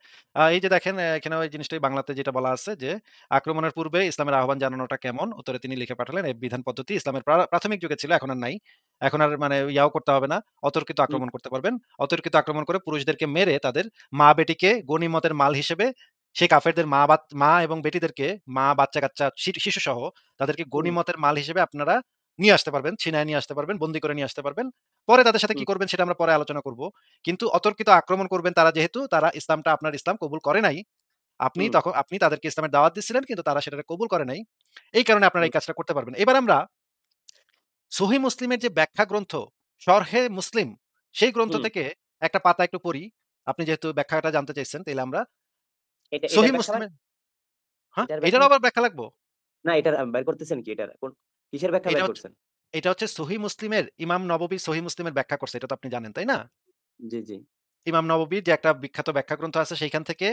এই যে দেখেন এখানে ওই জিনিসটাই বাংলাতে যেটা বলা আছে যে, আক্রমণের পূর্বে ইসলামের আহ্বান জানানোটা কেমন? উত্তরে তিনি লিখে পাঠালেন, এই বিধান পদ্ধতি ইসলামের প্রাথমিক যুগে ছিল, এখন আর নাই। এখন আর মানে ইয়াও করতে হবে না। অতর্কিত হুম, আক্রমণ করতে পারবেন। অতর্কিত আক্রমণ করে পুরুষদেরকে মেরে তাদের মা-বেটিকে গনিমতের মাল হিসেবে সেই কাফেরদের মা এবং বেটিদেরকে মা, বাচ্চা-কাচ্চা, শিশুসহ তাদেরকে হুম, গনিমতের মাল হিসেবে আপনারা নিয়ে আসতে পারবেন। ছিনায় নিয়ে আসতে পারবেন, বন্দী করে নিয়ে আসতে পারবেন। পরে তাদের সাথে কি হুম, করবেন সেটা আমরা পরে আলোচনা করব। কিন্তু অতর্কিত আক্রমণ করবেন তারা, যেহেতু তারা ইসলামটা আপনার ইসলাম কবুল করে নাই। হুম, আপনি তাদেরকে ইসলামের দাওয়াত দিচ্ছিলেন কিন্তু তারা সেটাকে কবুল করে নাই। এই কারণে আপনারা হুম, এই কাজটা করতে পারবেন। এবার আমরা সহিহ মুসলিমের যে ব্যাখ্যা গ্রন্থ শরহে মুসলিম, সেই গ্রন্থ হুম। থেকে একটা পাতা একটু পড়ি। আপনি যেহেতু ব্যাখ্যাটা জানতে চাইছেন, তাইলে আমরা এটার সহিহ ব্যাখ্যা ভাই? মুসলিমের হ্যাঁ, এটার ব্যাখ্যা এটারও আবার ব্যাখ্যা লাগবো? না এটার বের করতেছেন কি এটার কিসের ব্যাখ্যা এটা বের হচ্ছে করছেন? এটা হচ্ছে সহিহ মুসলিমের ইমাম নববী সহিহ মুসলিমের ব্যাখ্যা করছে। এটা তো আপনি জানেন, তাই না? জি, জি। ইমাম নববীর যে একটা বিখ্যাত ব্যাখ্যা গ্রন্থ আছে সেইখান থেকে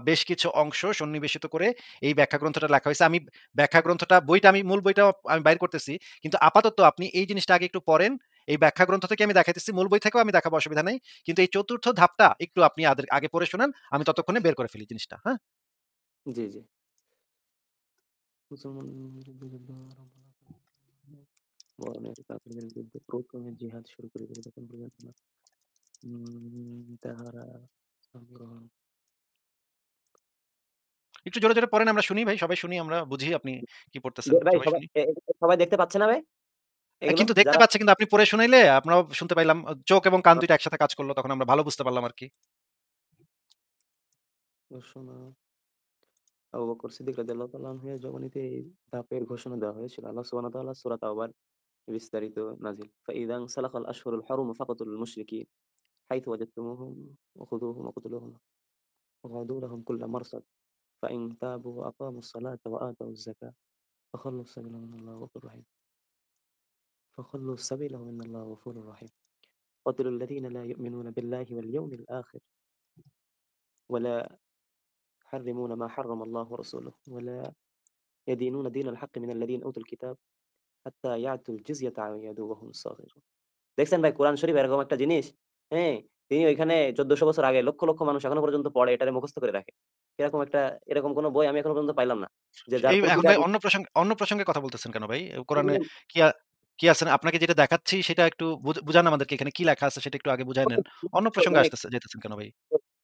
বেশ কিছু অংশ সন্নিবেশিত করে এই ব্যাখ্যা গ্রন্থটা লেখা হইছে। আমি ব্যাখ্যা গ্রন্থটা বইটা আমি মূল বইটাও আমি বাইর করতেছি। কিন্তু আপাতত আপনি এই জিনিসটা আগে একটু পড়েন। এই ব্যাখ্যা গ্রন্থ থেকে আমি দেখাইতেছি। মূল বই থেকেও আমি দেখাবো, অসুবিধা নাই। কিন্তু এই ৪র্থ ধাপটা একটু আপনি আগে পড়ে শোনান। আমি ততক্ষণে বের করে ফেলি জিনিসটা। হ্যাঁ? জি, জি। মুসলমানদের বিরুদ্ধে বরণের কাফিরদের বিরুদ্ধে প্রথমে জিহাদ শুরু করে দিল তখন পর্যন্ত না। তাহারা সংগ্রহ একটু জোরে, জোরে পড়েন, আমরা শুনি ভাই। সবাই শুনি, আমরা বুঝি আপনি কি পড়তেছেন। ভাই সবাই সবাই শুনি। সবাই দেখতে পাচ্ছে না ভাই এগুলো? কিন্তু দেখতে যারা পাচ্ছি, কিন্তু আপনি পড়ে শুনাইলে আমরাও শুনতে পাইলাম। চোখ এবং কান ২ টা একসাথে কাজ করল। তখন আমরা ভালো বুঝতে পারলাম আরকি। ঘোষণা আবু বকর সিদ্দিক রাদিয়াল্লাহু তাআলা আনহু এর জবানিতে এই ধাপের ঘোষণা দেওয়া হয়েছিল। আল্লাহ সুবহানাহু ওয়া তাআলা সূরা তাওবার বিস্তারিত নাজিল। فإذا انسلخ الأشهر الحرم فاقتلوا المشركين حيث وجدتموهم وخذوهم وقتلوهم وقعدوا لهم كل مرصد فإن تابوا وأقاموا الصلاة وآتوا الزكاة فخلوا سبيلهم إن الله غفور رحيم. فخلوا سبيلهم إن الله غفور رحيم. قاتلوا الذين لا يؤمنون بالله واليوم الآخر ولا يحرمون ما حرم الله ورسوله ولا يدينون دين الحق من الذين أوتوا الكتاب حتى يعطوا الجزية عن يد وهم صاغرون. দেখছেন ভাই কোরআন শরীফ এরকম একটা জিনিস, হ্যাঁ? তিনি ওইখানে ১৪০০ বছর আগে লক্ষ, লক্ষ মানুষ এখনো পর্যন্ত পড়ে এটারে মুখস্থ করে রাখে। এরকম একটা এরকম কোন বই আমি এখনো পর্যন্ত পাইলাম না। যে যার এই এখন প্রতিটা ভাই অন্য প্রসঙ্গে কথা বলতেছেন কেন ভাই? কোরআনে কি কি আছে না? আপনাকে যেটা দেখাচ্ছি সেটা একটু বুঝান আমাদেরকে, এখানে কি লেখা আছে সেটা একটু আগে বুঝায় নেন। অন্য প্রসঙ্গে মানে যাইতেছেন কেন ভাই?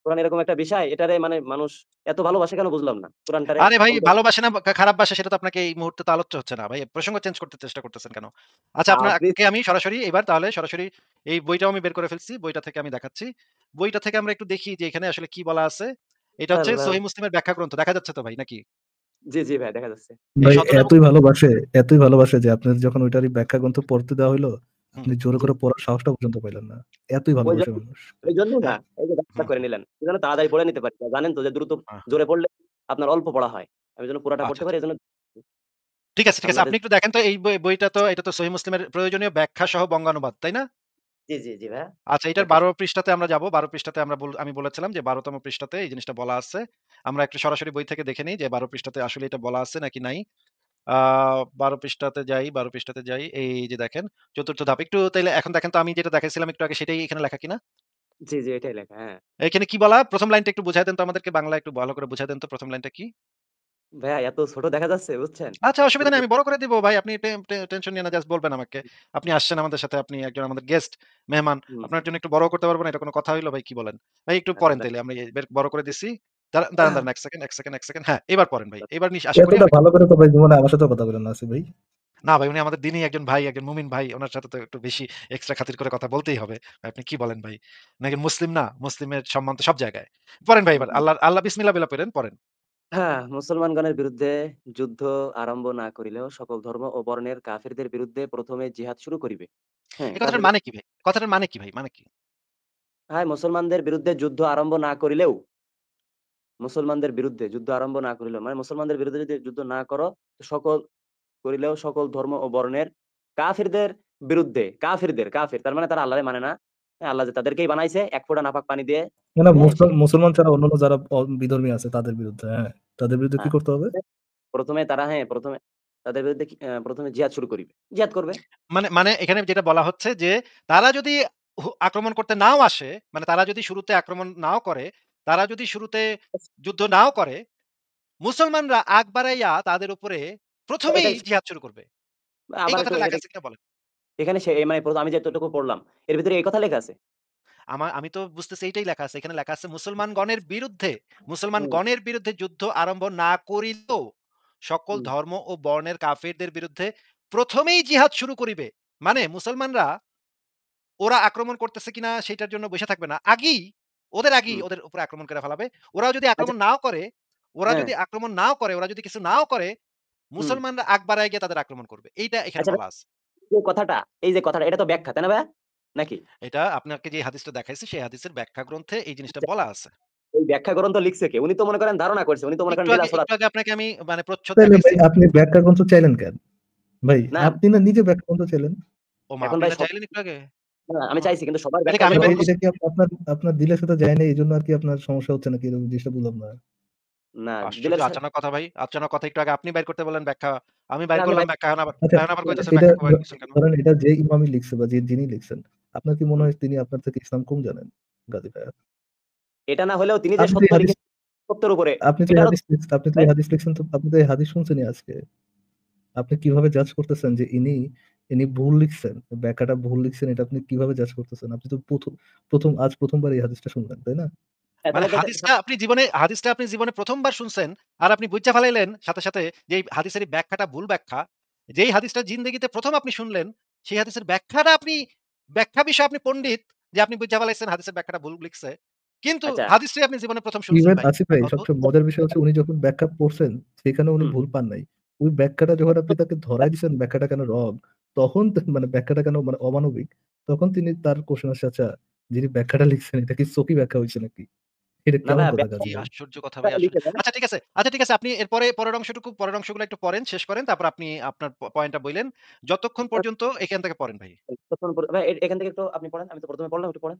কোরআন এরকম একটা বিষয় এটারে মানে মানুষ এত ভালোবাসে কেন বুঝলাম না। কোরআনটারে আরে ভাই, অন্তত ভালোবাসে না খারাপ বাসে সেটা তো আপনাকে এই মুহূর্তে তো আলোচ্য হচ্ছে না ভাই। প্রসঙ্গ চেঞ্জ করতে চেষ্টা করতেছেন কেন? আচ্ছা, আপনি আপনাকে আমি সরাসরি এবার তাহলে সরাসরি এই বইটাও আমি বের করে ফেলছি। বইটা থেকে আমি দেখাচ্ছি। বইটা থেকে আমরা একটু দেখি যে এখানে আসলে কি বলা আছে। এটা হচ্ছে সহিহ মুসলিমের ব্যাখ্যা গ্রন্থ। দেখা যাচ্ছে তো ভাই নাকি? জি, জি ভাই দেখা যাচ্ছে। এই ভাই ১৭ এবং এতই ভালোবাসে যে আপনার যখন ওইটারই ব্যাখ্যা গ্রন্থ পড়তে দেওয়া হইলো, হুম, আপনি জোরে জি। করে পড়ার সাহসটা পর্যন্ত পাইলেন না। এতই ভালোবাসে ওইজন্য মানুষ। ওইজন্য না। হ্যাঁ, এই যে ব্যবস্থা হুম, করে হুম, নিলেন। এজন্য তাড়াতাড়ি পড়ে নিতে পারি। জানেন তো যে দ্রুত হ্যাঁ, জোরে পড়লে আপনার অল্প পড়া হয়। আমি যেন পুরাটা আচ্ছা, পড়তে পারি আচ্ছা। এজন্য ঠিক আছে, ঠিক আছে। আপনাদের আপনি একটু দেখেন তো এই বইটা তো, এটা তো সহিহ মুসলিমের প্রয়োজনীয় ব্যাখ্যা সহ বঙ্গানুবাদ, তাই না? জি, জি, জি ভাইয়া। আচ্ছা, এটার ব্যাখ্যা ১২ পৃষ্ঠাতে আমরা যাবো। ১২ পৃষ্ঠাতে আমি বলেছিলাম যে ১২ তম পৃষ্ঠাতে এই জিনিসটা বলা আছে। আমরা একটু সরাসরি বই থেকে দেখে নেই যে ১২ পৃষ্ঠাতে আসলে এটা বলা আছে নাকি নাই। আ ১২ পৃষ্ঠাতে যাই, ১২ পৃষ্ঠাতে যাই। এই যে দেখেন ৪র্থ ধাপ। একটু তাইলে এখন দেখেন তো আমি যেটা দেখাইছিলাম একটু আগে সেটাই এখানে লেখা কিনা? জি, জি এটাই লেখা। হ্যাঁ। এখানে কি বলা? ১ম লাইনটা একটু বুঝায় দেন তো আমাদেরকে, বাংলায় একটু ভালো করে বুঝায় দেন তো ১ম লাইনটা কি? ভাইয়া এত ছোট দেখা যাচ্ছে বুঝছেন? আচ্ছা, অসুবিধা নেই। শুধু আমি বড় করে দিব ভাই। আপনি টেনশন নিয়েন না। জাস্ট বলবেন আমাকে। আপনি আসছেন আমাদের সাথে। আপনি একজন আমাদের গেস্ট, মেহমান। হুম, আপনার জন্য একটু বড়ও করতে পারব না। এটা কোন কথা হইলো ভাই, কি বলেন? ভাই একটু আচ্ছা পড়েন দেখ তাইলে। আমি বড় করে দিছি। দাঁড়ান, ১ সেকেন্ড। হ্যাঁ, এবার পড়েন ভাই। এবার আশা করি এতটা ভালো করে তো ভাই জীবনে আমার সাথেও কথা বলেন না আসিফ ভাই। না ভাই, উনি আমাদের দ্বীনি একজন ভাই, একজন মুমিন ভাই। উনার সাথে তো একটু বেশি এক্সট্রা খাতির করে কথা বলতেই হবে। ভাই আপনি কি বলেন ভাই? উনি একজন মুসলিম না? মুসলিমের সম্মান তো সব জায়গায়। পড়েন ভাই এবার। আল্লাহ বিসমিল্লাহ বইলা পড়েন, পড়েন। হ্যাঁ, মুসলমানগণের বিরুদ্ধে যুদ্ধ আরম্ভ না করিলেও সকল ধর্ম ও বর্ণের কাফিরদের বিরুদ্ধে প্রথমে জিহাদ শুরু করিবে। হ্যাঁ, এই কথাটার তারপরে মানে কি ভাই? কথাটার মানে কি ভাই? মানে কি? হ্যাঁ, মুসলমানদের বিরুদ্ধে যুদ্ধ আরম্ভ না করিলেও মুসলমানদের বিরুদ্ধে যুদ্ধ আরম্ভ না করিলেও মানে মুসলমানদের বিরুদ্ধে যদি যুদ্ধ না করো তো সকল ধর্ম ও বর্ণের কাফিরদের বিরুদ্ধে কাফির তার মানে তারা আল্লাহরে মানে না। হ্যাঁ, আল্লাহ যে তাদেরকেই বানাইছে এক ফোঁটা নাপাক পানি দিয়ে। না, হ্যাঁ, মুসলমান ছাড়া অন্যান্য যারা বিধর্মী আছে তাদের বিরুদ্ধে, হ্যাঁ, তাদের বিরুদ্ধে কি হ্যাঁ, করতে হবে? প্রথমে তাদের বিরুদ্ধে প্রথমে জিহাদ শুরু করিবে। জিহাদ করবে। মানে মানে এখানে যেটা বলা হচ্ছে যে, তারা যদি আক্রমণ করতে নাও আসে, মানে তারা যদি শুরুতে আক্রমণ নাও করে, তারা যদি শুরুতে যুদ্ধ নাও করে, মুসলমানরা আগ বাড়াইয়া তাদের উপরে ১ম এই এটাই জিহাদ শুরু করবে। এই আবার একটু কথাটা লেখা এটা আছে কিনা বলেন? এখানে মানে আমি যতটুকু পড়লাম এর ভিতরে এই কথা লেখা আছে। আমি তো বুঝতেছি এইটাই লেখা আছে। এখানে লেখা আছে হুম, মুসলমানগণের বিরুদ্ধে যুদ্ধ আরম্ভ না করিলেও সকল হুম। ধর্ম ও বর্ণের কাফিরদের বিরুদ্ধে ১ম এই জিহাদ শুরু করিবে। মানে মুসলমানরা ওরা আক্রমণ করতেছে কিনা সেটার জন্য বইসা থাকবে না। আগেই হুম। ওদের উপরে আক্রমণ করে ফেলাবে। ওরাও যদি আচ্ছা, আক্রমণ নাও করে হ্যাঁ, ওরা যদি কিছু নাও করে, হুম। মুসলমানরা আগ বাড়ায় গিয়ে তাদের আক্রমণ করবে। এইটা এখানে আচ্ছা ভাই, বলা আছে। এই যে কথাটা এটা তো ব্যাখ্যা, তাই না ভাইয়া? নাকি? এটা আপনাকে যে হাদিসটা দেখাইছি সেই হাদিসের ব্যাখ্যা গ্রন্থে এই জিনিসটা আচ্ছা, বলা আছে। এই ব্যাখ্যা গ্রন্থ লিখছে কে? উনি তো মনে করেন ধারণা করছে। উনি তো মনে করেন ঢিলা একটু আগে আপনাকে আমি মানে প্রচ্ছদ তাইলে ভাই দেখাইছি। আপনি ব্যাখ্যা গ্রন্থ চাইলেন কেন? ভাই না, আপনি না নিজে ব্যাখ্যা গ্রন্থ চাইলেন। ওমা এখন আপনি ভাই না চাইলেন একটু আগে? না, আমি ওমা! চাইছি কিন্তু সবার এটা কি ব্যাখ্যা আমি গুলো বের অন্য এটা করছি? কি আপনার আপনার দিলের সাথে যায় না এইজন্য আর কি আপনার সমস্যা হচ্ছে নাকি, এরকম জিনিসটা বুঝলাম না। না আশ্চর্য দিলের আচানক কথা ভাই। আচানক কথা একটু আগে আপনি বের করতে বললেন ব্যাখ্যা। আমি না বাইর আমি করলাম ভাই ব্যাখ্যা আচ্ছা, এখন আবার কইতেছেন এটা ব্যাখ্যা বাইর করছেন কেন? ধরেন এটা যে ইমামই লিখছে বা যিনি লিখছেন, আপনার কি মনে হুম, হয় তিনি আপনার থেকে ইসলাম কম জানেন? গাজী ভাইয়া। এটা না হলেও তিনি যে আপনি তো এই সত্য হাদিস লিখেছেন সত্যের উপরে আপনি তো এই এটারও হাদিস আপনি তো এই হাদিস লিখছেন, তো আপনি তো এই হাদিস শুনছেনই আজকে। আপনি কিভাবে জাজ করতেছেন যে ইনি ভুল লিখছেন, ব্যাখ্যাটা ভুল লিখছেন, এটা আপনি কিভাবে জাজ করতেছেন? আপনি তো আজ প্রথমবার এই হাদিসটা শুনলেন, তাই না? হ্যাঁ, মানে তাহলে হাদিসটা আপনি জীবনে ১ম বার শুনছেন, আর আপনি বুইঝা ফেলাইলেন সাথে যে এই হাদিসের এই ব্যাখ্যাটা ভুল ব্যাখ্যা। যেই হাদিসটা জিন্দেগিতে ১ম আপনি শুনলেন, সেই হাদিসের ব্যাখ্যাটা ব্যাখ্যা বিষয়ে আপনি পণ্ডিত, যে আপনি বুইঝা ফেলাইছেন হাদিসের ব্যাখ্যাটা ভুল লিখছে। কিন্তু আচ্ছা, হাদিসটাই আপনি জীবনে ১ম শুনছেন ইভেন ভাই। আসিফ ভাই, অদ্ভুত। সবচেয়ে মজার বিষয় হচ্ছে উনি যখন ব্যাখ্যা পড়ছেন সেখানে উনি হুম। ভুল পান নাই। ওই ব্যাখ্যাটা যখন আপনি তাকে ধরায় দিছেন ব্যাখ্যাটা কেন রং, তখন মানে ব্যাখ্যাটা কেন মানে অমানবিক, তখন তিনি তার কোশ্চেন আসছে, আচ্ছা যিনি ব্যাখ্যাটা লিখছেন এটা কি সহি ব্যাখ্যা হইছে নাকি? এটা না কেমন ভাইয়া কথা ব্যাখ্যা গাজী কি ভাই? আশ্চর্য কথা ভাই আসলে। লিখে দেন। আচ্ছা ঠিক আছে। আপনি এরপরে পরের অংশগুলো একটু পড়েন, শেষ করেন। তারপর আপনি আপনার পয়েন্টটা বইলেন। যতক্ষণ পর্যন্ত এখান থেকে পড়েন ভাই। ভাই এখান থেকে একটু আপনি পড়েন। আমি তো ১ম এ পড়লাম, একটু পড়েন।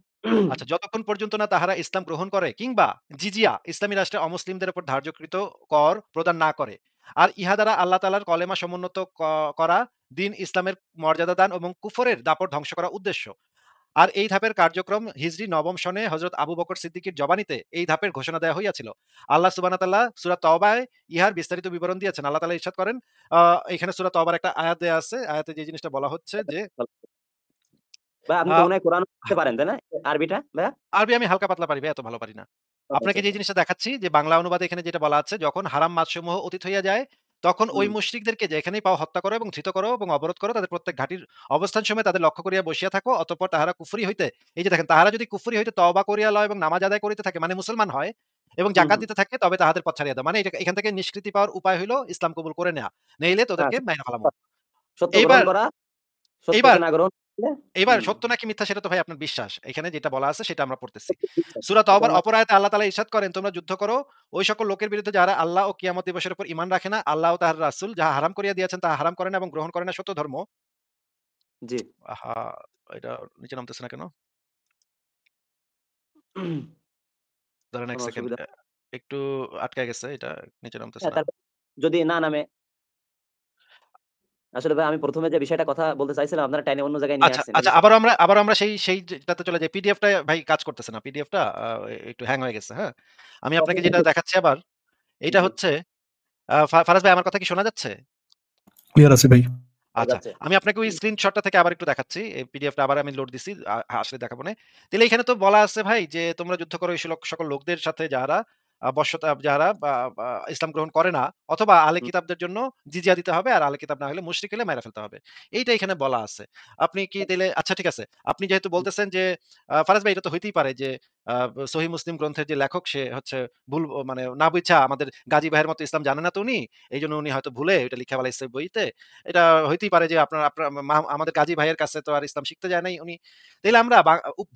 আচ্ছা, যতক্ষণ পর্যন্ত না তাহারা ইসলাম গ্রহণ করে কিংবা জিজিয়া ইসলামী রাষ্ট্রে অমুসলিমদের উপর ধার্যকৃত কর প্রদান না করে। আর ইহা দ্বারা আল্লাহ তাআলার কলেমা সমুন্নত করা, দ্বীন ইসলামের মর্যাদা দান এবং কুফরের দাপট ধ্বংস করা উদ্দেশ্য। আর এই ধাপের কার্যক্রম হিজরি ৯ম সনে হযরত আবু বকর সিদ্দিকীর জবানিতে এই ধাপের ঘোষণা দেওয়া হইয়াছিল। আল্লাহ সুবহানাহু ওয়া তাআলা সূরা তওবায় ইহার বিস্তারিত বিবরণ দিয়েছেন। আল্লাহ তাআলা ইরশাদ করেন, এখানে সূরা তওবার একটা আয়াত দেয়া আছে। আয়াতে যে জিনিসটা বলা হচ্ছে যে ভাই আপনি আ তো মনে হয় কোরআন পড়তে পারেন, তাই না? আরবিটা ভাইয়া? আরবি আমি হালকা পাতলা পারি ভাই, এত ভালো পারি না। আচ্ছা, আপনাকে যে আচ্ছা। জিনিসটা দেখাচ্ছি যে বাংলা অনুবাদে এখানে যেটা বলা আছে, যখন হারাম মাছসমূহ অতীত হইয়া যায়, তখন ওই হুম, মুশরিকদেরকে যেখানেই পাও হত্যা করো এবং ধৃত করো এবং অবরোধ করো, তাদের প্রত্যেক ঘাটির অবস্থান সময়ে তাদের লক্ষ্য করিয়া বসিয়া থাকো। অতঃপর তাহারা কুফরি হইতে, এই যে দেখেন, তাহারা যদি কুফরি হইতে তওবা করিয়া লয় এবং নামাজ আদায় করিতে থাকে, মানে মুসলমান হয় এবং হুম, জাকাত হুম। দিতে থাকে, তবে তাহাদের পথ ছাড়িয়া দাও। মানে এখান থেকে নিষ্কৃতি পাওয়ার উপায় হইল ইসলাম কবুল করে নেয়া। নইলে হ্যাঁ, তোদেরকে মাইরা ফালামু। সত্য গ্রহণ এইবার করা, এইবার সত্যকে না গ্রহণ করলে এইবার হুম। সত্য নাকি মিথ্যা সেটা তো ভাই আপনার বিশ্বাস। এখানে যেটা বলা আছে সেটা আমরা পড়তেছি। বিশ্বাস। সূরা এটা তওবার আমার অপর আয়াতে আল্লাহ তাআলা ইরশাদ করেন, তোমরা যুদ্ধ করো ওই সকল লোকের বিরুদ্ধে যারা আল্লাহ ও কিয়ামত দিবসের উপর ঈমান রাখে না, আল্লাহ ও তাঁর রাসূল যাহা হারাম করিয়া দিয়েছেন তাহা হারাম করে না এবং গ্রহণ করে না সত্য ধর্ম। জি। আহা! এটা নিচে নামতেছে না কেন? দাঁড়ান ১ কোনো সেকেন্ড। অসুবিধা একটু আটকায় গেছে, এটা নিচে নামতেছে হ্যাঁ, না। তারপর যদি না নামে আসলে ভাই আমি ১ম এ যে বিষয়টা কথা বলতে চাইছিলাম আপনারা টাইনে অন্য জায়গায় নিয়ে আসছেন। এই আচ্ছা, বিষয় আবারও আমরা সেই যেটাতে চলে যাই। পিডিএফ টা ভাই কাজ করতেছে না। পিডিএফ টা একটু হ্যাং হয়ে গেছে, হ্যাঁ? আমি আপনাকে যেটা দেখাচ্ছি আবার, এইটা জি, হচ্ছে ফারাজ ভাই, আমার কথা কি শোনা যাচ্ছে? ক্লিয়ার আছে ভাই। আচ্ছা। যাচ্ছে। আমি আপনাকে ওই স্ক্রিনশটটা থেকে আবার একটু দেখাচ্ছি। এই পিডিএফটা আবার আমি লোড দিছি। আসলে দেখাবনে। তাইলে এখানে তো বলা আছে ভাই যে তোমরা যুদ্ধ করো এই সকল লোকদের সাথে যারা বশ্যতা যারা ইসলাম গ্রহণ করে না, অথবা আহলে হুম, কিতাবদের জন্য জিজিয়া দিতে হবে, আর আহলে কিতাব না হলে মুশরিক হলে মাইরা ফেলতে হবে। এইটা এখানে বলা আছে। আপনি কি তাইলে আচ্ছা ঠিক আছে। আপনি যেহেতু বলতেছেন যে ফারাজ ভাই, এটা তো হইতেই পারে যে আ সহিহ মুসলিম গ্রন্থের যে লেখক সে হচ্ছে ভুল মানে না বুইঝা আমাদের গাজী ভাইয়ের মতো ইসলাম জানে না তো উনি। এইজন্য উনি হয়তো ভুলে ওইটা লিখা ফেলাইছে বইতে। এটা হইতেই পারে যে আপনার আপনার আমাদের গাজী ভাইয়ের কাছে তো আর ইসলাম শিখতে যায় নাই উনি। তাইলে আমরা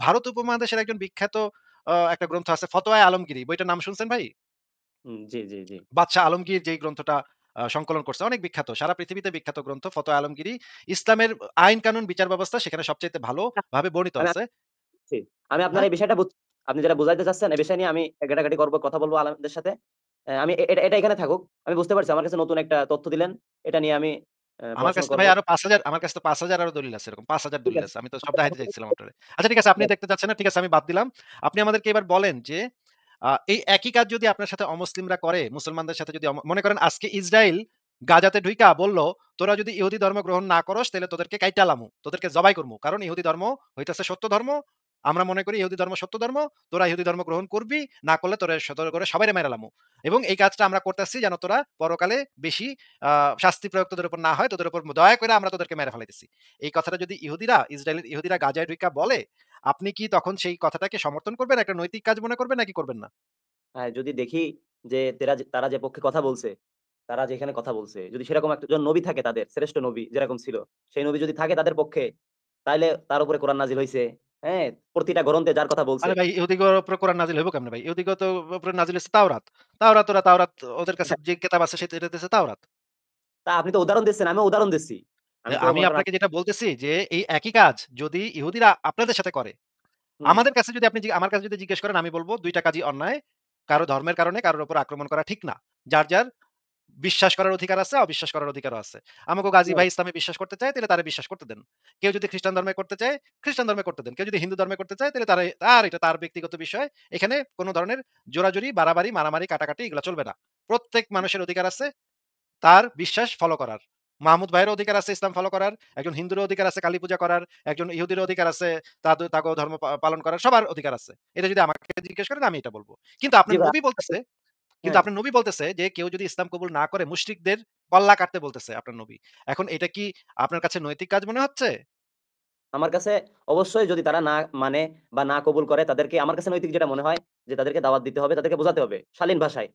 ভারত উপমহাদেশের একজন বিখ্যাত একটা গ্রন্থ আছে ফতোয়ায়ে আলমগীরি। বইটার নাম শুনছেন ভাই? জি, জি, জি। বাদশাহ আলমগীর যেই গ্রন্থটা সংকলন করছে, অনেক বিখ্যাত। সারা পৃথিবীতে বিখ্যাত গ্রন্থ ফতোয়া আলমগীরি। ইসলামের আইন কানুন বিচার ব্যবস্থা সেখানে সবচাইতে ভালোভাবে বর্ণিত আমি আছে। বুঝছি। আমি আপনার হ্যাঁ? এই বিষয়টা বুঝছি। আপনি যেটা বুঝাইতে চাচ্ছেন এই বিষয় নিয়ে আমি ঘাটাঘাটি করব, কথা বলব আলেমদের সাথে। আমি এটা এখানে থাকুক। আমি বুঝতে পারছি। আমার কাছে নতুন একটা তথ্য দিলেন। এটা নিয়ে আমি আমার পড়াশোনা কাছে তো করব। ভাই আরো ৫,০০০ আমার কাছে তো ৫,০০০ আরো দলিল আছে এরকম ৫,০০০ ঠিক দলিল আছে। আছে। আমি তো সব দেখাইতে চাইছিলাম আপনারে। আচ্ছা ঠিক আছে, আপনি দেখতে চাচ্ছেন না। ঠিক আছে, আমি বাদ দিলাম। আপনি আমাদেরকে এবার বলেন যে এই একই কাজ যদি আপনার সাথে অমুসলিমরা করে, মুসলমানদের সাথে যদি মনে করেন আজকে ইসরাইল গাজাতে ঢুইকা বলল, "তোরা যদি ইহুদি ধর্ম গ্রহণ না করস তাইলে তোদেরকে কাইটালামু। তোদেরকে জবাই করমু। কারণ ইহুদি ধর্ম হইতেছে সত্য ধর্ম। আমরা মনে করি ইহুদি ধর্ম সত্য ধর্ম। তোরা ইহুদি ধর্ম গ্রহণ করবি। না করলে তোরে সতর্ক করে সবাইরে মাইরালামু। এবং এই কাজটা আমরা করতেছি যেন তোরা পরকালে বেশি আ শাস্তি প্রয়োগ তোদের উপর না হয়। তোদের উপর দয়া কইরা আমরা তোদেরকে মেরে ফেলাইতেছি।" এই কথাটা যদি ইসরায়েলের ইহুদিরা গাজায় ঢুইকা বলে, আপনি কি তখন সেই কথাটাকে সমর্থন করবেন? একটা নৈতিক কাজ মনে করবেন নাকি করবেন না? হ্যাঁ, যদি দেখি যে তারা যে পক্ষে কথা বলছে, তারা যেখানে কথা বলছে, যদি সেরকম একজন নবী থাকে তাদের, শ্রেষ্ঠ নবী যেরকম ছিল, সেই নবী যদি থাকে তাদের পক্ষে, তাইলে তার উপরে কোরআন নাজিল হইছে। হ্যাঁ? প্রতিটা গ্রন্থে যার কথা বলছে। আরে ভাই, ইহুদিগোর উপরে কোরআন নাজিল হইব কেমনে ভাই? ইহুদিগো তো উপরে নাজিল হইছে তাওরাত। তাওরাত ওদের কাছে যে কেতাব আছে সেটা হইতেছে তাওরাত। তা আপনি তো উদাহরণ দিচ্ছেন, আমিও উদাহরণ দিচ্ছি। আমি তো আমি মনে করেন আপনাকে যেটা বলতেছি যে এই একই কাজ যদি ইহুদিরা আপনাদের সাথে করে, হুম, আমাদের কাছে যদি আমার কাছে যদি জিজ্ঞেস করেন আমি বলব ২ টা কাজই অন্যায়। কারো ধর্মের কারণে কারোর উপর আক্রমণ করা ঠিক না। যার বিশ্বাস করার অধিকার আছে, অবিশ্বাস করার অধিকারও আছে। আমাগো গাজী হুম, ভাই ইসলামে বিশ্বাস করতে চায়, তাইলে তারে বিশ্বাস করতে দেন। কেউ যদি খ্রিস্টান ধর্মে করতে চায়, খ্রিস্টান ধর্মে করতে দেন। কেউ যদি হিন্দু ধর্মে করতে চায়, তাইলে এটা তার ব্যক্তিগত বিষয়। এখানে কোন ধরনের জোরাজুরি, বাড়াবাড়ি, মারামারি, কাটাকাটি এগুলা চলবে না। প্রত্যেক মানুষের অধিকার আছে তার বিশ্বাস ফলো করার। মাহমুদ ভাইয়েরও অধিকার আছে ইসলাম ফলো করার, একজন হিন্দুরও অধিকার আছে কালী পূজা করার, একজন ইহুদিরও অধিকার আছে তাগো ধর্ম পালন করার, সবার অধিকার আছে। এটা যদি আমাকে জিজ্ঞেস করেন আমি এটা বলব। কিন্তু জি আপনার ভাই। নবী বলতেছে কিন্তু হ্যাঁ, আপনার নবী বলতেছে যে কেউ যদি ইসলাম কবুল না করে মুশরিকদের কল্লা কাটতে বলতেছে আপনার নবী। এখন এটা কি আপনার কাছে নৈতিক কাজ মনে হচ্ছে? আমার কাছে অবশ্যই যদি তারা না মানে বা না কবুল করে তাদেরকে, আমার কাছে নৈতিক যেটা মনে হয় যে তাদেরকে দাওয়াত দিতে হবে, তাদেরকে বোঝাতে হবে শালীন ভাষায়।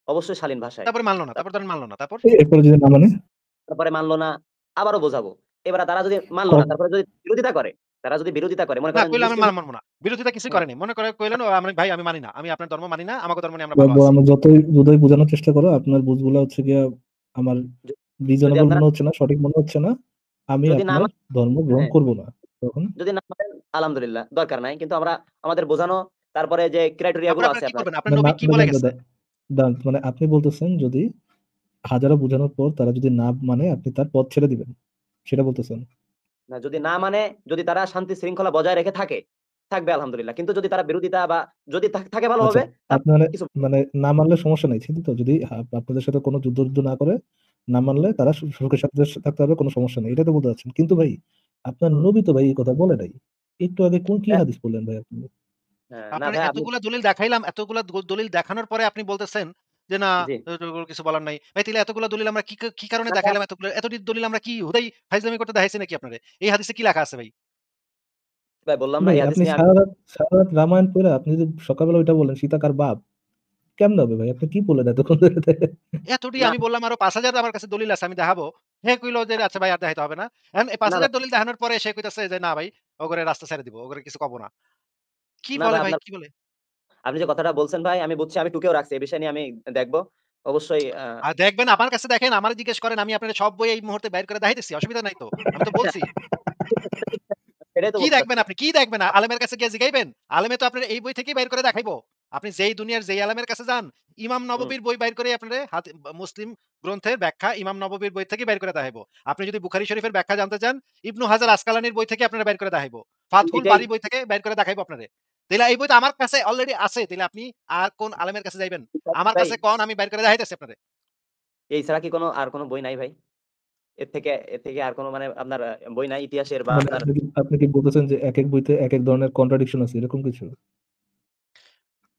অবশ্যই শালীন ভাষায়। তারপরে মানল না। তা তারপর ধরেন মানল না। তারপর? এরপরে যদি না মানে? তারপরে মানল না, আবারও বোঝাবো। এবার তারা যদি মানল না, ক তারপরে যদি বিরোধিতা করে, তারা যদি বিরোধিতা করে, মনে না করেন কইলে আমি মুসলিম। মানব না। বিরোধিতা কিছুই হ্যাঁ, করেনি। মনে করে কইলেন, আমি ভাই আমি মানি না। আমি আপনার ধর্ম মানি না। আমাগো ধর্ম নিয়ে আমরা বা ভালো বা আছি। আমরা যতই বোঝানোর চেষ্টা করো আপনার বুঝগুলা হচ্ছে গিয়া আমার য যদি রিজনেবল আপনারা মনে হচ্ছে না, সঠিক মনে হচ্ছে না। আমি যদি না আপনার ধর্ম গ্রহণ হ্যাঁ, করব না। তখন যদি না মানেন আলহামদুলিল্লাহ দরকার নাই। কিন্তু আমরা আমাদের বোঝানো, তারপরে যে ক্রাইটেরিয়া তারপরে গুলো আছে আপনারা কি আপনার। করবেন? আপনার না, না নবী কি মানে বলে গেছে? মানে আপনি বলতেছেন যদি হাজারো বোঝানোর পর তারা যদি না মানে আপনি তার পথ ছেড়ে দিবেন। সেটা বলতেছেন। না যদি না মানে, যদি তারা শান্তি শৃঙ্খলা বজায় রেখে থাকে, থাকবে আলহামদুলিল্লাহ। কিন্তু যদি তারা বিরোধিতা বা যদি থাকে আচ্ছা, ভালোভাবে, আপনি মানে কিছু মানে না মানলে সমস্যা নাই। ঠিক তো? যদি আপনাদের সাথে কোনো যুদ্ধ না করে, না মানলে তারা সুখে সাথে থাকতে হবে, কোনো সমস্যা নেই। এটাই তো বলতে চাচ্ছেন। কিন্তু ভাই আপনার হুম। নবী তো ভাই এই কথা বলে নাই। একটু আগে কি হ্যাঁ, হাদিস পড়লেন ভাই আপনি? হ্যাঁ, না আপনার ভাই আপনি এতগুলা দলিল দেখাইলাম, এতগুলা দলিল দেখানোর পরে আপনি বলতেছেন যে, "না, জি। এগুলো কিছু বলার নাই।" ভাই তাইলে এতগুলা দলিল আমরা কি কারণে না ভাই দেখাইলাম দলিল আমরা কি হুদাই ফাইজলামি করতে দেখাইছি নাকি আপনারে? এই হাদিসে কি লেখা আছে ভাই? ভাই বললাম না ভাই এই হাদিস আপনি নিয়ে আমি সারারাত রামায়ণ পড়ে আপনি যদি সকালবেলা ওইটা বলেন সীতা কার বাপ, কেমনে হবে ভাই? আপনি কি বললেন এতক্ষণ ধরে? এতটি না, আমি বললাম আরো ৫,০০০ আমার কাছে দলিল আছে আমি দেখাবো। হে কইল যে, "আচ্ছা ভাই আর দেখাইতে হবে না।" এখন এই না ভাই, ৫,০০০ দলিল দেখানোর পরে সে কইতেছে যে, "না ভাই, ওগরে রাস্তা ছেড়ে দিব। ওগরে কিছু কব না।" কি না বলে ভাই ভাই, আপনার কি বলে? আপনি যে কথাটা বলছেন ভাই আমি বুঝছি, আমি টুকেও রাখছি। এই বিষয় নিয়ে আমি দেখব। অবশ্যই আর দেখবেন আমার কাছে দেখেন, আমারে জিজ্ঞেস করেন আমি আপনারে সব বই এই মুহূর্তে বের করে দেখাইতেছি। অসুবিধা নাই তো। আমি তো বলছি। সেটাই তো কি বলতে দেখবেন চাচ্ছি। আপনি? কি দেখবেন? আলেমের কাছে গিয়ে জিগাইবেন? আলেমে তো আপনার এই বই থেকেই বের করে দেখাইবো। আপনি যেই দুনিয়ার যেই আলেমের কাছে যান, ইমাম হুম, নববীর বই বাইর করে আপনারে মুসলিম গ্রন্থের ব্যাখ্যা ইমাম নববীর বই থেকে বের করে দেখাইবো। আপনি যদি বুখারী শরীফের ব্যাখ্যা জানতে চান, ইবনু হাজার আসকালানির বই থেকে আপনারে বের করে দেখাইবো। ফাতহুল এটাই বারী বই থেকে বের করে দেখাইবো আপনারে। তাইলে এই বই তো আমার কাছে অলরেডি আছে। তাইলে আপনি আর কোন আলেমের কাছে যাইবেন? আমার ভাই, কাছে কন আমি বের করে দেখাইতেছি আপনারে। এই ছাড়া কি আর কোন বই নাই ভাই? এর থেকে আর কোন মানে আপনার বই নাই ইতিহাসের বা মানে আপনার। আপনি কি বলতেছেন যে একেক বইতে একেক ধরনের কন্ট্রাডিকশন আছে এরকম কিছু?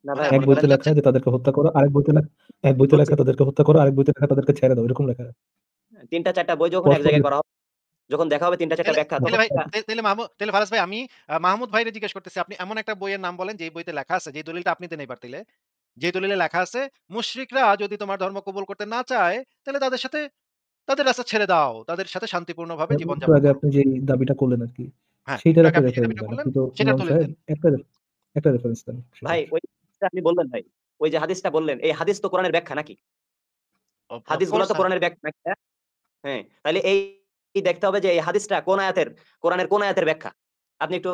না মানে ভাই এক মনে বইতে করেন লেখা যে তাদেরকে হত্যা করো, আরেক বইতে বুঝছি। লেখা তাদেরকে হত্যা করো, আরেক বইতে লেখা তাদেরকে ছেড়ে দাও, এরকম লেখা। ৩ টা ৪ টা বই যখন এক পরস্পর জায়গায় বিরোধী। করা হবে, যখন দেখা হবে ৩ টা ৪ টা তাইলে ব্যাখ্যা, তাইলে তখন ভাই একটা তাইলে ফারাজ ভাই আমি মাহমুদ ভাইরে জিজ্ঞেস করতেছি, আপনি এমন একটা বইয়ের নাম বলেন যেই বইতে লেখা আছে, যে দলিলটা আপনি দেন এইবার তাইলে। যে দলিলে লেখা আছে, মুশরিকরা যদি তোমার ধর্ম কবুল করতে না চায়, তাহলে তাদের রাস্তা ছেড়ে দাও। তাদের সাথে শান্তিপূর্ণভাবে একটু জীবনযাপন আগে করো। আপনি যে দাবিটা করলেন আরকি, হ্যাঁ, একটু সেইটার আগে একটা আপনি যে রেফারেন্স দাবিটা দেন। করলেন, আপনি তো সেটার ইমাম দলিল সাহেব দেন। একটা রেফারেন্স দেন সেটা। ভাই ওই যে আপনি বললেন ভাই, ওই যে হাদিসটা বললেন, এই হাদিস তো কোরআনের ব্যাখ্যা নাকি? অফ হাদিসগুলা কোর্স তো কোরআনের ব্যাখ্যা নাকি? হ্যাঁ, তাইলে এই দেখতে হবে যে এই হাদিসটা কোন আয়াতের, কোরআনের কোন আয়াতের ব্যাখ্যা? আপনি একটু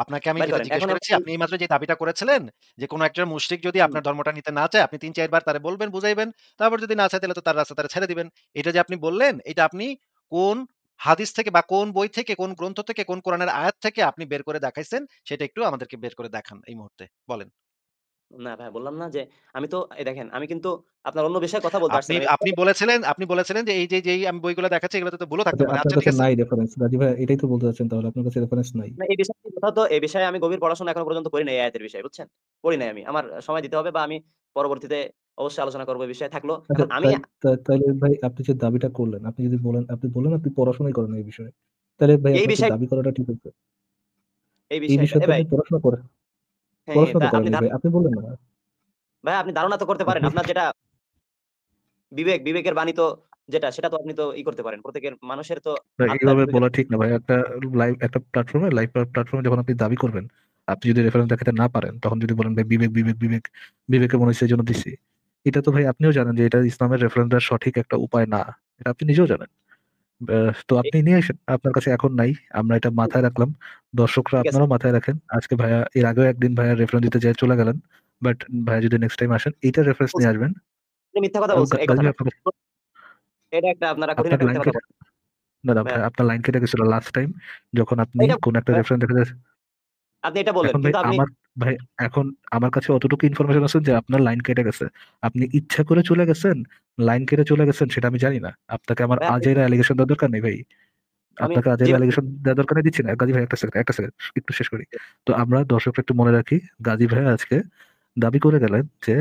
আপনাকে আমি বাইর যেটা করেন। জিজ্ঞেস এখন করেছি, আপনি এইমাত্র যে দাবিটা করেছিলেন যে কোন একজন মুশরিক যদি হুম, আপনার ধর্মটা নিতে না চায়, আপনি ৩-৪ বার তারে বলবেন, বুঝাইবেন। তারপর যদি না চায় তাহলে তো তার রাস্তা তারে ছেড়ে দিবেন। এটা যে আপনি বললেন, এটা আপনি কোন হাদিস থেকে বা কোন বই থেকে, কোন গ্রন্থ থেকে, কোন কোরআনের আয়াত থেকে আপনি বের করে দেখাইছেন, সেটা একটু আমাদেরকে বের করে দেখান এই মুহূর্তে। বলেন। না ভাই বললাম না যে আমি তো এই দেখেন আমি কিন্তু আপনার অন্য বিষয়ে কথা বলতে আপনি আসছিলাম। আপনি বলেছিলেন যে এই যেই আমি বইগুলো দেখাচ্ছি এগুলোতে তো ভুলও থাকতে আচ্ছা, পারে। আপনার আচ্ছা ঠিক কাছে আছে। নাই রেফারেন্স। গাজী ভাই এটাই তো বলতে চাচ্ছেন, তাহলে আপনার কাছে রেফারেন্স নাই। না এই বিষয়ে কথা তো, এই বিষয়ে আমি গভীর পড়াশোনা এখনো পর্যন্ত করি নাই এই আয়াতের বিষয়ে, বুঝছেন? পড়ি নাই আমি। আমার সময় দিতে হবে বা আমি পরবর্তীতে অবশ্যই আলোচনা করব এই বিষয়ে থাকলো। আচ্ছা, এখন আমি তাইলে ভাই আপনি যে দাবিটা করলেন, আপনি যদি বলেন, আপনি বললেন আপনি পড়াশোনাই করেন এই বিষয়ে। তাহলে ভাই এই আপনার কি বিষয় দাবি করাটা ঠিক হচ্ছে? এই এই বিষয়টা বিষয়ে এ তো ভাই আপনি পড়াশোনা করেন। হ্যাঁ, হ্যাঁ, পড়াশোনা তা তো করেন আপনি নাই ভাই। আপনি বললেন না। ভাই আপনি ধারণা তো করতে পারেন। আপনি আপনার যেটা বিবেকের বাণী তো যেটা, সেটা তো আপনি তো করতে পারেন। প্রত্যেকের মানুষের তো ভাই আত্মার এভাবে বিবেকের বলা ঠিক না ভাই। একটা লাইভ প্ল্যাটফর্মে যখন আপনি দাবি করবেন, আপনি যদি রেফারেন্স দেখাতে না পারেন, তখন যদি বলেন ভাই বিবেকে মনে হচ্ছে এই জন্য দিছি। এটা তো ভাই আপনিও জানেন যে এটা ইসলামের রেফারেন্স দেওয়ার সঠিক একটা উপায় না। এটা আপনি নিজেও জানেন। তো এই আপনি নিয়ে আসেন, আপনার কাছে এখন নাই, আমরা এটা মাথায় রাখলাম। দর্শকরা ঠিক আছে। আপনারাও মাথায় রাখেন। আজকে ভাইয়া এর আগেও একদিন ভাইয়া রেফারেন্স দিতে যেয়ে চলে গেলেন, বাট ভাইয়া যদি নেক্সট টাইম আসেন এইটার রেফারেন্স নিয়ে বলছেন, আসবেন। আপনি মিথ্যা কথা বলছেন এই গাজী কথাটা। ভাই এটা একটা আপনারা কঠিন আপনার একটা লাইন মিথ্যা কথা কেটে, বলছেন। না না ভাইয়া ভাই, আপনার লাইন কেটে গেছিল লাস্ট টাইম যখন আপনি এইটা কোন একটা ভাইয়া রেফারেন্স দেখা যায়। আপনি এটা বললেন। এখন ভাই কিন্তু আপনি ভাই এখন আমার কাছে অতটুকু ইনফরমেশন আছে যে আপনার লাইন কেটে গেছে। আপনি ইচ্ছা করে চলে গেছেন, লাইন কেটে চলে গেছেন, সেটা আমি জানি না। আপনাকে আমার ভাইয়া আজের অ্যালিগেশন দেওয়ার দরকার নেই ভাই। আমি আপনাকে আজের জি ভাই অ্যালিগেশন দেওয়ার দরকার নেই, দিচ্ছি না। গাজী ভাই একটা সেকেন্ড একটু শেষ করি। তো আমরা দর্শকরা একটু মনে রাখি, গাজী ভাই আজকে দাবি করে গেলেন যে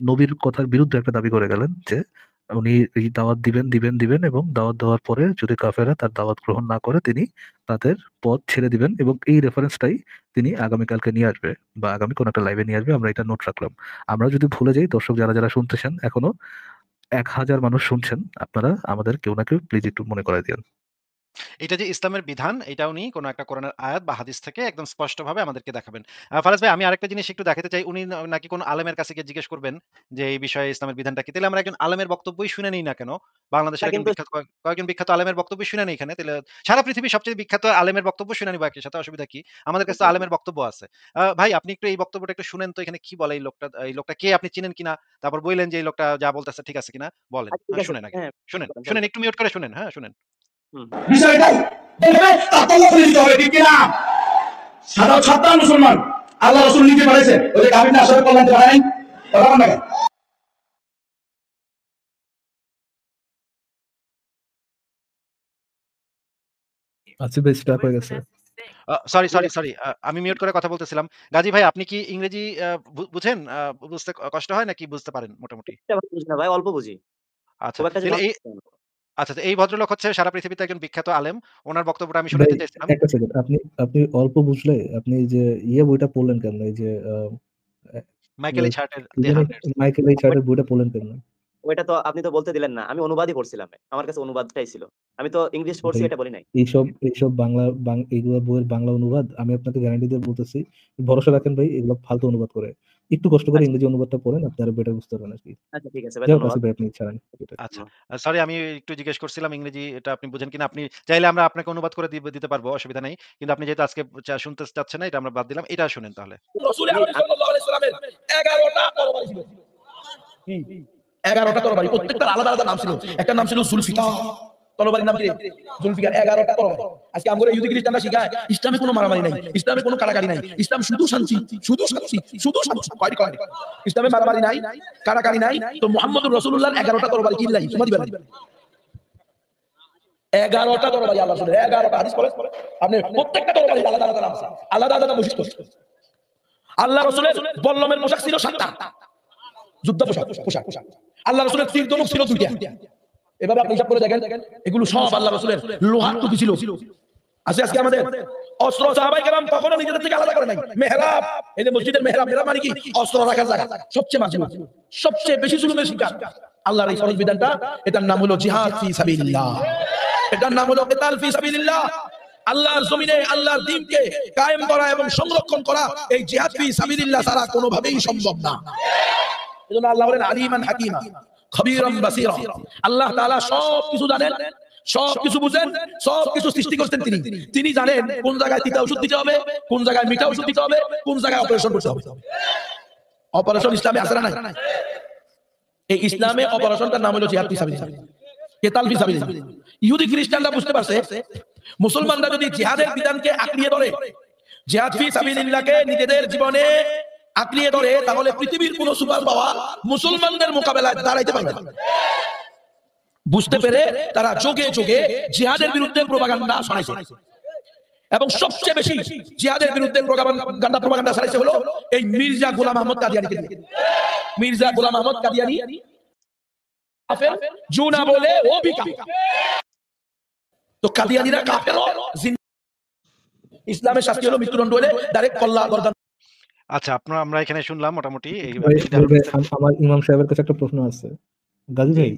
নবীর কথার বিরুদ্ধে একটা দাবি করে গেলেন যে উনি এই দাওয়াত দিবেন এবং দাওয়াত দেওয়ার পরে যদি কাফেররা তার দাওয়াত গ্রহণ না করে তিনি তাদের পথ ছেড়ে দিবেন, এবং এই রেফারেন্সটাই তিনি আগামীকালকে নিয়ে আসবে বা আগামী কোন একটা লাইভে নিয়ে আসবে। আমরা এটা নোট রাখলাম। আমরা যদি ভুলে যাই, দর্শক যারা যারা শুনতেছেন এখনো 1000 মানুষ শুনছেন, আপনারা আমাদের কেউ না কেউ প্লিজ একটু মনে করাই দিন। এটা যে ইসলামের বিধান, এটা উনি কোন একটা কোরআনের আয়াত বা হাদিস থেকে একদম স্পষ্টভাবে আমাদেরকে দেখাবেন। ফারাজ ভাই, আমি আরেকটা জিনিস একটু দেখাতে চাই। উনি নাকি কোন আলেমের কাছে গিয়ে জিজ্ঞেস করবেন যে এই বিষয়ে ইসলামের বিধানটা কি? তাহলে আমরা একজন আলেমের বক্তব্যই শুনে নিই না কেন? বাংলাদেশের একজন কিন্তু কয়েকজন বিখ্যাত আলেমের বক্তব্য শুনে নিই এখানে। তাহলে সারা পৃথিবীর সবচেয়ে বিখ্যাত আলেমের বক্তব্য শুনে নিব একই সাথে, অসুবিধা কি? আমাদের কাছে তো আলেমের বক্তব্য আছে। ভাই আপনি একটু এই বক্তব্যটা একটু শুনেন তো, এখানে কি বলে এই লোকটা কে, আপনি চিনেন কিনা? তারপর বললেন যে এই লোকটা যা বলতেছে ঠিক আছে কিনা? বলেন। আচ্ছা ঠিক হ্যাঁ, আছে। শুনেন আগে। হ্যাঁ, শুনেন, চালু শুনেন করেন। একটু মিউট করে শুনেন। হ্যাঁ, শুনেন। হুম। বিষয়টাই দেখবে তার তল্লা ফেলে দিতে হবে, ঠিক কিনা? সাধারণ মুসলমান আল্লাহ রসুল নিজে পাঠাইছেন, ওই যে কাবির না আসলে কল্যাণ বানাই কথা বল না কেন? আসিফ ভাই স্টাক হয়ে গেছে। সরি। আমি মিউট করে কথা বলতেছিলাম। গাজী ভাই, আপনি কি ইংরেজি বুঝেন? বুঝতে কষ্ট হয় নাকি বুঝতে পারেন মোটামুটি? এটা ভালো বুঝি না ভাই, অল্প বুঝি। আচ্ছা। খুব একটা যে তাহলে ভালো এই বুঝি না। আচ্ছা, এই ভদ্রলোক হচ্ছে সারা পৃথিবীতে একজন বিখ্যাত আলেম। উনার বক্তব্যটা আমি ভাই শুনাইতে চাইছিলাম। একটা সেকেন্ড, আপনি আপনি অল্প বুঝলে আপনি এই যে বইটা পড়লেন কেন? এই যে মাইকেল এইচ হার্টের কি 'দি জানি, হান্ড্রেডস'। মাইকেল এইচ হার্টের বইটা পড়লেন কেন? ওইটা তো আপনি তো বলতে দিলেন না। আমি অনুবাদই পড়ছিলাম ভাই। আমার কাছে অনুবাদটাই ছিল। আমি তো ইংলিশ পড়ছি ভাই এটা বলি নাই। এইসব এইগুলা বইয়ের বাংলা অনুবাদ আমি আপনাকে গ্যারান্টি দিয়ে বলতেছি, ভরসা রাখেন ভাই, এগুলো ফালতু অনুবাদ করে। একটু কষ্ট করে আচ্ছা, ইংরেজি অনুবাদটা পড়েন, আপনি আরো বেটার বুঝতে পারবেন আরকি। আচ্ছা ঠিক আছে ভাই, যাই হোক, ধন্যবাদ। আসিফ ভাই আপনি ছাড়েন এটা। আচ্ছা। সরি, আমি একটু জিজ্ঞেস করছিলাম ইংরেজি এটা আপনি বুঝেন কিনা? আপনি চাইলে আমরা আপনাকে অনুবাদ করে দিতে পারবো, অসুবিধা নাই। কিন্তু আপনি যেহেতু আজকে শুনতে চাচ্ছেন না, এটা আমরা বাদ দিলাম। এটা শুনেন তাহলে। রসুল আমি আকবর সাল্লাল্লাহু আলাইহি সাল্লামের 11টা তরবারি ছিল। কি? 11টা তরবারি, প্রত্যেকটার আলাদা আলাদা নাম ছিল। একটা নাম ছিল জুলফিকার, তরবারির নাম কি? জুলফিকার। 11টা তরবারি। আজকে আমরা ইহুদি খ্রিস্টানরা শিখায় ইসলামে কোনো মারামারি নাই, ইসলামে কোনো কারাকারি নাই, ইসলাম শুধু শান্তি, শুধু শান্তি, শুধু শান্তি। কয় ইসলামে মারামারি নাই, কারাকারি নাই। তো মুহাম্মদুর রাসূলুল্লাহর 11টা তরবারি কি লাই? সুমা দিবেন। 11টা তরবারি আল্লাহ রাসূলের, 11টা হাদিস পড়ে। আপনি প্রত্যেকটা তরবারির আলাদা আলাদা নাম আছে, আলাদা আলাদা বৈশিষ্ট্য। আল্লাহ রাসূলের বল্লমের পোশাক ছিল 7টা, যুদ্ধ পোশাক। আল্লাহ রাসূলের তীর ধনুক ছিল 2টা। এভাবে আপনি হিসাব করে দেখেন, এগুলো সব আল্লাহ রাসূলের লোহার টুপি ছিল। আজকে আমাদের অস্ত্র সাহাবায়ে কেরাম কখনো নিজেদের থেকে আলাদা করে নাই। মেহরাব, এই যে মসজিদের মেহরাব মানে কি? অস্ত্র রাখার জায়গা। সবচেয়ে মাঝে সবচেয়ে বেশি জুলুমের শিকার আল্লাহর এই ফরজ বিধানটা, এটার নাম হলো জিহাদ ফি সাবিলিল্লাহ। এটার নাম হলো কিতাল ফি সাবিলিল্লাহ। আল্লাহর জমিনে আল্লাহর দ্বীনকে কায়েম করা এবং সংরক্ষণ করা এই জিহাদ ফি সাবিলিল্লাহ ছাড়া কোনোভাবেই সম্ভব না। এজন্য আল্লাহ বলেন আলিমান হাকিমা খবীরাম বাসীরা। আল্লাহ তাআলা সব কিছু জানেন, সব কিছু বুঝেন, সব কিছু সৃষ্টি করতেন তিনি জানেন কোন জায়গায় তিতা ওষুধ দিতে হবে, কোন জায়গায় মিঠা ওষুধ দিতে হবে, কোন জায়গায় অপারেশন করতে হবে। অপারেশন ইসলামে আছে না নাই? এই ইসলামে অপারেশনটার নাম হলো জিহাদ ফি সাবিলিল্লাহ, কিতাল ফি সাবিলিল্লাহ। ইহুদি খ্রিস্টানরা বুঝতে পারছে মুসলমানরা যদি জিহাদের বিধানকে আঁকড়িয়ে ধরে, জিহাদ ফি সাবিলিল্লাহকে নিজেদের জীবনে আঁকড়িয়ে ধরে, তাহলে পৃথিবীর কোন সুপার পাওয়ার মুসলমানদের মোকাবেলায় দাঁড়াইতে পারবে না। বুঝতে পেরে তারা যোগে যোগে জিহাদের বিরুদ্ধে প্রপাগান্ডা ছড়াইছে, এবং সবচেয়ে বেশি জিহাদের বিরুদ্ধে প্রপাগান্ডা ছড়াইছে হলো এই মির্জা গোলাম আহমদ কাদিয়ানীকে দিয়ে। মির্জা গোলাম আহমদ কাদিয়ানী কাফের, জুনা বলে ও ভি কাফের। তো কাদিয়ানীরা কাফের, ইসলামের শাস্তি হলো মৃত্যুদণ্ড, হলে ডাইরেক্ট কল্লা গর্দান। আচ্ছা, আমরা এখানে শুনলাম মোটামুটি এই আমার ইমাম সাহেবের কাছে একটা প্রশ্ন আছে। গাজী ভাই,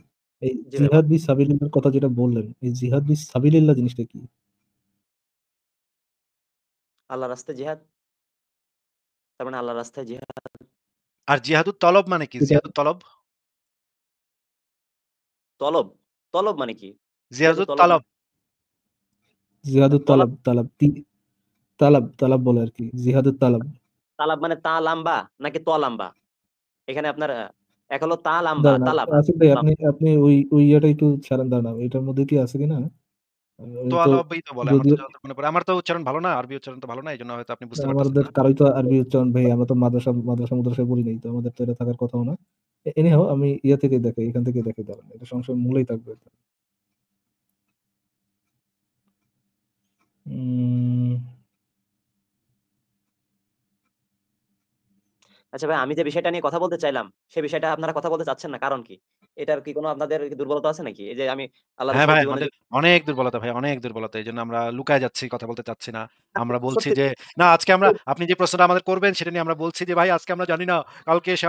এই জিহাদ বি সাবিলিল্লাহর কথা যেটা বললেন, এই জিহাদ বি সাবিলিল্লাহ জিনিসটা কি? আল্লাহর রাস্তায় জিহাদ, তার মানে আল্লাহর রাস্তায় জিহাদ। আর জিহাদুত তলব মানে কি? জিহাদুত তলব, তলব, তলব মানে কি? জিহাদুত তলব, জিহাদুত তালাব, তালাব বলে আর কি, জিহাদুত তালাব। তালাব মানে তা লাম্বা নাকি ত লাম্বা? এখানে আপনার এক হলো তা লাম্বা, তালাব। আসিফ ভাই, আপনি ওই ইয়েটা একটু ছাড়েন, দাঁড়ান, এটার মধ্যে কি আছে কিনা? তোয়ালবই তো বলে, আমার তো যতদূর মনে পড়ে। আমার তো উচ্চারণ ভালো না, আরবি উচ্চারণ তো ভালো না, এইজন্য হয়তো আপনি বুঝতে পারতেছেন আমাদের না। কারোই তো আরবি উচ্চারণ ভাই, আমরা তো মাদ্রাসায় পড়ি নাই, তো আমাদের তো এটা থাকার কথাও না। এনিহাও আমি ইয়া থেকে দেখাই, এখান থেকে দেখাই, দাঁড়ান, এটা সংশয় মূলেই থাকবে। আচ্ছা ভাই, আমি যে বিষয়টা নিয়ে কথা বলতে চাইলাম, সেই বিষয়টা আপনারা কথা বলতে চাচ্ছেন না, কারণ কি? এটার কি কোনো আপনাদের দুর্বলতা আছে নাকি? এই যে আমি আল্লাহ হ্যাঁ রাসূলের ভাই, জীবনে আমাদের অনেক দুর্বলতা ভাই, অনেক দুর্বলতা। এইজন্য আমরা লুকায় যাচ্ছি, কথা বলতে চাচ্ছি না। আমরা বলছি যে না, আজকে আপনি যে প্রশ্নটা আমাদের করবেন সেটা নিয়ে আমরা বলছি যে ভাই আজকে আমরা জানি না, কালকে এসে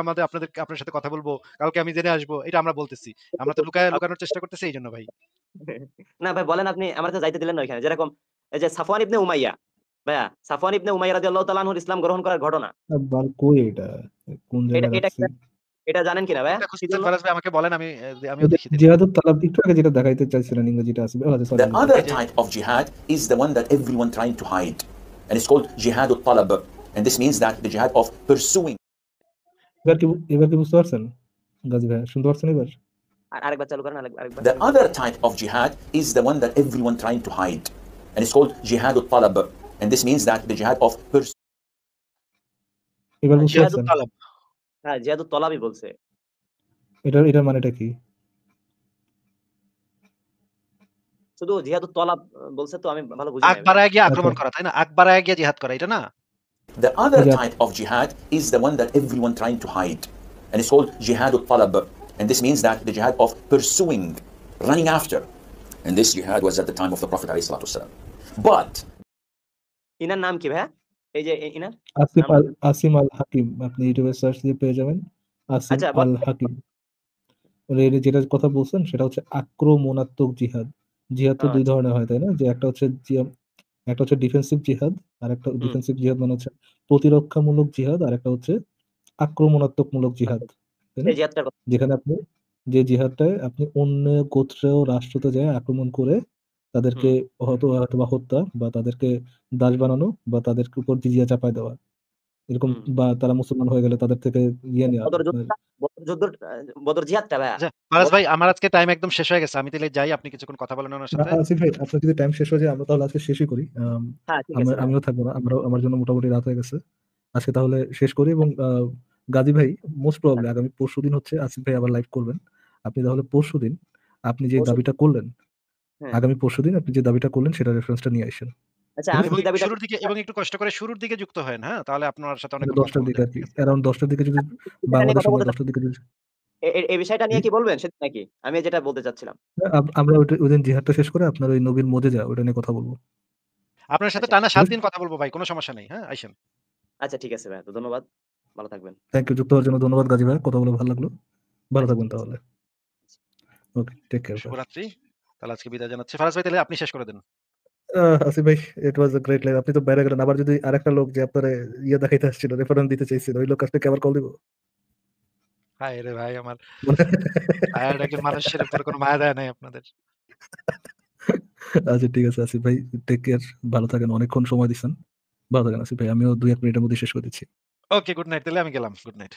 আপনার সাথে কথা বলবো, কালকে আমি জেনে আসবো, এটা আমরা বলতেছি। আমরা তো লুকানোর চেষ্টা করতেছি, এইজন্য ভাই। না ভাই, বলেন আপনি, আমার তো যাইতে দিলেন না ওইখানে। যেরকম এই যে সাফওয়ান ইবনে উমাইয়া, ভাইয়া সাফওয়ান ইবনে উমাইয়া রাদিয়াল্লাহু তাআলা আনহু ইসলাম গ্রহণ করার ঘটনা, কই এটা কোন এটা জায়গায় এটা রাখছি? এটা জানেন কিনা ভাইয়া? এটা কি খুঁজতেছেন জন্য? ফারাজ ভাই, আমাকে বলেন, আমিও দেখিয়ে দিই। জিহাদুত তালাব একটু আগে যেটা দেখাইতে চাইছিলেন ইংরেজিটা আছে। The other type of jihad is the one that everyone trying to hide, and it's called jihad al-talab, and this means that the jihad of pursuing. এবার কি বুঝতে পারছেন গাজী ভাই? শুনতে পারছেন এবার? আরেকবার চালু করেন, আরেকবার। The other type of jihad is the one that everyone trying to hide, and it's called jihad al-talab, and this means that the jihad of pursuing. এবার বুঝতে জিহাদুত পারছেন? তালাব, হ্যাঁ জিহাদুত তলাবই বলছে। এটার মানেটা কি? শুধু জিহাদুত তলাব বলছে, তো আমি ভালো বুঝি নাই। আকবারায় গিয়ে আক্রমণ করা, তাই না? আকবারায় গিয়ে জিহাদ করা, এটা না? The other type of jihad is the one that everyone trying to hide, and it's called jihad al-talab, and this means that the jihad of pursuing, running after, and this jihad was at the time of the Prophet ﷺ. But inner নাম কি ভাইয়া? এই যে inner Asim আল হাকিম, আপনি ইউটিউবে search দিয়ে পেয়ে যাবেন, আসিম আচ্ছা, আল হাকিম। যেটার কথা বলছেন সেটা হচ্ছে আক্রমণাত্মক জিহাদ। জিহাদ তো দুই ধরনের হয়, তাই না? যে একটা হচ্ছে ডিফেন্সিভ জিহাদ, আর একটা ডিফেন্সিভ জিহাদ মানে হচ্ছে প্রতিরক্ষামূলক জিহাদ, আর একটা হচ্ছে আক্রমণাত্মক জিহাদ, তাই না? এই জিহাদটার কথা। যেখানে যে জিহাদটায় আপনি অন্য গোত্র ও রাষ্ট্রতে যায় আক্রমণ করে তাদেরকে অথবা হত্যা, বা তাদেরকে দাস বানানো, বা তাদের উপর জিজিয়া চাপায় দেওয়া, এরকম, বা তারা মুসলমান হয়ে গেলে তাদের থেকে ইয়ে নেওয়া। বদর জিহাদটা ভাইয়া। আচ্ছা ফারাজ ভাই, আমার আজকে টাইম একদম শেষ হয়ে গেছে, আমি তাহলে যাই, আপনি কিছুক্ষণ কথা বলেন ওনার সাথে। আসিফ ভাই, আপনার যদি টাইম শেষ হয়ে যায় আমরা তাহলে আজকে শেষই করি। হ্যাঁ ঠিক আছে। আমিও থাকবো না, আমার জন্য মোটামুটি রাত হয়ে গেছে, আজকে তাহলে শেষ করি। এবং গাজী ভাই মোস্ট প্রবাবলি আগামী পরশুদিন হচ্ছে আসিফ ভাই আবার লাইভ করবেন। আপনি তাহলে পরশুদিন আপনি যে দাবিটা করলেন, আগামী পরশুদিন আপনি যে দাবিটা করলেন সেটা রেফারেন্সটা নিয়ে আসেন। আচ্ছা ঠিক আমি আছে? কি দাবিটা শুরুর দিকে এবং একটু কষ্ট করে শুরুর দিকে যুক্ত হয়েন, হ্যাঁ? তাহলে আপনার সাথে অনেকক্ষণ কথা 10টার বলা দিকে যাবে। আরকি। অ্যারাউন্ড 10টার দিকে যদি এটা নিয়ে বাংলাদেশ কথা সময় বলতে 10টার দিকে যদি এই বিষয়টা জি? নিয়ে কি বলবেন সেদিন নাকি? আমি যেটা বলতে চাচ্ছিলাম। আমরা ওইদিন জিহাদটা শেষ করে আপনার ওই নবীর মজেজা ওটা নিয়ে কথা বলব। আপনার সাথে আচ্ছা, টানা ঠিক ৭ আছে? দিন কথা বলব ভাই, কোন সমস্যা নেই। হ্যাঁ? আইসেন। আচ্ছা ঠিক আছে ভাইয়া। তো ধন্যবাদ। ভালো থাকবেন। Thank you. যুক্ত হওয়ার জন্য ধন্যবাদ গাজী ভাই। কথা বলে ভালো লাগলো। ভালো আচ্ছা থাকবেন ঠিক আছে। তাহলে। ওকে, টেক কেয়ার ভাই। শুভরাত্রি। তাহলে আজকে বিদায় জানাচ্ছি। ফারাজ ভাই তাহলে আপনি শেষ করে দেন। আসিফ ভাই, ইট ওয়াজ আ গ্রেট লাইফ। আপনি তো বাইরে গেলেন। আবার যদি আরেকটা লোক যে আপনারে দেখাইতে আসছিল, রেফারেন্স দিতে চাইছিল, ওই লোক আসলে কি আবার কল দিব? হায়রে ভাই আমার মানে টায়ার্ড একজন মানুষের উপর কোন মায়া দয়া নাই আপনাদের। আচ্ছা ঠিক আছে আসিফ ভাই, টেক কেয়ার। ভালো থাকেন। অনেকক্ষণ সময় দিছেন। ভালো থাকেন আসিফ ভাই। আমিও ২-১ মিনিটের মধ্যে শেষ করে দিচ্ছি। ওকে, গুড নাইট। তাহলে আমি গেলাম। Good night.